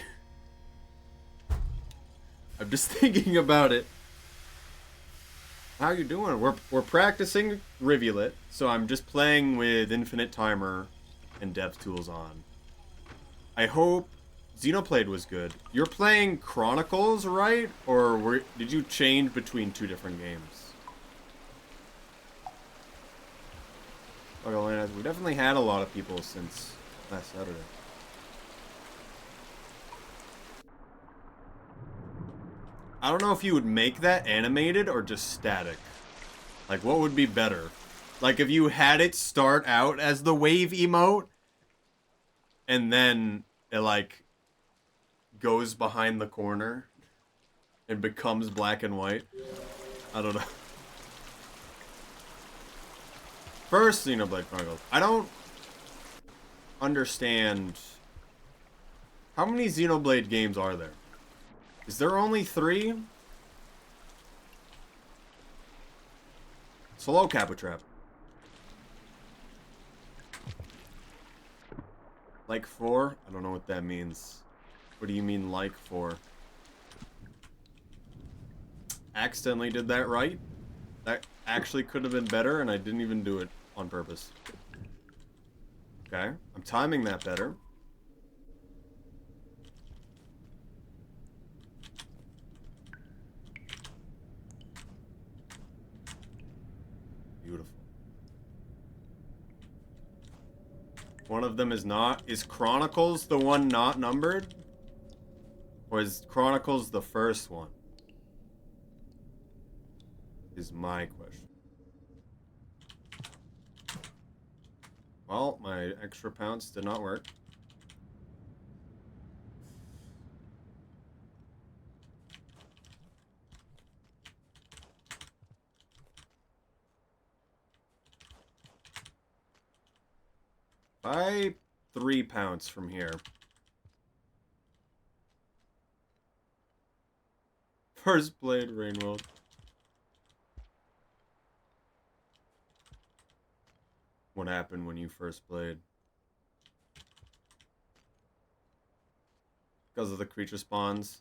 I'm just thinking about it. How you doing? We're practicing Rivulet, so I'm just playing with infinite timer and dev tools on. I hope Xenoblade was good. You're playing Chronicles, right? Or did you change between 2 different games? Okay, we definitely had a lot of people since last Saturday. I don't know if you would make that animated or just static. Like, what would be better? Like, if you had it start out as the wave emote, and then it, like, goes behind the corner and becomes black and white. I don't know. First Xenoblade Chronicles. I don't understand. How many Xenoblade games are there? Is there only 3? Hello, Capatrap. Like 4? I don't know what that means. What do you mean, like 4? Accidentally did that right? That actually could have been better, and I didn't even do it on purpose. Okay, I'm timing that better. Beautiful. One of them is not. Is Chronicles the one not numbered? Or is Chronicles the first one? Is my question. Well, my extra pounce did not work. By 3 pounds from here. First blade, Rainworld. What happened when you first played? Because of the creature spawns.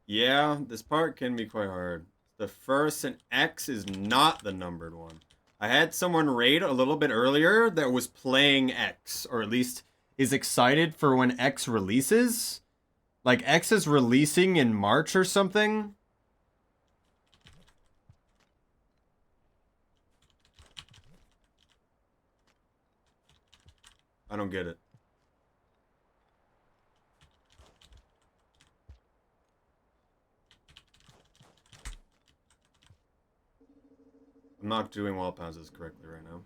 Yeah, this part can be quite hard. The first and X is not the numbered one. I had someone raid a little bit earlier that was playing X, or at least is excited for when X releases. Like X is releasing in March or something. I don't get it. I'm not doing wall pounces correctly right now.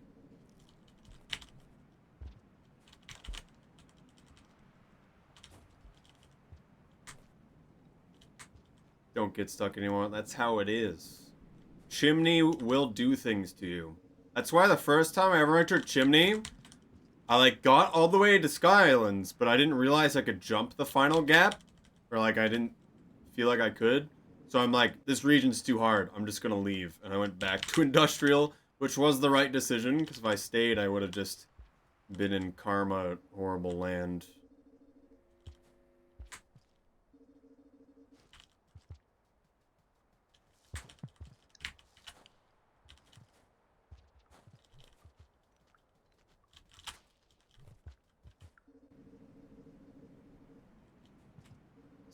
Don't get stuck anymore. That's how it is. Chimney will do things to you. That's why the first time I ever entered Chimney, I like got all the way to Sky Islands, but I didn't realize I could jump the final gap. Or like I didn't feel like I could. So I'm like, this region's too hard. I'm just gonna leave. And I went back to Industrial, which was the right decision, because if I stayed, I would have just been in Karma, horrible land.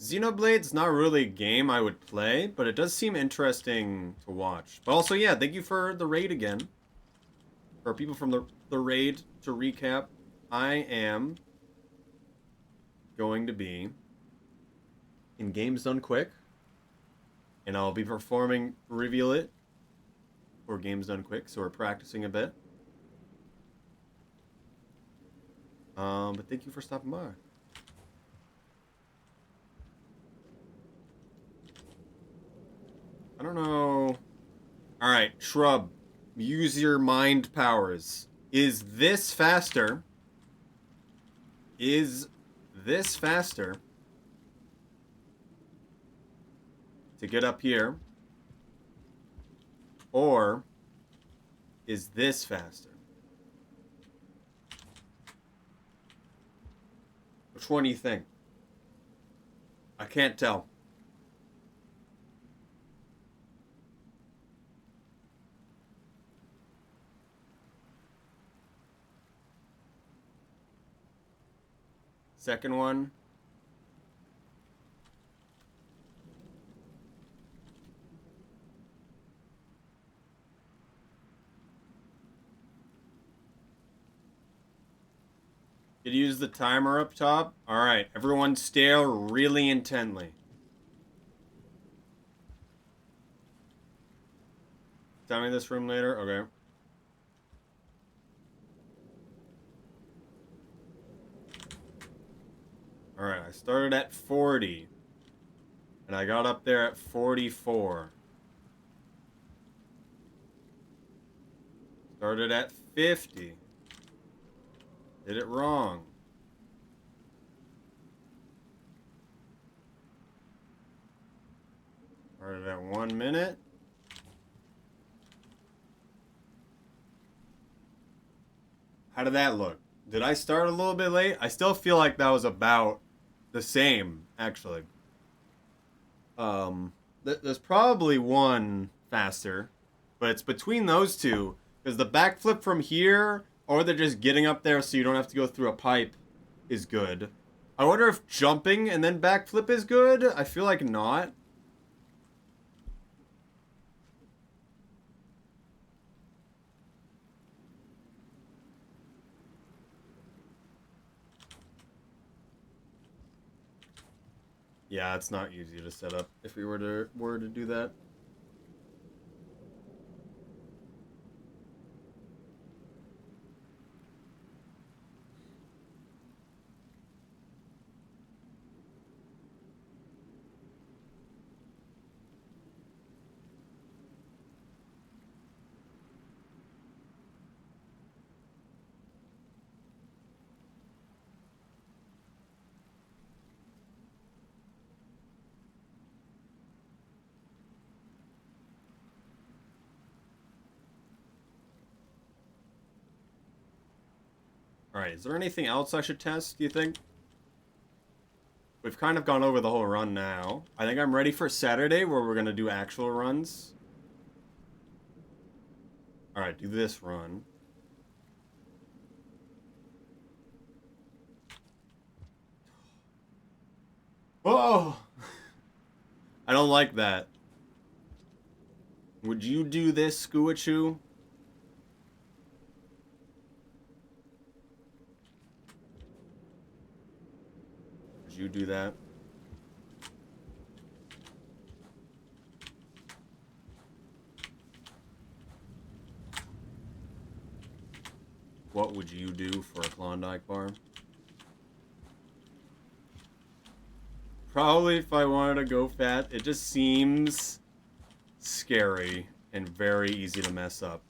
Xenoblade's not really a game I would play, but it does seem interesting to watch. But also, yeah, thank you for the raid again. For people from the raid, to recap, I am going to be in Games Done Quick, and I'll be performing Rivulet for Games Done Quick, so we're practicing a bit. But thank you for stopping by. I don't know. All right, Shrub, use your mind powers. Is this faster? Is this faster to get up here? Or is this faster? Which one do you think? I can't tell. Second one. Could use the timer up top. All right, everyone stare really intently. Tell me this room later. Okay. All right, I started at 40. And I got up there at 44. Started at 50. Did it wrong. Started at 1 minute. How did that look? Did I start a little bit late? I still feel like that was about the same, actually. There's probably one faster, but it's between those two, because the backflip from here, or they're just getting up there so you don't have to go through a pipe, is good. I wonder if jumping and then backflip is good. I feel like not. Yeah, it's not easy to set up if we were to do that. Alright, is there anything else I should test, do you think? We've kind of gone over the whole run now. I think I'm ready for Saturday where we're going to do actual runs. Alright, do this run. Whoa! I don't like that. Would you do this, Skuachu? Would you do that? What would you do for a Klondike bar? Probably if I wanted to go fat. It just seems scary and very easy to mess up.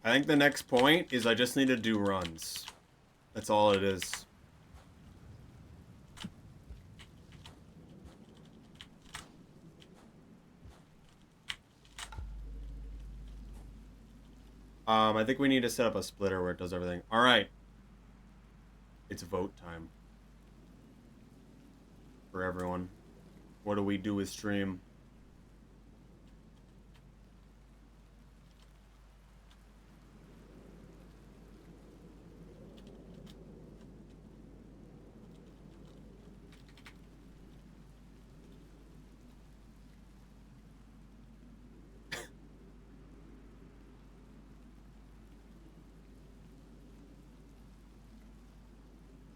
I think the next point is I just need to do runs. That's all it is. I think we need to set up a splitter where it does everything. All right. It's vote time. For everyone. What do we do with stream?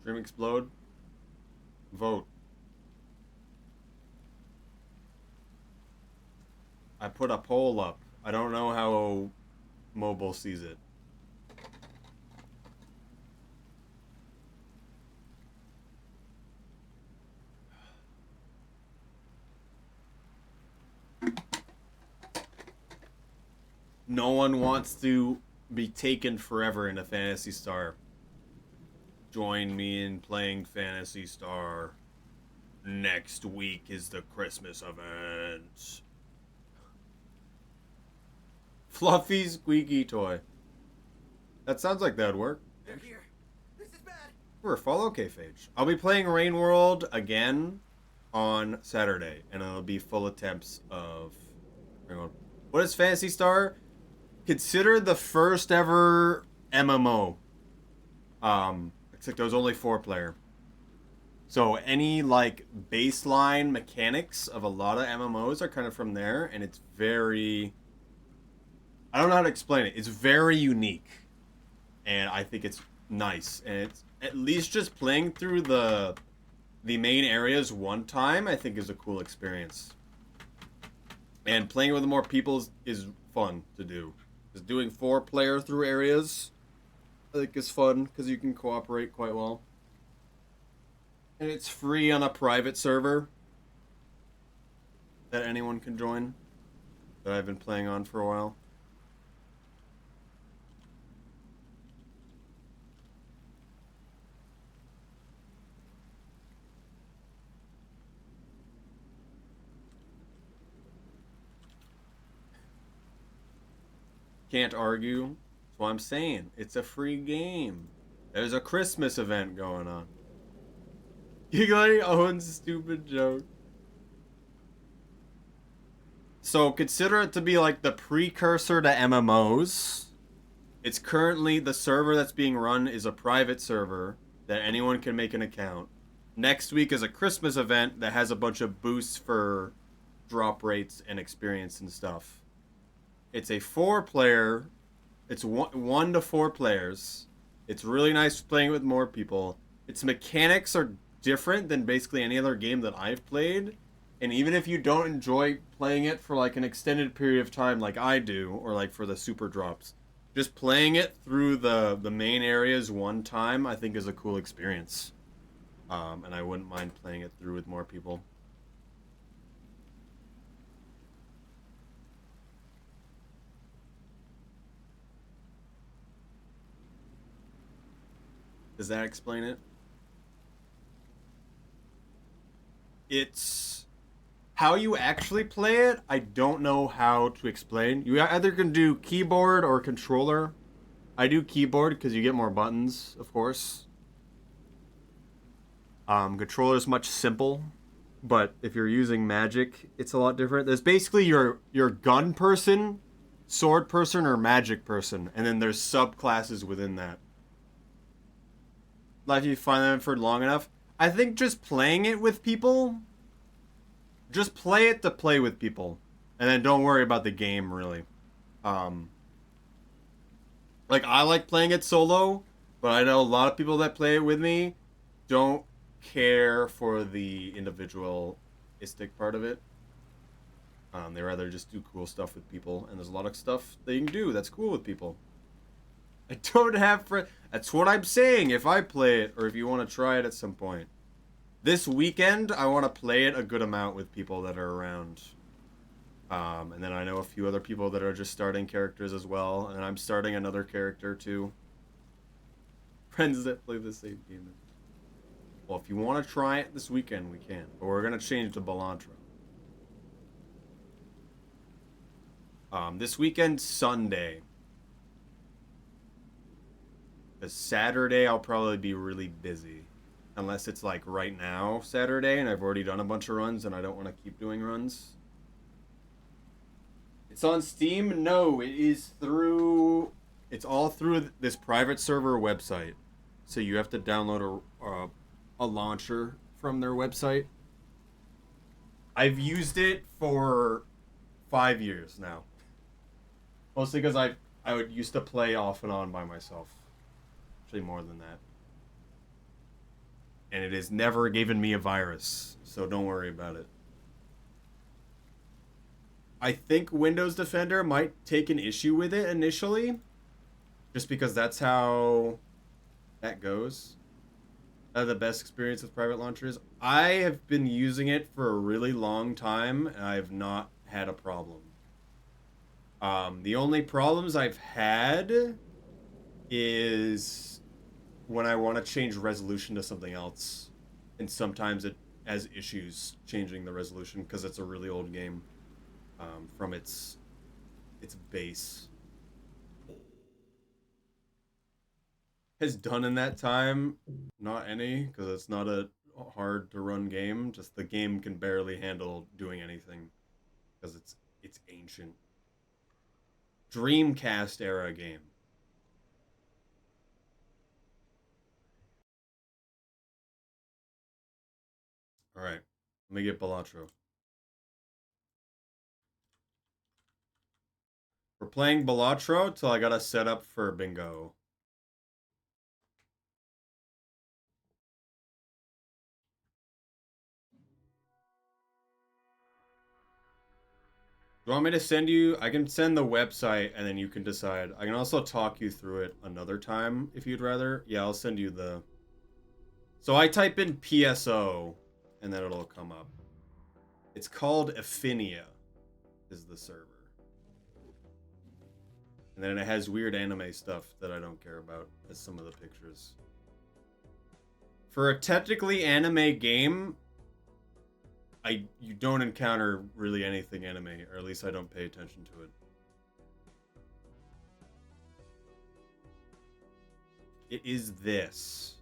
Stream explode? Vote. I put a poll up. I don't know how mobile sees it. No one wants to be taken forever into Phantasy Star. Join me in playing Phantasy Star. Next week is the Christmas event. Fluffy squeaky toy. That sounds like that would work. They're here. This is bad. We're follow K-Phage. I'll be playing Rain World again on Saturday, and it'll be full attempts of Rain World. What is Phantasy Star? Considered the first ever MMO. Except it was only 4-player. So any like baseline mechanics of a lot of MMOs are kind of from there, and it's very, I don't know how to explain it. It's very unique, and I think it's nice. And it's at least just playing through the main areas one time, I think is a cool experience. And playing with more people is fun to do. Just doing 4-player through areas, I think is fun because you can cooperate quite well. And it's free on a private server that anyone can join, that I've been playing on for a while. Can't argue. That's what I'm saying. It's a free game. There's a Christmas event going on. Giggling owns stupid joke. So consider it to be like the precursor to MMOs. It's currently, the server that's being run is a private server that anyone can make an account. Next week is a Christmas event that has a bunch of boosts for drop rates and experience and stuff. It's a 4-player. It's 1 to 4 players. It's really nice playing with more people. Its mechanics are different than basically any other game that I've played. And even if you don't enjoy playing it for like an extended period of time like I do, or like for the super drops, just playing it through the main areas one time I think is a cool experience. And I wouldn't mind playing it through with more people. Does that explain it? It's how you actually play it. I don't know how to explain. You either can do keyboard or controller. I do keyboard because you get more buttons, of course. Controller is much simple, but if you're using magic, it's a lot different. There's basically your gun person, sword person, or magic person, and then there's subclasses within that. Like if you find them for long enough, I think just playing it with people, just play it to play with people, and then don't worry about the game really. Um, like I like playing it solo, but I know a lot of people that play it with me don't care for the individualistic part of it. They rather just do cool stuff with people, and there's a lot of stuff that you can do that's cool with people. I don't have friends. That's what I'm saying. If I play it, or if you want to try it at some point, this weekend I want to play it a good amount with people that are around. And then I know a few other people that are just starting characters as well, and I'm starting another character too. Friends that play the same game. Well, if you want to try it this weekend, we can. But we're gonna change to Balantra. This weekend, Sunday. Because Saturday, I'll probably be really busy. Unless it's like right now, Saturday, and I've already done a bunch of runs and I don't want to keep doing runs. It's on Steam? No, it is through... It's all through this private server website. So you have to download a launcher from their website. I've used it for 5 years now. Mostly because I would used to play off and on by myself. Actually more than that. And it has never given me a virus, so don't worry about it. I think Windows Defender might take an issue with it initially, just because that's how that goes. The best experience with private launchers. I have been using it for a really long time, and I have not had a problem. The only problems I've had is when I want to change resolution to something else, and sometimes it has issues changing the resolution because it's a really old game from its base. Has done in that time, not any, because it's not a hard to run game. Just the game can barely handle doing anything because it's ancient. Dreamcast era game. All right, let me get Balatro. We're playing Balatro till I gotta set up for bingo. Do you want me to send you? I can send the website and then you can decide. I can also talk you through it another time if you'd rather. Yeah, I'll send you the... So I type in PSO and then it'll come up. It's called Affinia is the server. And then it has weird anime stuff that I don't care about as some of the pictures. For a technically anime game, you don't encounter really anything anime, or at least I don't pay attention to it. It is this.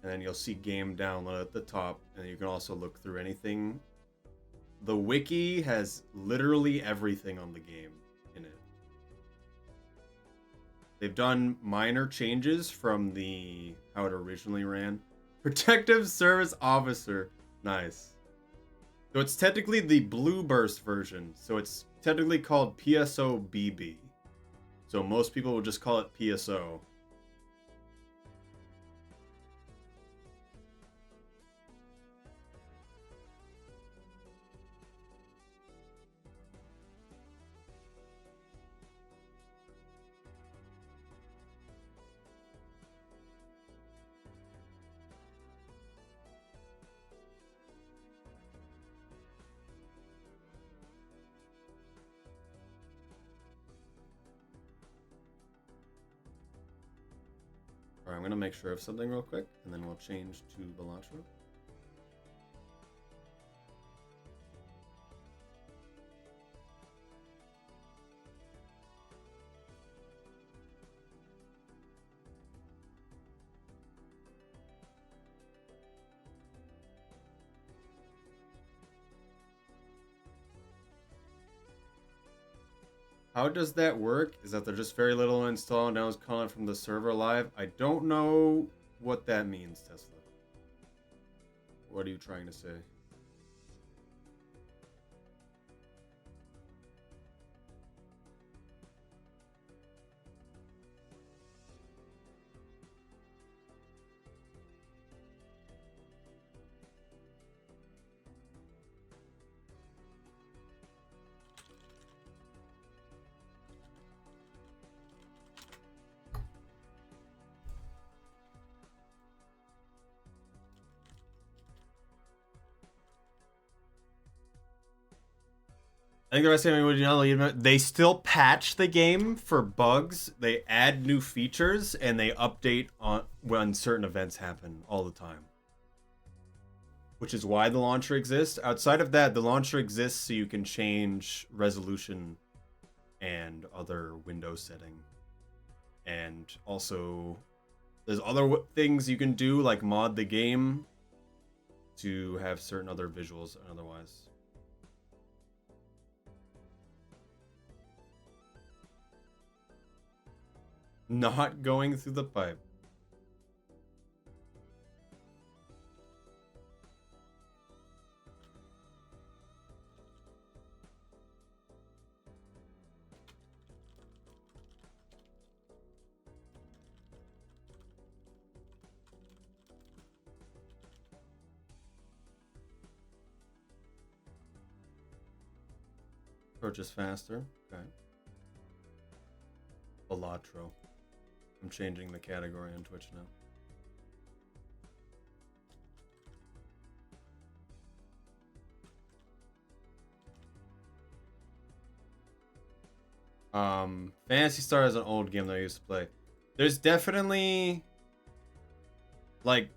And then you'll see game download at the top, and you can also look through anything. The wiki has literally everything on the game in it. They've done minor changes from how it originally ran. Protective Service Officer. Nice. So it's technically the Blue Burst version. So it's technically called PSO BB. So most people will just call it PSO. Alright, I'm gonna make sure of something real quick, and then we'll change to Balatro. How does that work? Is that there's just very little install and now it's calling from the server live? I don't know what that means, Tesla. What are you trying to say? I think the rest of it would know they still patch the game for bugs. They add new features and they update on when certain events happen all the time. Which is why the launcher exists. Outside of that, the launcher exists so you can change resolution and other window setting. And also, there's other things you can do, like mod the game to have certain other visuals and otherwise. Not going through the pipe. Purchase faster. Okay. Balatro. I'm changing the category on Twitch now. Phantasy Star is an old game that I used to play. There's definitely, like,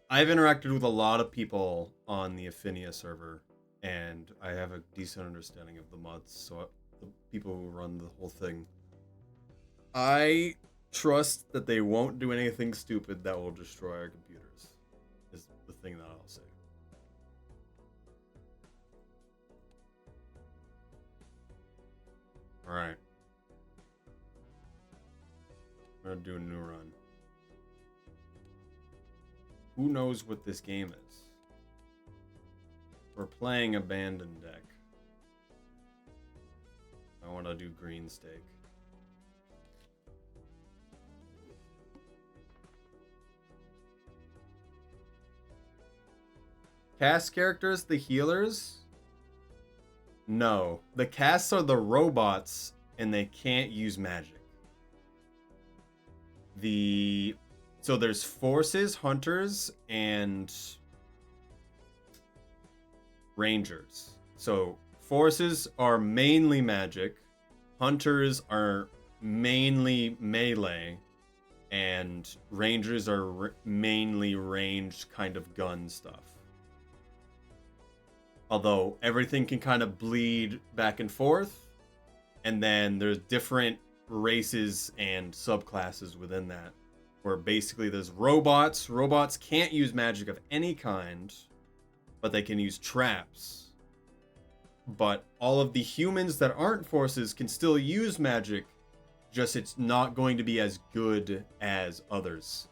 I've interacted with a lot of people on the Affinia server, and I have a decent understanding of the mods, so the people who run the whole thing. I trust that they won't do anything stupid that will destroy our computers, is the thing that I'll say. Alright. I'm gonna do a new run. Who knows what this game is? We're playing Abandoned deck. I want to do Green Stake. Cast characters, the healers? No. The casts are the robots, and they can't use magic. So there's forces, hunters, and rangers. So forces are mainly magic, hunters are mainly melee, and rangers are mainly ranged kind of gun stuff. Although everything can kind of bleed back and forth, and then there's different races and subclasses within that, where basically there's robots. Robots can't use magic of any kind, but they can use traps. But all of the humans that aren't forces can still use magic, just it's not going to be as good as others.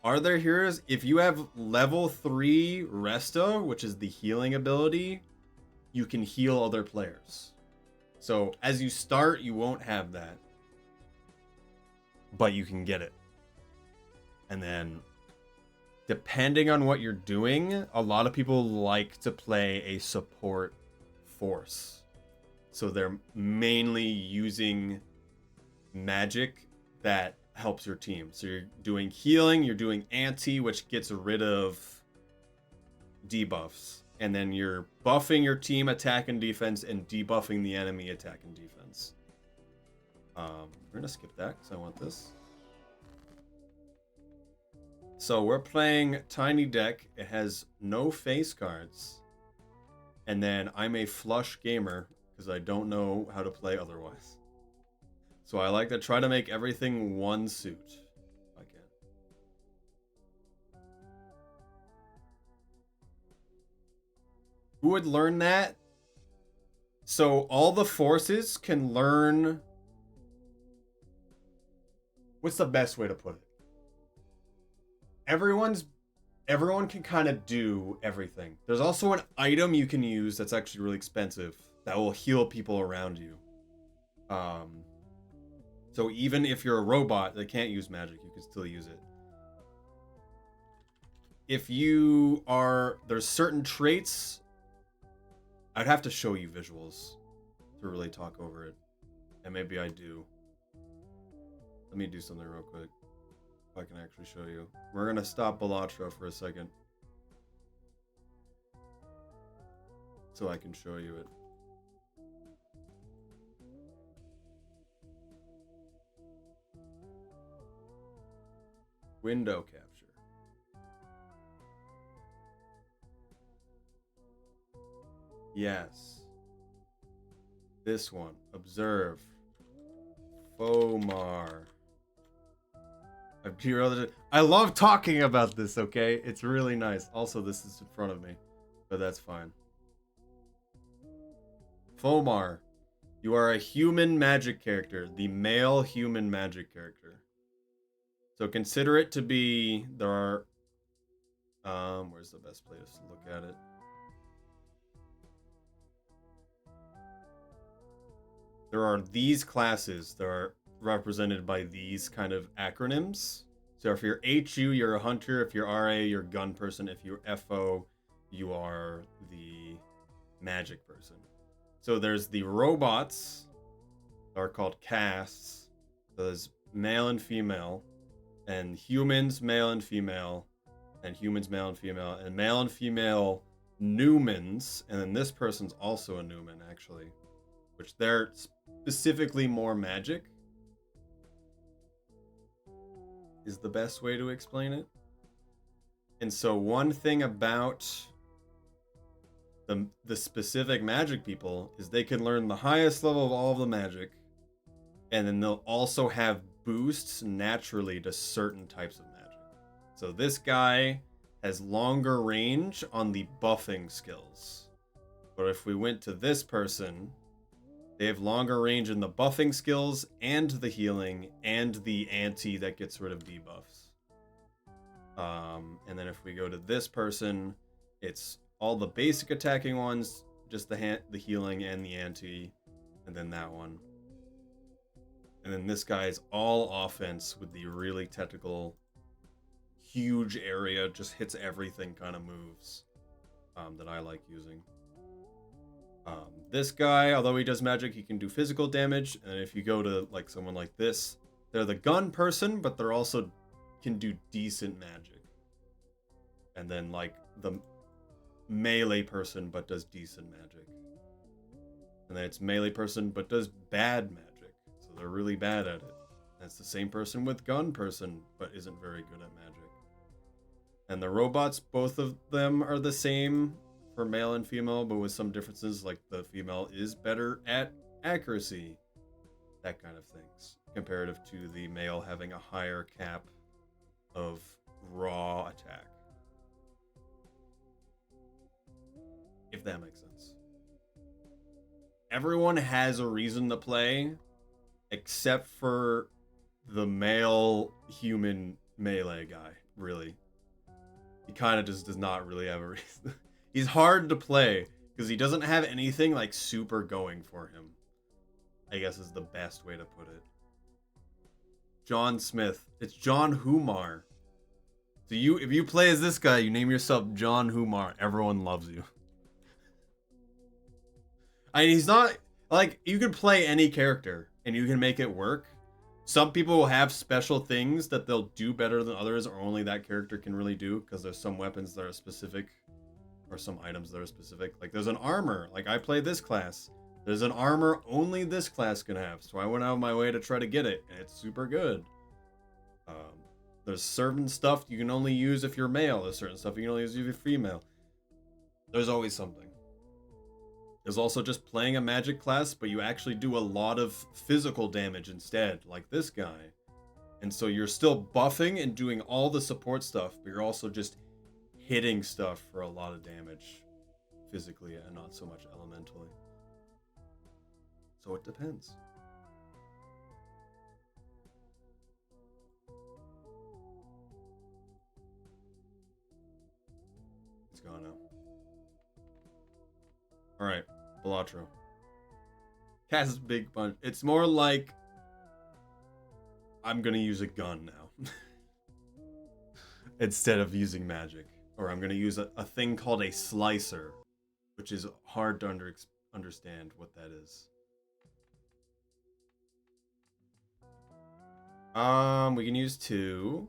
Are there heroes? If you have level 3 Resta, which is the healing ability, you can heal other players. So as you start, you won't have that, but you can get it. And then, depending on what you're doing, a lot of people like to play a support force. So they're mainly using magic that helps your team. So you're doing healing, you're doing anti, which gets rid of debuffs. And then you're buffing your team attack and defense and debuffing the enemy attack and defense. We're gonna skip that because I want this. So we're playing Tiny Deck. It has no face cards. And then I'm a flush gamer because I don't know how to play otherwise. So I like to try to make everything one suit. If I can. Who would learn that? So all the forces can learn... What's the best way to put it? Everyone can kind of do everything. There's also an item you can use that's actually really expensive that will heal people around you. So even if you're a robot that can't use magic, you can still use it. If you are... There's certain traits... I'd have to show you visuals to really talk over it. And maybe I do. Let me do something real quick. If I can actually show you. We're gonna stop Bellatra for a second. So I can show you it. Window capture. Yes. This one. Observe. Fomar. I love talking about this, okay? It's really nice. Also, this is in front of me, but that's fine. Fomar. You are a human magic character. The male human magic character. So consider it to be... There are... where's the best place to look at it? There are these classes that are represented by these kind of acronyms. So if you're HU, you're a hunter. If you're RA, you're a gun person. If you're FO, you are the magic person. So there's the robots that are called castes. So there's male and female, and humans, male and female, and humans, male and female, and male and female Newmans. And then this person's also a Newman, actually, which they're specifically more magic. Is the best way to explain it. And so one thing about the specific magic people is they can learn the highest level of all of the magic, and then they'll also have boosts naturally to certain types of magic. So this guy has longer range on the buffing skills. But if we went to this person, they have longer range in the buffing skills and the healing and the anti that gets rid of debuffs. And then if we go to this person, it's all the basic attacking ones, just the healing and the anti, and then that one. And then this guy is all offense with the really technical, huge area, just hits everything kind of moves that I like using. This guy, although he does magic, he can do physical damage. And if you go to like someone like this, they're the gun person, but they're also can do decent magic. And then like the melee person, but does decent magic. And then it's melee person, but does bad magic. So they're really bad at it. And it's the same person with gun person, but isn't very good at magic. And the robots, both of them are the same for male and female, but with some differences, like the female is better at accuracy, that kind of things, comparative to the male having a higher cap of raw attack. If that makes sense. Everyone has a reason to play, except for the male human melee guy, really. He kind of just does not really have a reason. He's hard to play because he doesn't have anything like super going for him, I guess is the best way to put it. John Smith. It's John Humar. So if you play as this guy, you name yourself John Humar. Everyone loves you. I mean, he's not like, you can play any character and you can make it work. Some people will have special things that they'll do better than others, or only that character can really do, because there's some weapons that are specific, or some items that are specific. Like there's an armor, like I play this class. There's an armor only this class can have, so I went out of my way to try to get it, and it's super good. There's certain stuff you can only use if you're male. There's certain stuff you can only use if you're female. There's always something. There's also just playing a magic class, but you actually do a lot of physical damage instead, like this guy. And so you're still buffing and doing all the support stuff, but you're also just hitting stuff for a lot of damage physically and not so much elementally. So it depends. It's gone now. Alright, Belatro. Casts big punch. It's more like I'm gonna use a gun now. Instead of using magic. Or I'm gonna use a thing called a slicer, which is hard to understand what that is. We can use 2.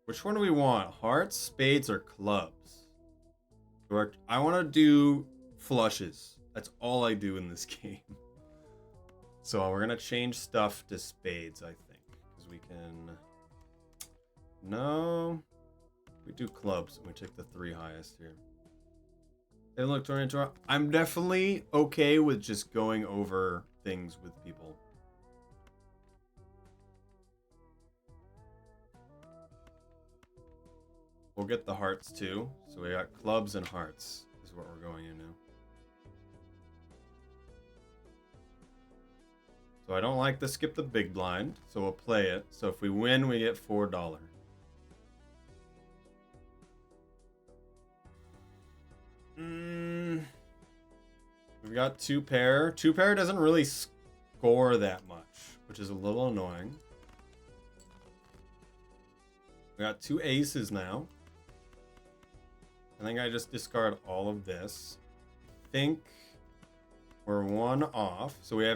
Which one do we want? Hearts, spades, or clubs? I want to do flushes. That's all I do in this game. So we're gonna change stuff to spades, I think, because we can. No, we do clubs. And we take the 3 highest here. They look turned into. I'm definitely okay with just going over things with people. We'll get the hearts too. So we got clubs and hearts is what we're going into. So I don't like to skip the big blind, so we'll play it. So if we win, we get $4. We've got 2 pair. 2 pair doesn't really score that much, which is a little annoying. We got 2 aces now. I think I just discard all of this. I think we're 1 off. So we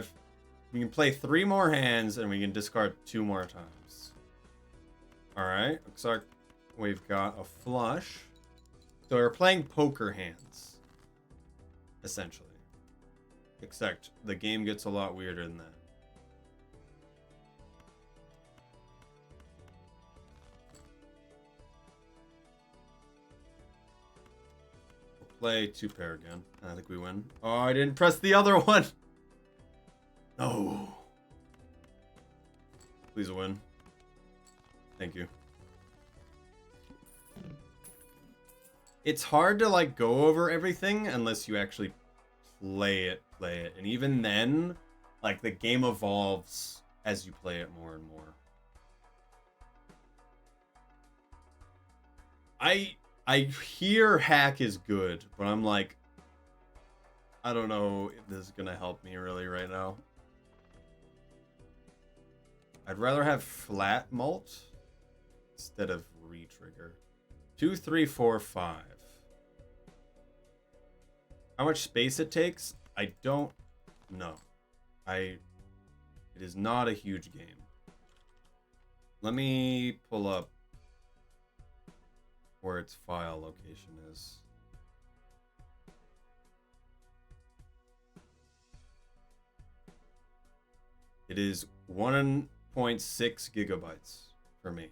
can play 3 more hands and we can discard 2 more times. Alright, looks like we've got a flush. So we're playing poker hands, essentially. Except the game gets a lot weirder than that. Play 2 pair again. I think we win. Oh, I didn't press the other one. No. Please win. Thank you. It's hard to like go over everything unless you actually play it. And even then, like the game evolves as you play it more and more. I hear hack is good, but I'm like, I don't know if this is gonna help me really right now. I'd rather have flat mult instead of re-trigger. 2, 3, 4, 5. How much space it takes, I don't know. It is not a huge game. Let me pull up where its file location is. It is 1.6 gigabytes for me.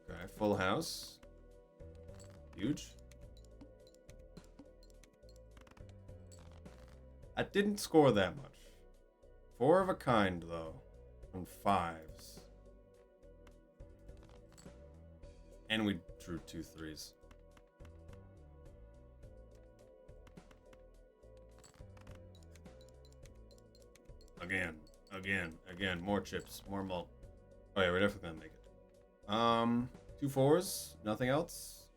Okay, full house. Huge. I didn't score that much. 4 of a kind, though. On 5s. And we drew 2 3s. Again. More chips, more malt. Oh yeah, we're definitely gonna make it. 2 4s, nothing else.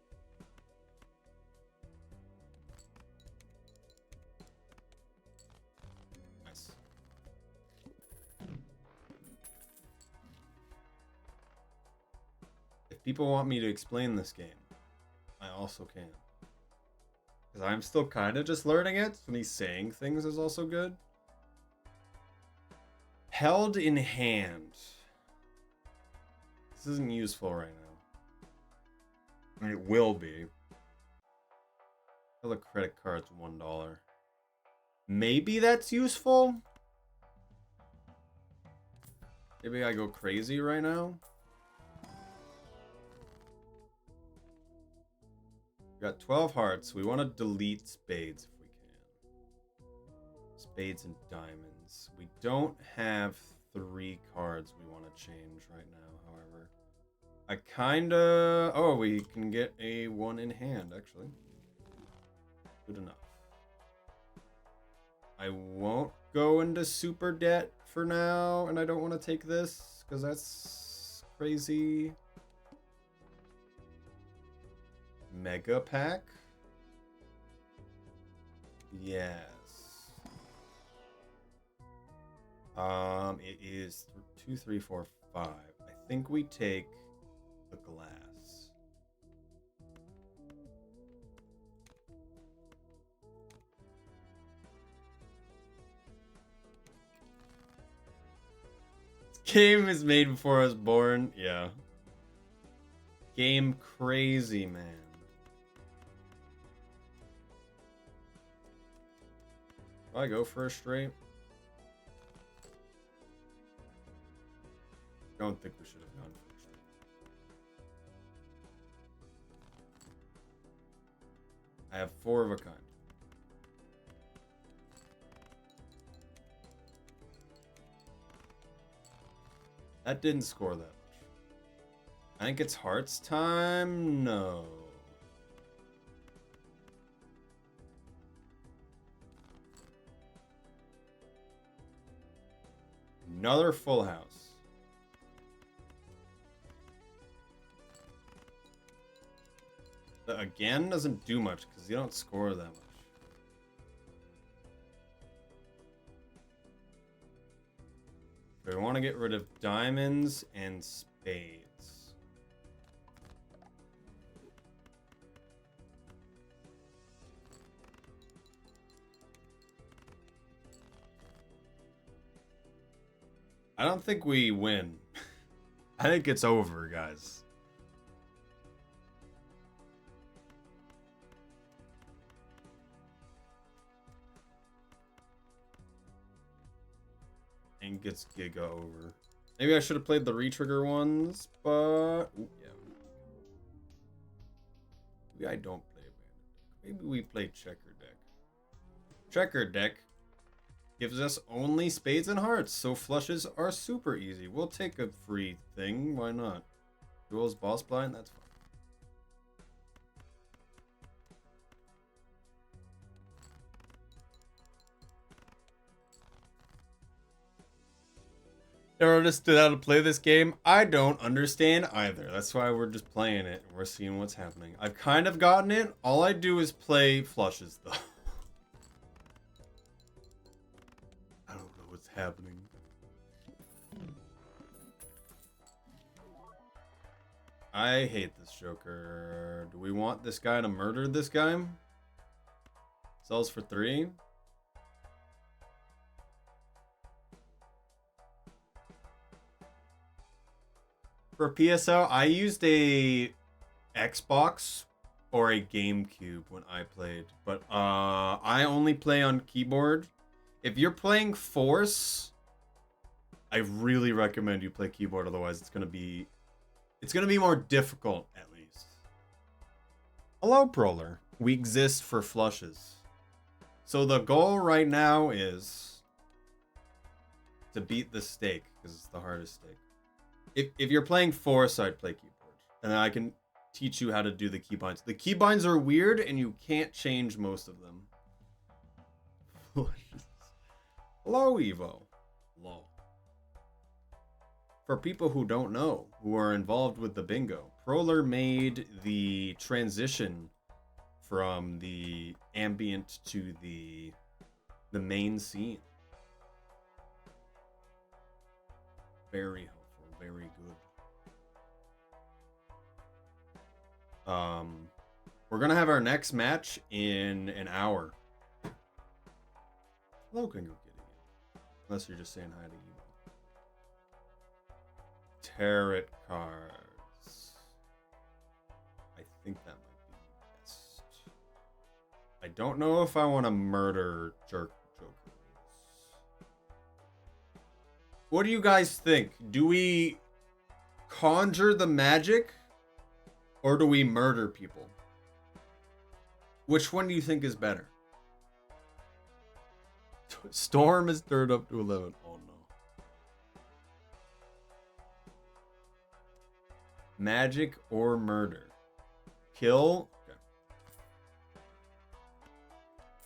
Nice. If people want me to explain this game, I also can. Because I'm still kind of just learning it, so me saying things is also good. Held in hand. This isn't useful right now. I mean, it will be. Fill a credit card's $1. Maybe that's useful. Maybe I go crazy right now. We got 12 hearts. We want to delete spades if we can. Spades and diamonds. We don't have 3 cards we want to change right now, however. I kinda... Oh, we can get a 1 in hand, actually. Good enough. I won't go into super debt for now, and I don't want to take this, because that's crazy. Mega pack? Yes. It is 2, 3, 4, 5. I think we take the glass. This game is made before I was born. Yeah. Game crazy, man. Do I go for a straight? Don't think we should have gone for a straight. I have 4 of a kind. That didn't score that much. I think it's hearts time. No. Another full house. The again doesn't do much because you don't score that much. Okay, we want to get rid of diamonds and spades. I don't think we win. I think it's over, guys. I think it's Giga over. Maybe I should have played the retrigger ones, but... Ooh, yeah. Maybe I don't play bandit deck. Maybe we play checker deck. Checker deck gives us only spades and hearts, so flushes are super easy. We'll take a free thing, why not? Duels boss blind, that's fine. Never understood how to play this game. I don't understand either. That's why we're just playing it and we're seeing what's happening. I've kind of gotten it. All I do is play flushes, though. I don't know what's happening. I hate this Joker. Do we want this guy to murder this guy? Sells for 3. For PSO, I used a Xbox or a GameCube when I played, but I only play on keyboard. If you're playing Force, I really recommend you play keyboard. Otherwise, it's gonna be more difficult at least. Hello, Proler. We exist for flushes. So the goal right now is to beat the stake because it's the hardest stake. If you're playing Force, I'd play keyboard, and then I can teach you how to do the keybinds. The keybinds are weird, and you can't change most of them. Hello, Evo. Hello. For people who don't know, who are involved with the bingo, Proler made the transition from the ambient to the main scene. Very helpful. Very good. We're gonna have our next match in an hour. Hello, King of Kitty. Unless you're just saying hi to Evo. Tarot cards. I think that might be best. I don't know if I want to murder Jokers. What do you guys think? Do we conjure the magic or do we murder people? Which one do you think is better? Storm is third up to 11. Oh no. Magic or murder? Kill. Okay.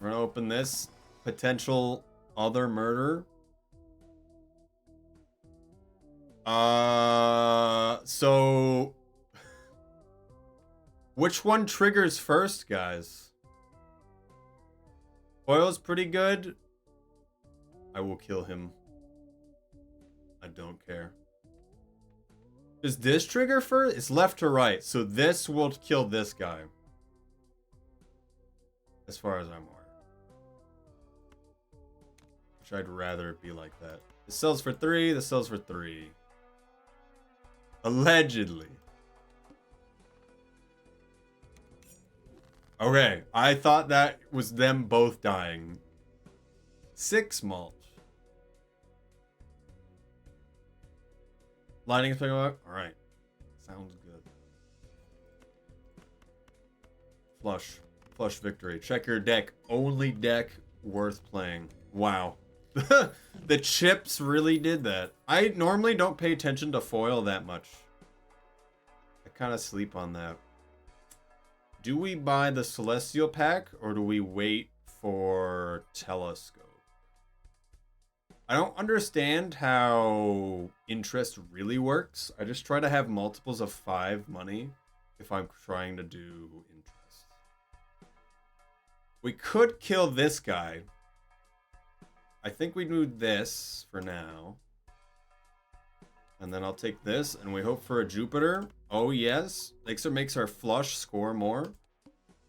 We're gonna open this. Potential other murder. So which one triggers first, guys? Oil's pretty good. I will kill him. I don't care. Does this trigger first? It's left to right, so this will kill this guy. As far as I'm aware. Which I'd rather it be like that. This sells for 3, this sells for 3. Allegedly. Okay, I thought that was them both dying. 6 malt. Lightning picking up. Alright. Sounds good. Flush. Flush victory. Check your deck. Only deck worth playing. Wow. The chips really did that. I normally don't pay attention to foil that much. I kind of sleep on that. Do we buy the Celestial pack or do we wait for Telescope? I don't understand how interest really works. I just try to have multiples of 5 money if I'm trying to do interest. We could kill this guy. I think we do this for now. And then I'll take this and we hope for a Jupiter. Oh yes. Makes our flush score more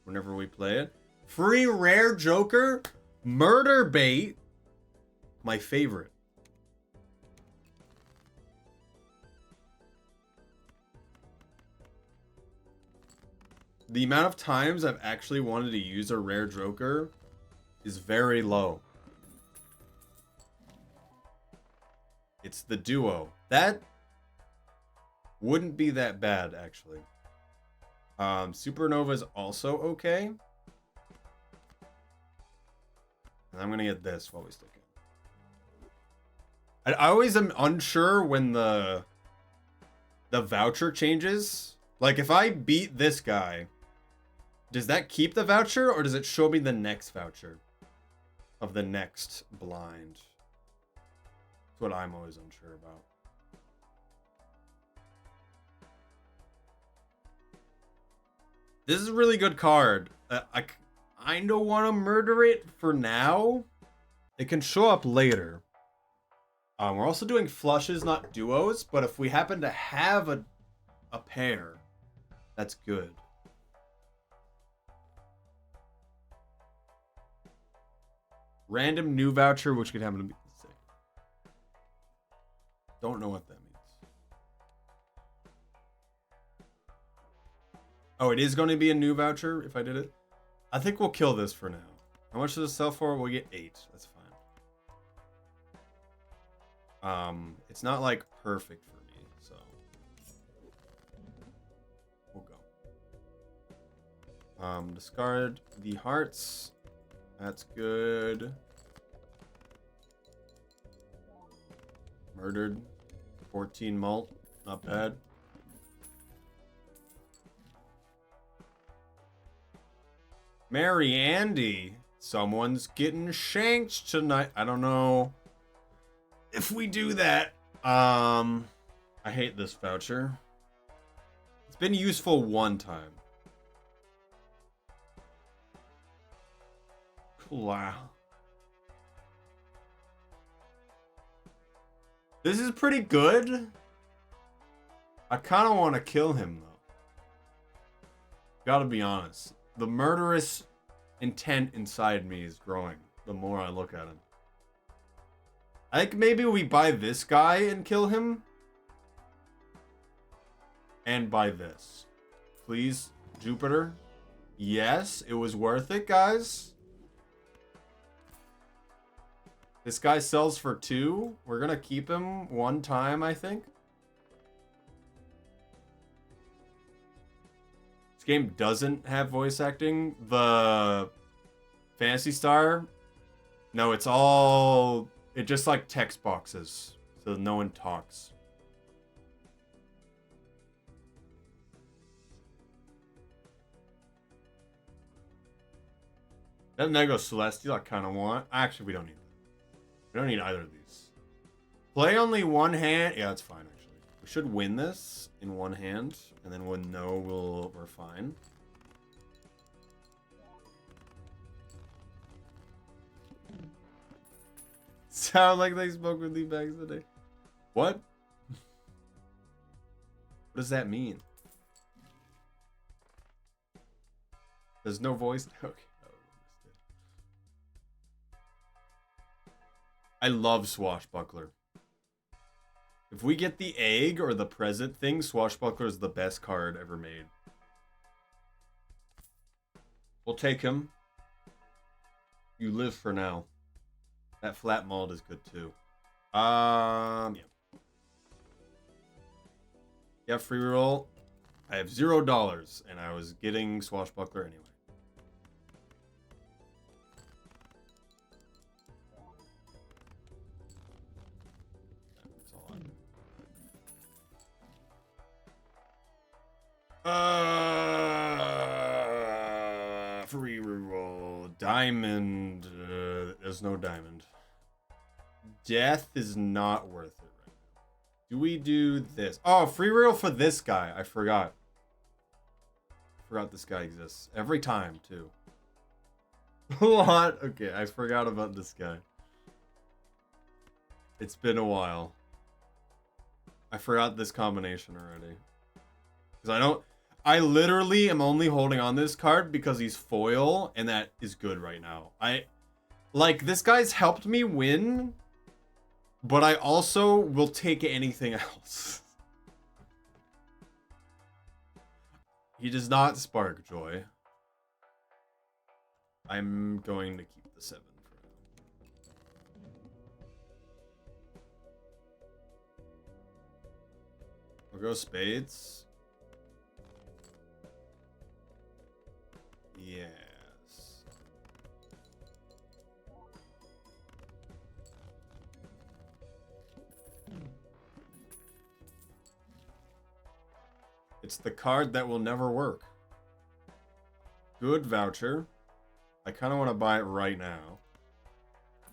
whenever we play it. Free rare Joker. Murder bait. My favorite. The amount of times I've actually wanted to use a rare Joker is very low. It's the duo. That wouldn't be that bad, actually. Supernova is also okay. And I'm going to get this while we stick it. I always am unsure when the voucher changes. Like, if I beat this guy, does that keep the voucher, or does it show me the next voucher of the next blind? That's what I'm always unsure about. This is a really good card. I kind of want to murder it for now. It can show up later. We're also doing flushes, not duos, but if we happen to have a pair, that's good. Random new voucher, which could happen to be sick. Don't know what that means. Oh, it is going to be a new voucher if I did it. I think we'll kill this for now. How much does it sell for? We'll get 8. That's fine. It's not like perfect for me, so we'll go. Discard the hearts. That's good. Murdered. 14 malt. Not bad. Mary Andy. Someone's getting shanked tonight. I don't know if we do that. I hate this voucher. It's been useful one time. Wow. This is pretty good. I kind of want to kill him, though. Gotta be honest. The murderous intent inside me is growing the more I look at him. I think maybe we buy this guy and kill him. And buy this. Please, Jupiter. Yes, it was worth it, guys. This guy sells for 2. We're gonna keep him 1 time, I think. This game doesn't have voice acting. The Fantasy Star, no, it's all... It just like text boxes, so no one talks. That Nego Celestial I kind of want. Actually, we don't need that. We don't need either of these. Play only 1 hand. Yeah, that's fine, actually. We should win this in 1 hand, and then when no, we're fine. Sound like they spoke with you back today. What? What does that mean? There's no voice? Okay. I love Swashbuckler. If we get the egg or the present thing, Swashbuckler is the best card ever made. We'll take him. You live for now. That flat mold is good too. Yeah. Yeah, free roll. I have $0, and I was getting Swashbuckler anyway. That's all I free reroll. Diamond. There's no diamond. Death is not worth it right now. Do we do this? Oh, free reroll for this guy. I forgot. Forgot this guy exists. Every time, too. What? Okay, I forgot about this guy. It's been a while. I forgot this combination already. Because I literally am only holding on this card because he's foil, and that is good right now. Like, this guy's helped me win, but I also will take anything else. He does not spark joy. I'm going to keep the 7 for now. We'll go spades. Yes. It's the card that will never work. Good voucher. I kind of want to buy it right now.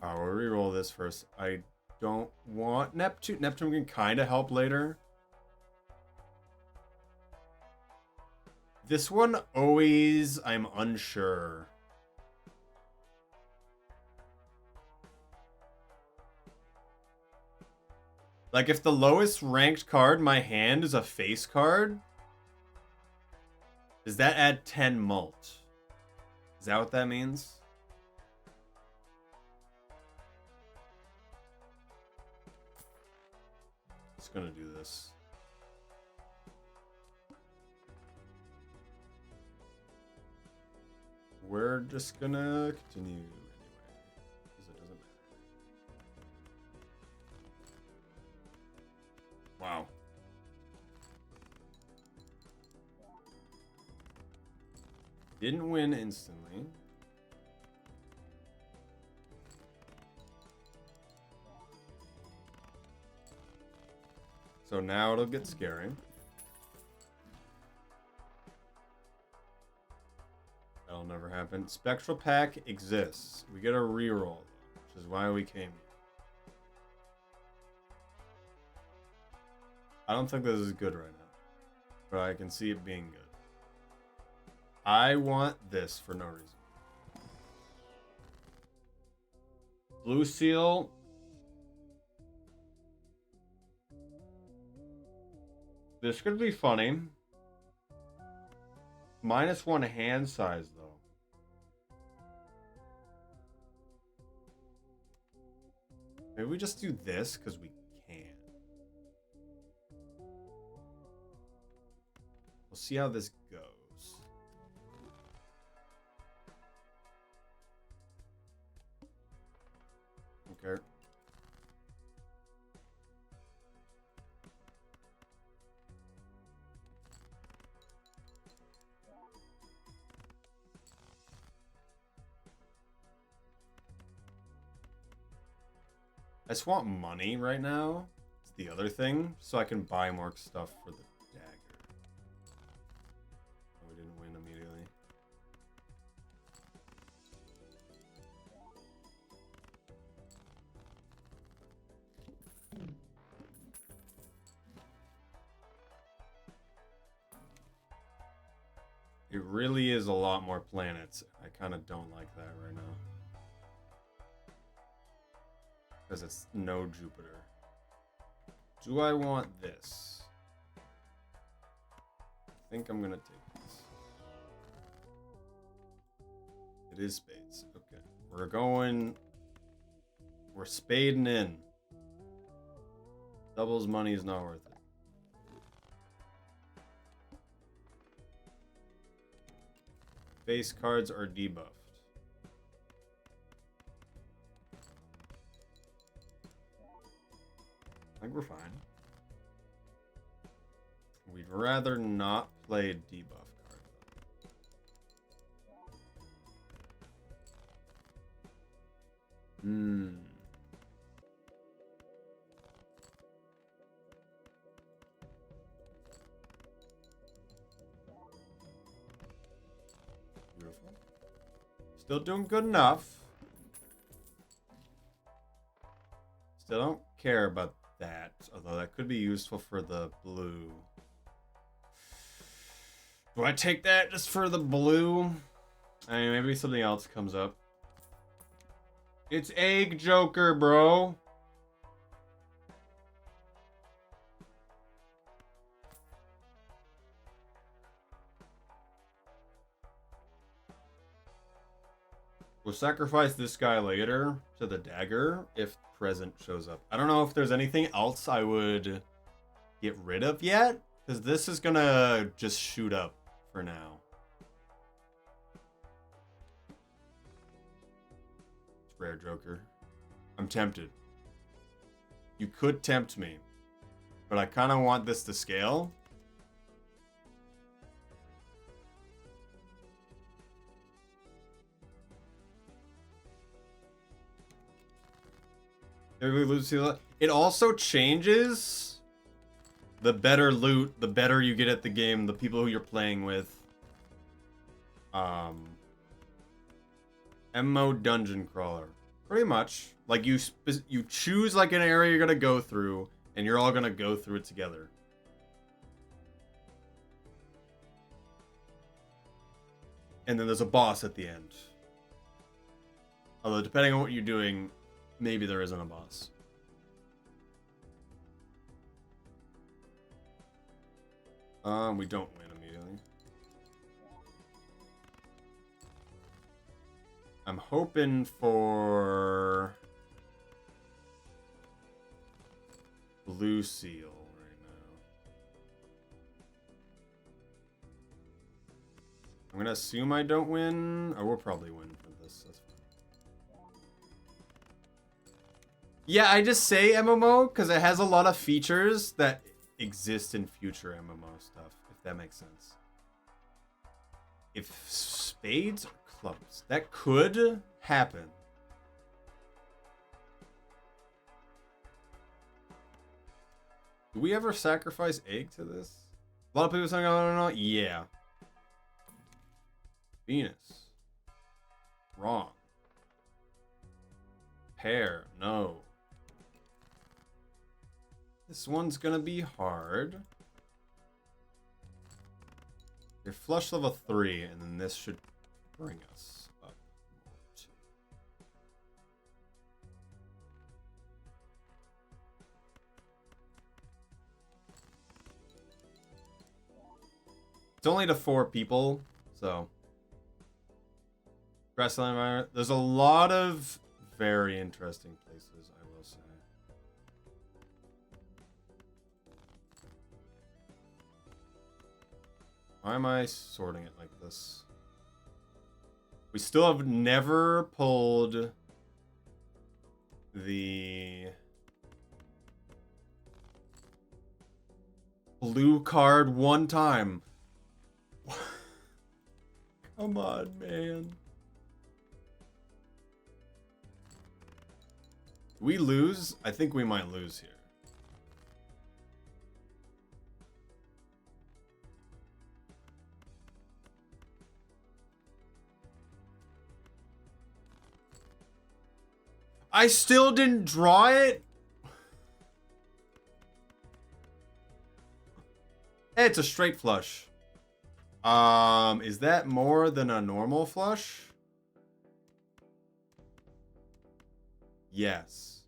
We'll reroll this first. I don't want Neptune. Neptune can kind of help later. This one always, I'm unsure. Like, if the lowest ranked card in my hand is a face card, does that add 10 mult? Is that what that means? Just gonna do this. We're just gonna continue anyway, because it doesn't matter. Wow. Didn't win instantly. So now it'll get scary. That'll never happen. Spectral Pack exists. We get a reroll, which is why we came here. I don't think this is good right now, but I can see it being good. I want this for no reason. Blue Seal. This could be funny. -1 hand size, though. Maybe we just do this because we can. We'll see how this goes. don't care. I just want money right now. It's the other thing, so I can buy more stuff for the dagger. Oh, we didn't win immediately. It really is a lot more planets. I kind of don't like that right now. Because it's no Jupiter. Do I want this? I think I'm gonna take this. It is spades. Okay. We're going... We're spading in. Doubles money is not worth it. Face cards are debuffed. I think we're fine. We'd rather not play a debuff card, though. Beautiful. Still doing good enough. Still don't care about that, although that could be useful for the blue. Do I take that just for the blue? I mean, maybe something else comes up. It's Egg Joker, bro. We'll sacrifice this guy later to the dagger if present shows up. I don't know if there's anything else I would get rid of yet, because this is gonna just shoot up for now. It's rare Joker. I'm tempted. You could tempt me, but I kind of want this to scale. It also changes the better loot, the better you get at the game, the people who you're playing with. MMO dungeon crawler, pretty much. Like you choose like an area you're gonna go through, and you're all gonna go through it together. And then there's a boss at the end. Although depending on what you're doing, maybe there isn't a boss. We don't win immediately. I'm hoping for blue seal right now. I'm gonna assume I don't win. Oh, we'll probably win for this. That's fine. Yeah, I just say MMO because it has a lot of features that exist in future MMO stuff, if that makes sense. If spades or clubs, that could happen. Do we ever sacrifice egg to this? A lot of people saying, I don't know. Yeah. Venus. Wrong. Pair. No. This one's gonna be hard. You're flush level 3, and then this should bring us up more too. It's only to 4 people, so. Grassland environment. There's a lot of very interesting places, I will say. Why am I sorting it like this? We still have never pulled the blue card one time. Come on, man. We lose? I think we might lose here. I still didn't draw it? Hey, it's a straight flush. Is that more than a normal flush? Yes.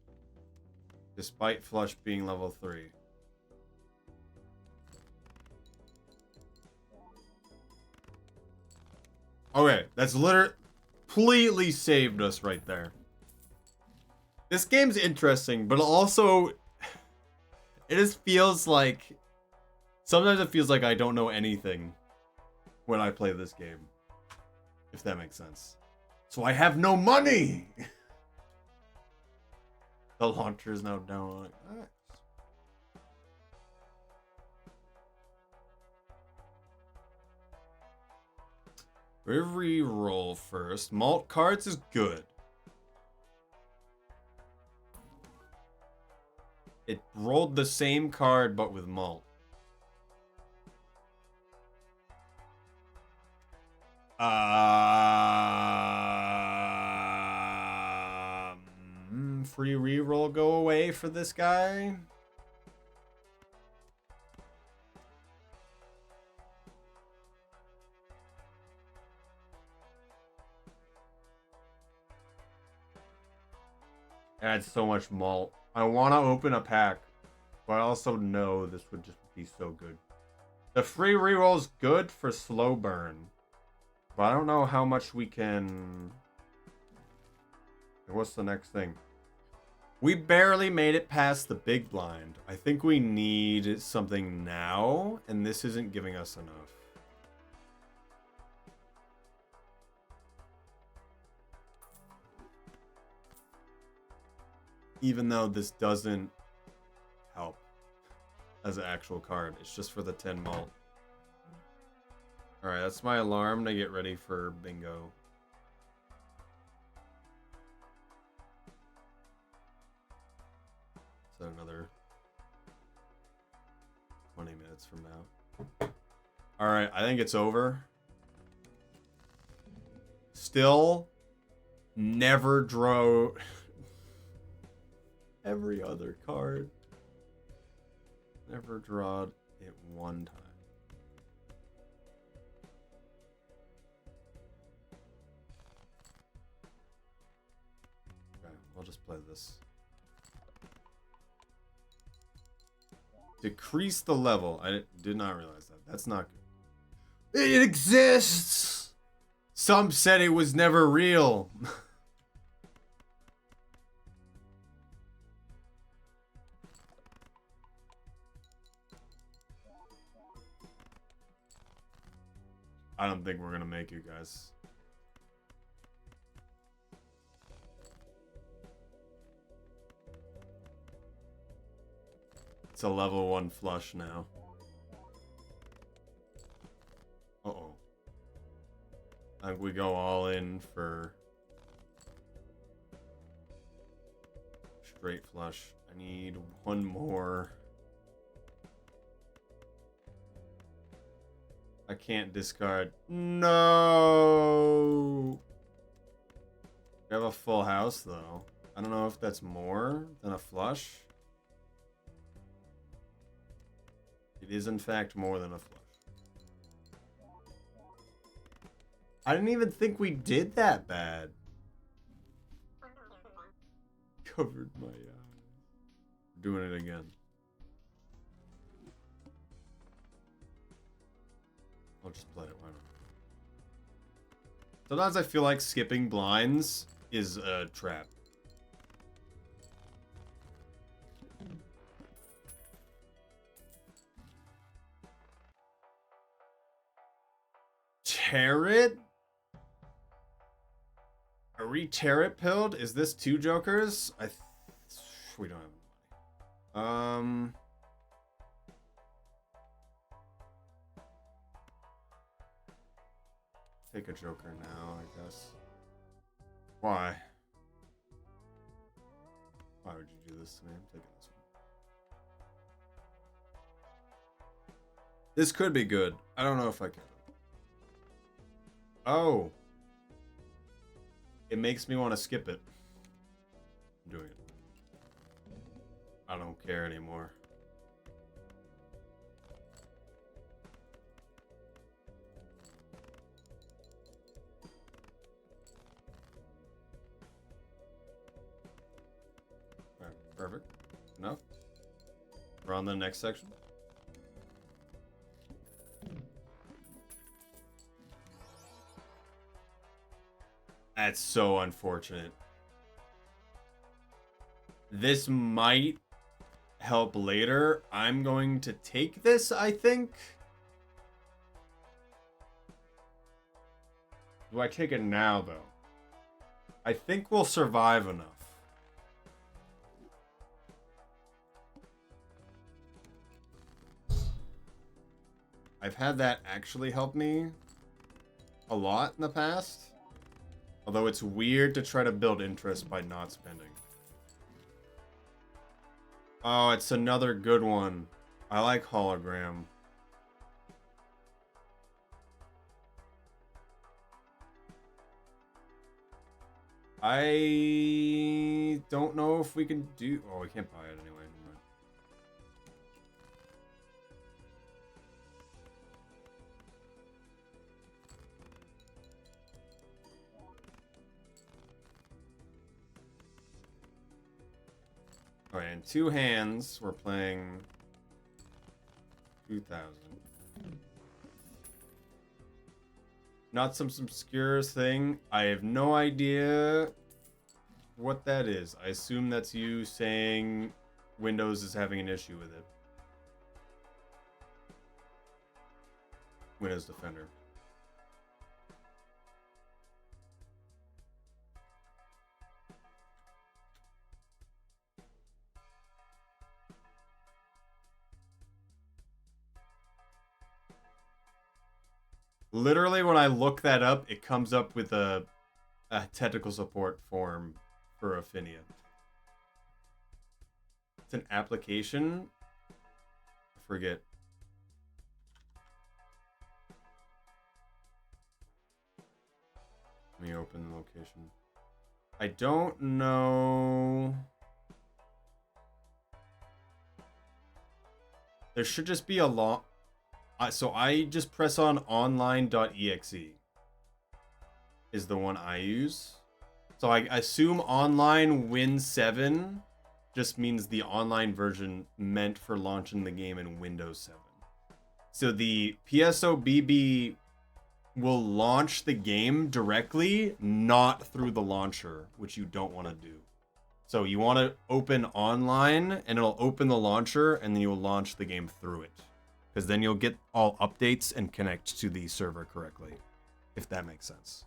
Despite flush being level 3. Okay, that's literally completely saved us right there. This game's interesting, but also it just feels like sometimes it feels like I don't know anything when I play this game. If that makes sense. So I have no money. The launcher is now down. Nice. We re-roll first. Malt cards is good. It rolled the same card but with malt. Free reroll go away for this guy. Adds so much malt. I want to open a pack, but I also know this would just be so good. The free reroll is good for slow burn, but I don't know how much we can. What's the next thing? We barely made it past the big blind. I think we need something now, and this isn't giving us enough. Even though this doesn't help as an actual card. It's just for the 10 malt. Alright, that's my alarm to get ready for bingo. So another 20 minutes from now. Alright, I think it's over. Still never drew every other card. Never drawed it one time. Okay, I'll just play this. Decrease the level. I did not realize that. That's not good. It exists! Some said it was never real. I don't think we're gonna make you guys. It's a level 1 flush now. Uh-oh. I think we go all in for straight flush. I need one more. I can't discard. No! We have a full house, though. I don't know if that's more than a flush. It is, in fact, more than a flush. I didn't even think we did that bad. Covered my eyes. Doing it again. I'll just play it, why not? Sometimes I feel like skipping blinds is a trap. Tarot? Are we tarot pilled? Is this 2 jokers? I We don't have money. Take a Joker now, I guess. Why? Why would you do this to me? I'm taking this one. This could be good. I don't know if I can. Oh. It makes me want to skip it. I'm doing it. I don't care anymore. Alright, perfect. Enough. We're on the next section. That's so unfortunate. This might help later. I'm going to take this, I think. Do I take it now, though? I think we'll survive enough. I've had that actually help me a lot in the past. Although it's weird to try to build interest by not spending. Oh, it's another good one. I like hologram. I don't know if we can do... Oh, we can't buy it anyway. Never mind. Okay, in two hands, we're playing 2,000. Not some obscure thing. I have no idea what that is. I assume that's you saying Windows is having an issue with it. Windows Defender. Literally, when I look that up, it comes up with a technical support form for Affinia. It's an application. I forget. Let me open the location. I don't know. There should just be a long... So I just press on online.exe is the one I use. So I assume online Win 7 just means the online version meant for launching the game in Windows 7. So the PSOBB will launch the game directly, not through the launcher, which you don't want to do. So you want to open online and it'll open the launcher and then you'll launch the game through it. Because then you'll get all updates and connect to the server correctly, if that makes sense.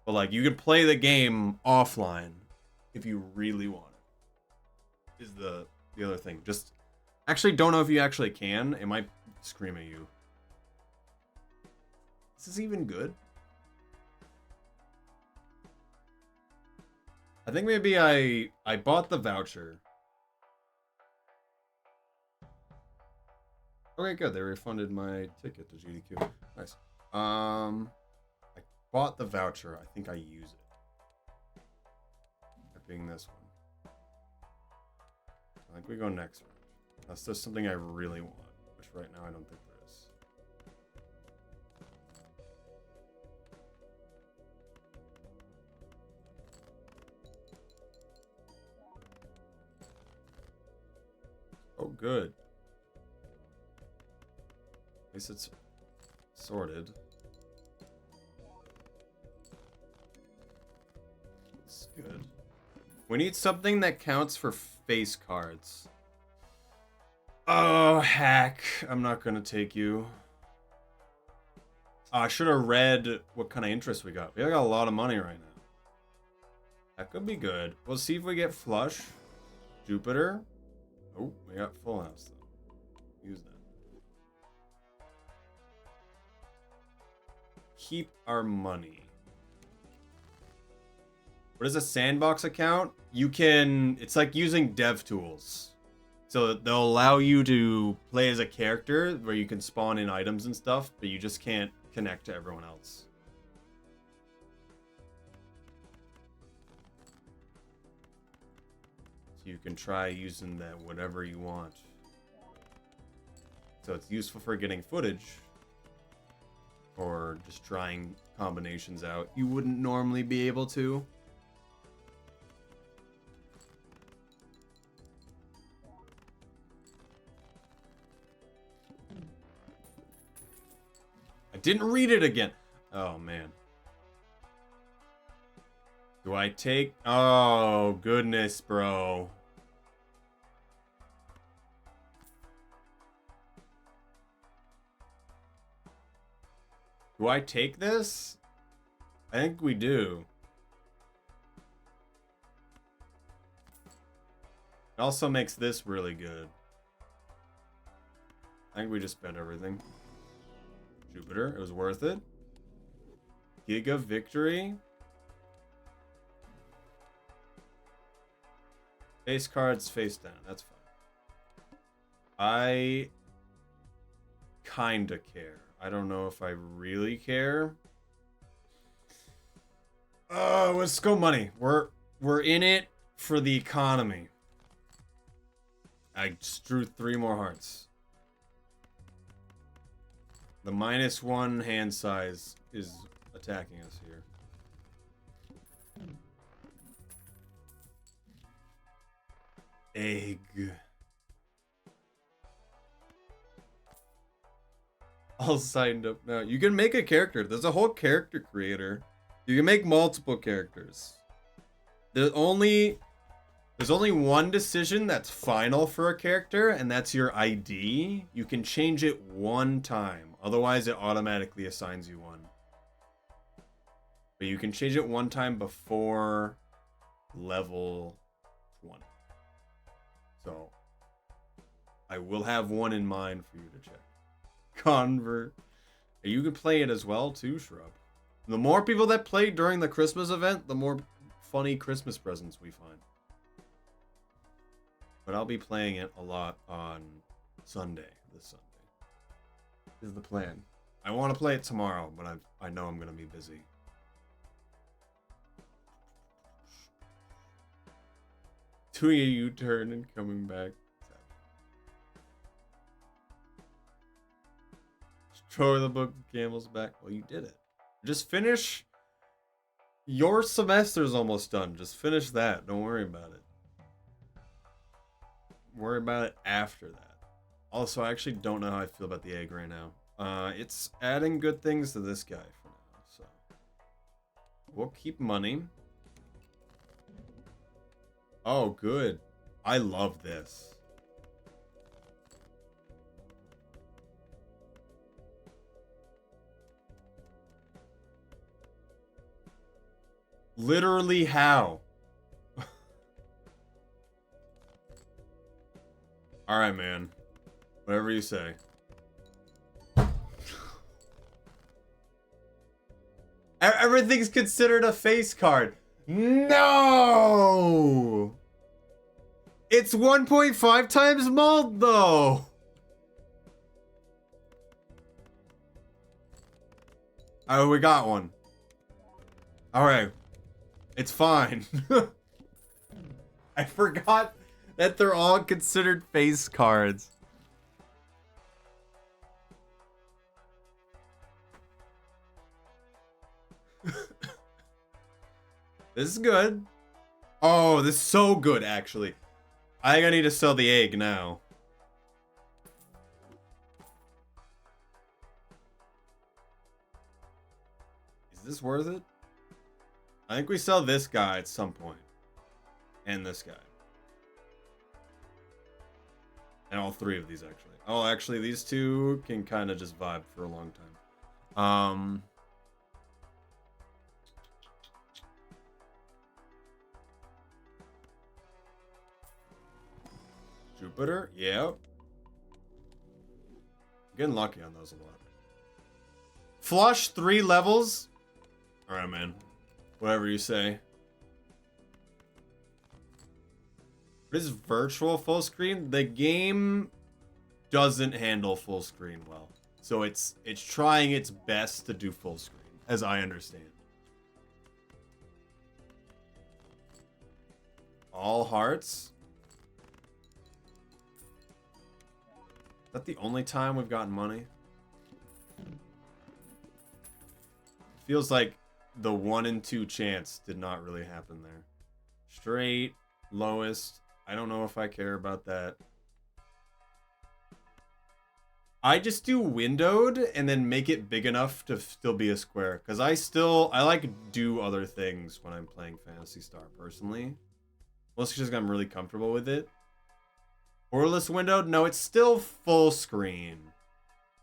But like, you can play the game offline if you really want it. Is the other thing. Just actually don't know if you actually can. It might scream at you. Is this even good? I think maybe I bought the voucher. Okay, good. They refunded my ticket to GDQ. Nice. I bought the voucher. I think I use it. That being this one. I think we go next round. Unless there's something I really want, which right now I don't think there is. Oh, good. At least it's sorted. It's good. We need something that counts for face cards. Oh, hack. I'm not gonna take you. I should have read what kind of interest we got. We got a lot of money right now. That could be good. We'll see if we get flush. Jupiter. Oh, we got full house though. Use that. Keep our money. What is a sandbox account? You can, it's like using dev tools. So they'll allow you to play as a character where you can spawn in items and stuff, but you just can't connect to everyone else. So you can try using that whatever you want. So it's useful for getting footage or just trying combinations out you wouldn't normally be able to. I didn't read it again. Oh, man. Do I take... Oh, goodness, bro. Do I take this? I think we do. It also makes this really good. I think we just spent everything. Jupiter, it was worth it. Giga Victory. Face cards face down, that's fine. I kinda care. I don't know if I really care. Let's go money. We're in it for the economy. I just drew 3 more hearts. The -1 hand size is attacking us here. Egg. All signed up now. You can make a character. There's a whole character creator. You can make multiple characters. There's only one decision that's final for a character, and that's your ID. You can change it 1 time. Otherwise, it automatically assigns you one. But you can change it 1 time before level 20. So, I will have one in mind for you to check. Convert. You can play it as well, too, Shrub. The more people that play during the Christmas event, the more funny Christmas presents we find. But I'll be playing it a lot on Sunday. This Sunday is the plan. I want to play it tomorrow, but I know I'm going to be busy. Doing a U-turn and coming back. Destroy the book of Camel's back. Well, you did it. Just finish. Your semester's almost done. Just finish that. Don't worry about it. Worry about it after that. Also, I actually don't know how I feel about the egg right now. It's adding good things to this guy for now, so we'll keep money. Oh, good. I love this. Literally how? Alright, man. Whatever you say. Everything's considered a face card. No! It's 1.5 times mold, though! Oh, we got one. Alright. It's fine. I forgot that they're all considered face cards. This is good. Oh, this is so good, actually. I think I need to sell the egg now. Is this worth it? I think we sell this guy at some point. And this guy. And all 3 of these, actually. Oh, actually, these 2 can kind of just vibe for a long time. Jupiter? Yep. Getting lucky on those a lot. Flush 3 levels? Alright, man. Whatever you say. What is virtual full screen? The game doesn't handle full screen well. So it's trying its best to do full screen, as I understand. All hearts? Is that the only time we've gotten money? Feels like the 1 in 2 chance did not really happen there. Straight, lowest. I don't know if I care about that. I just do windowed and then make it big enough to still be a square. Because I like do other things when I'm playing Phantasy Star personally. Mostly because I'm really comfortable with it. Borderless windowed? No, it's still full screen.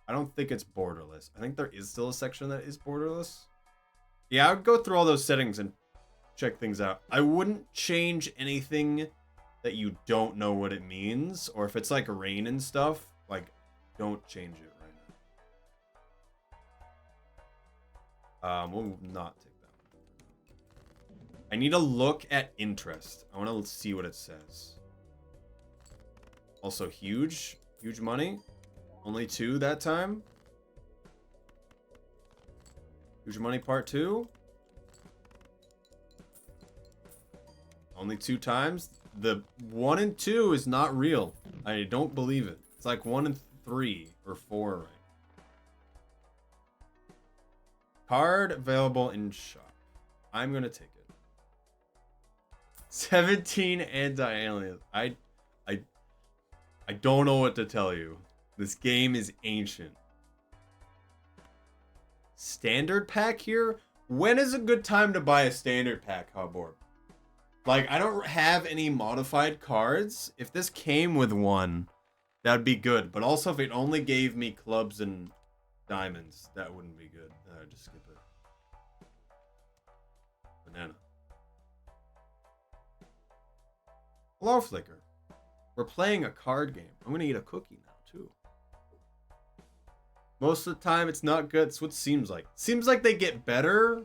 I don't think it's borderless. I think there is still a section that is borderless. Yeah, I would go through all those settings and check things out. I wouldn't change anything that you don't know what it means. Or if it's like rain and stuff, like, don't change it right now. We'll not take that one. I need to look at interest. I want to see what it says. Also huge. Huge money. Only 2 that time. Huge money part 2. Only 2 times. The 1 and 2 is not real. I don't believe it. It's like 1 and 3 or 4, right? Card available in shop. I'm gonna take it. 17 anti-aliens. I don't know what to tell you. This game is ancient. Standard pack here? When is a good time to buy a standard pack, Hubborb? Like, I don't have any modified cards. If this came with one, that'd be good. But also, if it only gave me clubs and diamonds, that wouldn't be good. I'd just skip it. Banana. Hello, Flicker. We're playing a card game. I'm gonna eat a cookie now, too. Most of the time, it's not good. It's what it seems like. Seems like they get better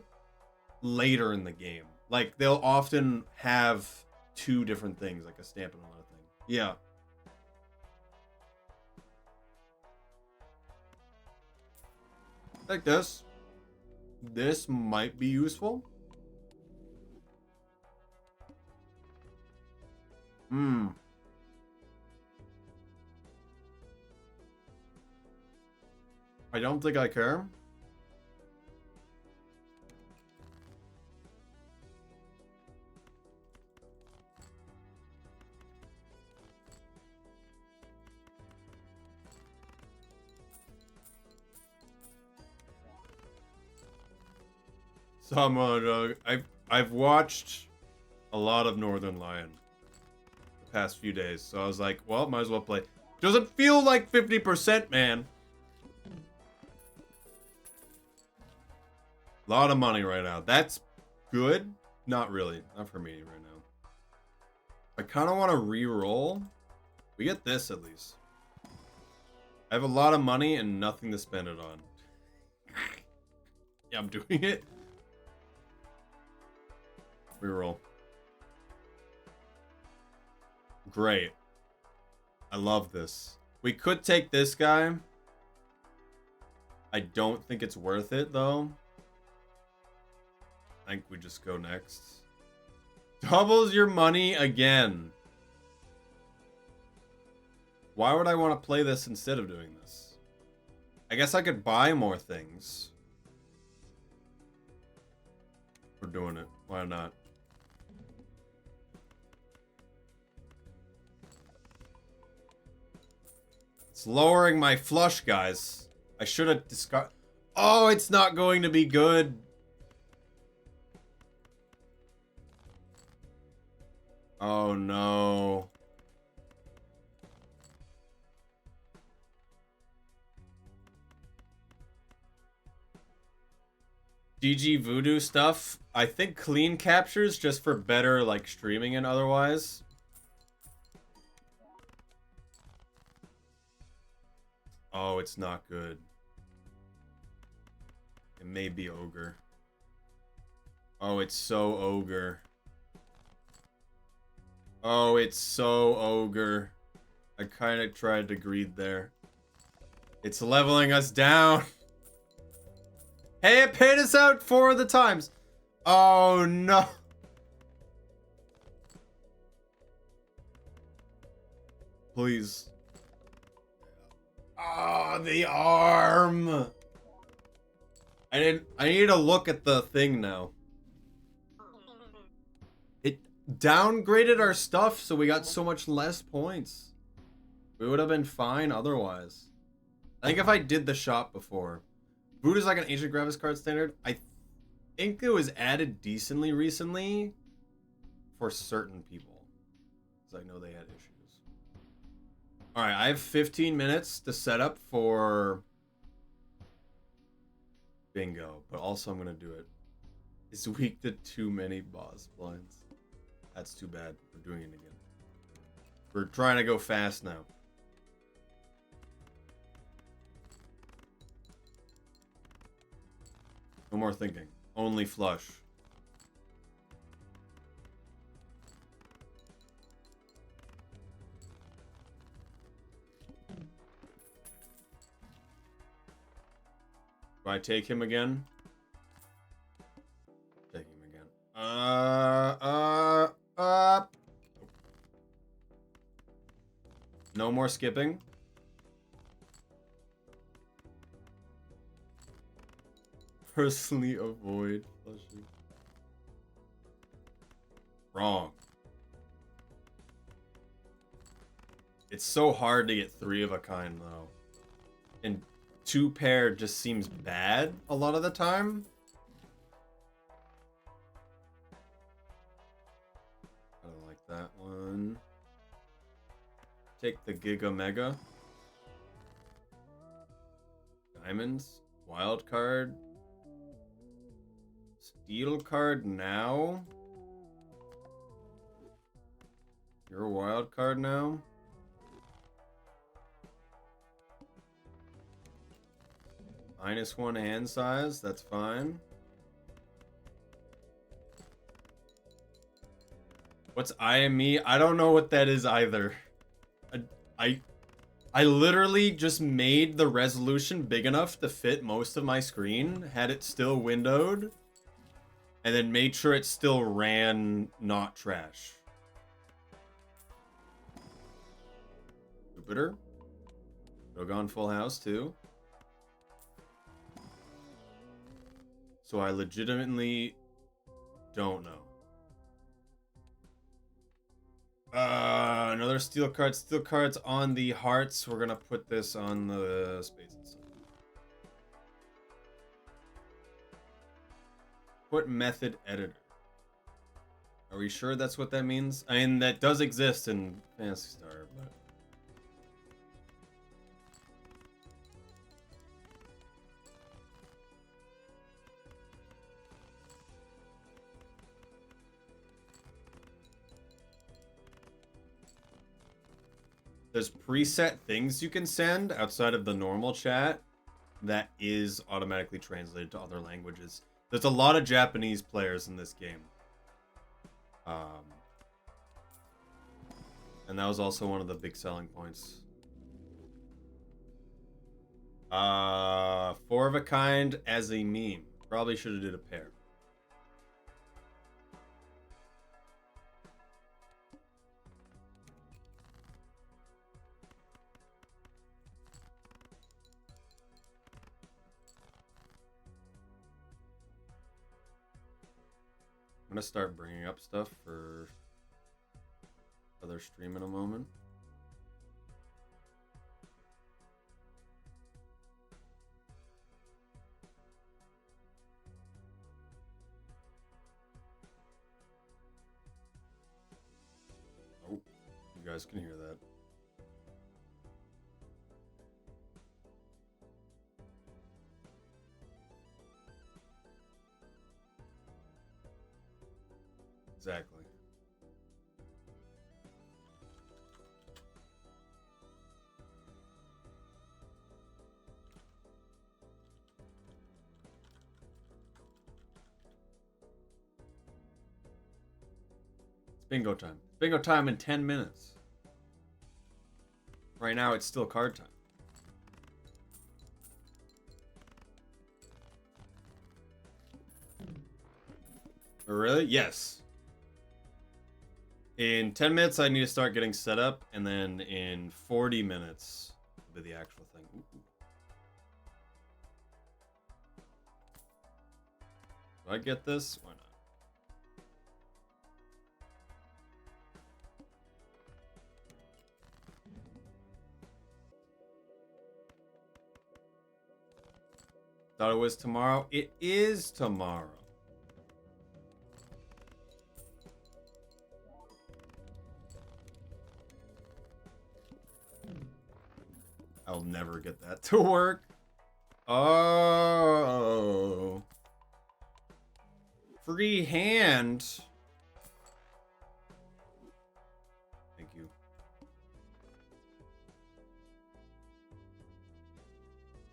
later in the game. Like, they'll often have 2 different things, like a stamp and another thing. Yeah. Like this. This might be useful. I don't think I care. I've watched a lot of Northern Lion the past few days, so I was like, well, might as well play. Doesn't feel like 50%, man. A lot of money right now. That's good. Not really. Not for me right now. I kind of want to re-roll. We get this at least. I have a lot of money and nothing to spend it on. Yeah, I'm doing it. Reroll. Great. I love this. We could take this guy. I don't think it's worth it, though. I think we just go next. Doubles your money again. Why would I want to play this instead of doing this? I guess I could buy more things. We're doing it. Why not? It's lowering my flush, guys. I should have discarded. Oh, it's not going to be good. Oh, no. GG Voodoo stuff. I think clean captures just for better, like, streaming and otherwise. Oh, it's not good. It may be ogre. Oh, it's so ogre. Oh, it's so ogre. I kind of tried to greed there. It's leveling us down. Hey, it paid us out 4 of the times. Oh, no. Please. Oh, the arm. I need to look at the thing now. It downgraded our stuff, so we got so much less points. We would have been fine otherwise. I think if I did the shop before. Boot is like an ancient Gravis card standard. I think it was added decently recently for certain people. Because I know they had issues. Alright, I have 15 minutes to set up for bingo. But also I'm going to do it. It's weak to too many boss blinds. That's too bad. We're doing it again. We're trying to go fast now. No more thinking. Only flush. Do I take him again? Take him again. No more skipping. Personally avoid flushing. Wrong. It's so hard to get 3 of a kind though. And 2 pair just seems bad a lot of the time. I don't like that one. Take the Giga Mega. Diamonds. Wild card. Steel card now. You're a wild card now. -1 hand size, that's fine. What's IME? I don't know what that is either. I literally just made the resolution big enough to fit most of my screen, had it still windowed, and then made sure it still ran not trash. Jupiter. Dogon Full House too. So I legitimately don't know. Another steel card. Steel cards on the hearts. We're gonna put this on the spaces. Put method editor. Are we sure that's what that means? I mean, that does exist in Phantasy Star, but... There's preset things you can send outside of the normal chat that is automatically translated to other languages. There's a lot of Japanese players in this game. And that was also one of the big selling points. 4 of a kind as a meme. Probably should have did a pair. I'm gonna start bringing up stuff for other stream in a moment. Oh, you guys can hear that. Exactly. bingo time. Bingo time in 10 minutes. Right now, it's still card time. Really? Yes. In 10 minutes, I need to start getting set up, and then in 40 minutes will be the actual thing. Ooh. Do I get this? Why not? Thought it was tomorrow. It is tomorrow. I'll never get that to work. Oh. Free hand. Thank you.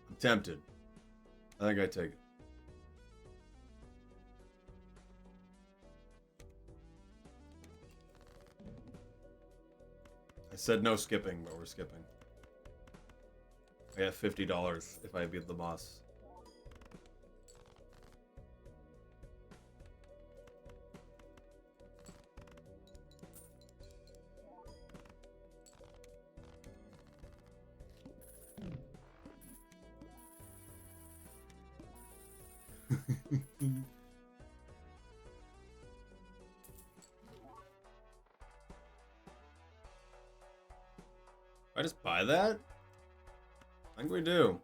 I'm tempted. I think I take it. I said no skipping, but we're skipping. I got $50 if I beat the boss. I just buy that? I think we do.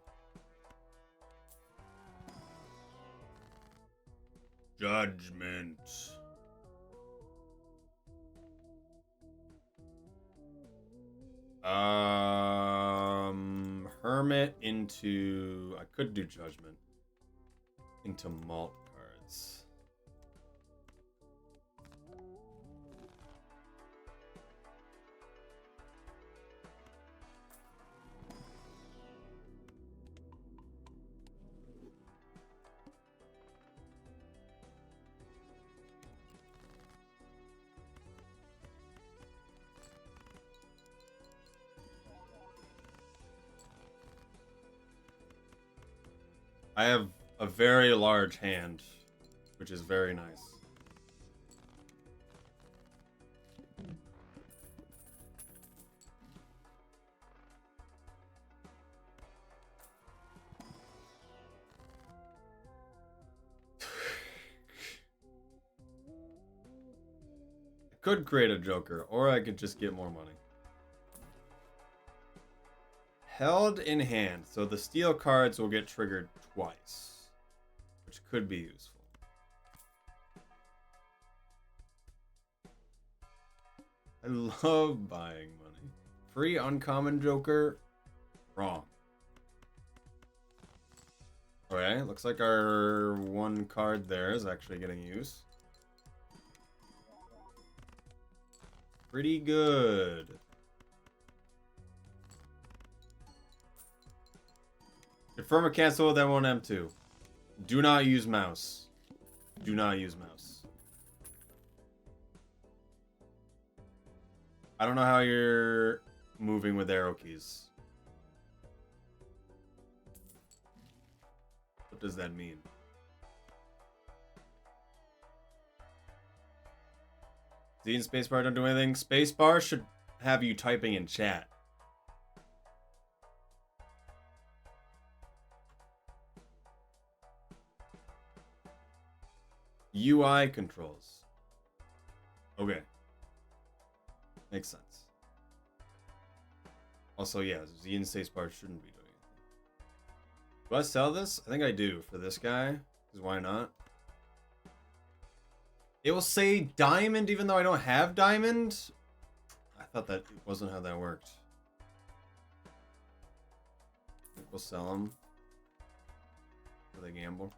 Judgment. Hermit into... I could do Judgment. Into Malt cards. I have a very large hand, which is very nice. I could create a Joker, or I could just get more money. Held in hand, so the steel cards will get triggered twice, which could be useful. I love buying money. Free uncommon Joker? Wrong. Okay, looks like our one card there is actually getting used. Pretty good. Confirm or cancel with M1, M2. Do not use mouse. Do not use mouse. I don't know how you're moving with arrow keys. What does that mean? Z and spacebar don't do anything. Spacebar should have you typing in chat. UI controls. Okay. Makes sense. Also, yeah, Z and spacebar shouldn't be doing anything. Do I sell this? I think I do for this guy. Because why not? It will say diamond even though I don't have diamond? I thought that wasn't how that worked. I think we'll sell them. For the gamble.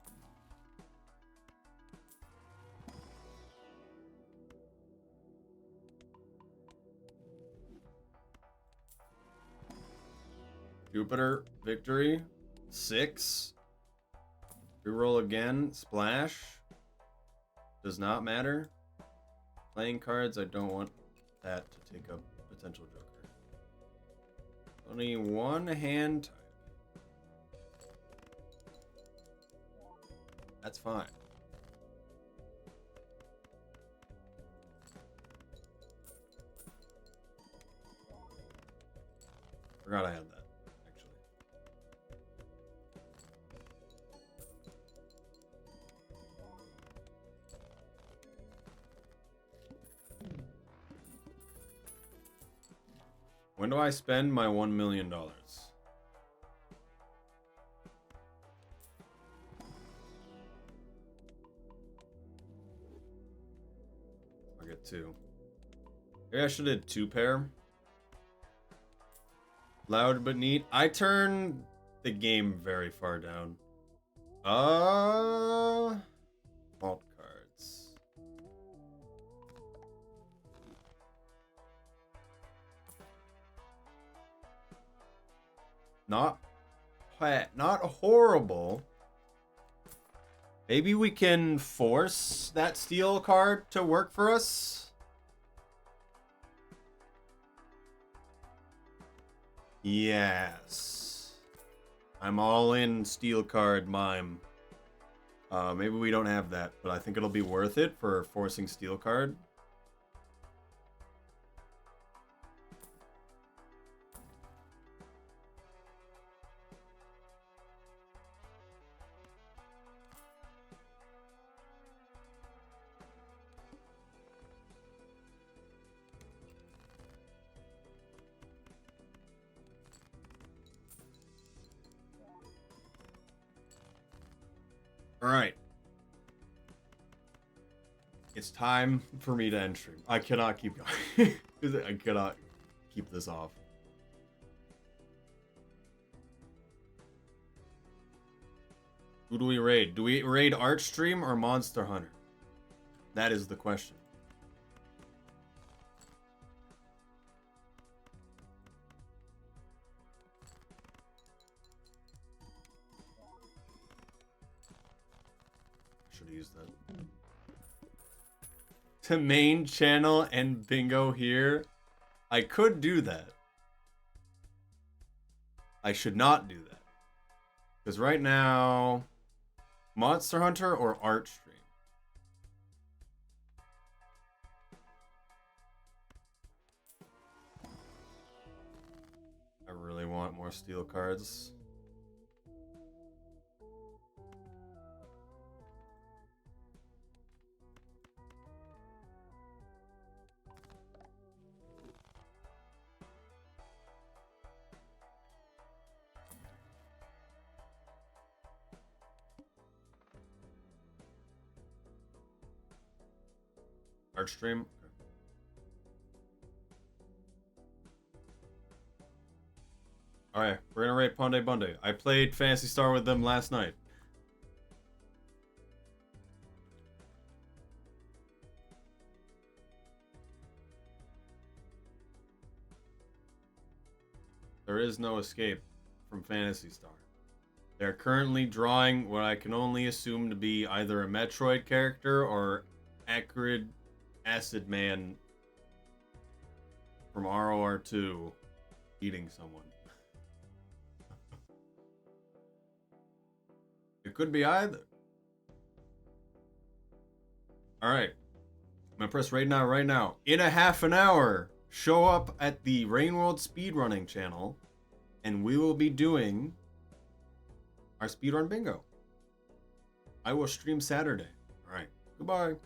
Jupiter, victory, 6. Reroll again, splash. Does not matter. Playing cards, I don't want that to take up potential joker. Only one hand type. That's fine. Forgot I had that, actually. When do I spend my $1 million? I get 2. Maybe I should have did 2 pair. Loud but neat. I turn the game very far down. Vault cards. Not horrible. Maybe we can force that steel card to work for us. Yes. I'm all in steel card mime. Maybe we don't have that, but I think it'll be worth it for forcing steel card. All right. It's time for me to end stream. I cannot keep going. I cannot keep this off. Who do we raid? Do we raid Archstream or Monster Hunter? That is the question. Should have used that. To main channel and bingo here. I could do that. I should not do that. Because right now, Monster Hunter or Archstream? I really want more steel cards. Archstream? Okay. Alright, we're gonna rate Ponde Bunde. I played Phantasy Star with them last night. There is no escape from Phantasy Star. They're currently drawing what I can only assume to be either a Metroid character or Acrid Acid Man from ROR2 eating someone. It could be either. Alright. I'm gonna press right now. In a half an hour, show up at the Rainworld Speedrunning channel, and we will be doing our speedrun bingo. I will stream Saturday. Alright. Goodbye.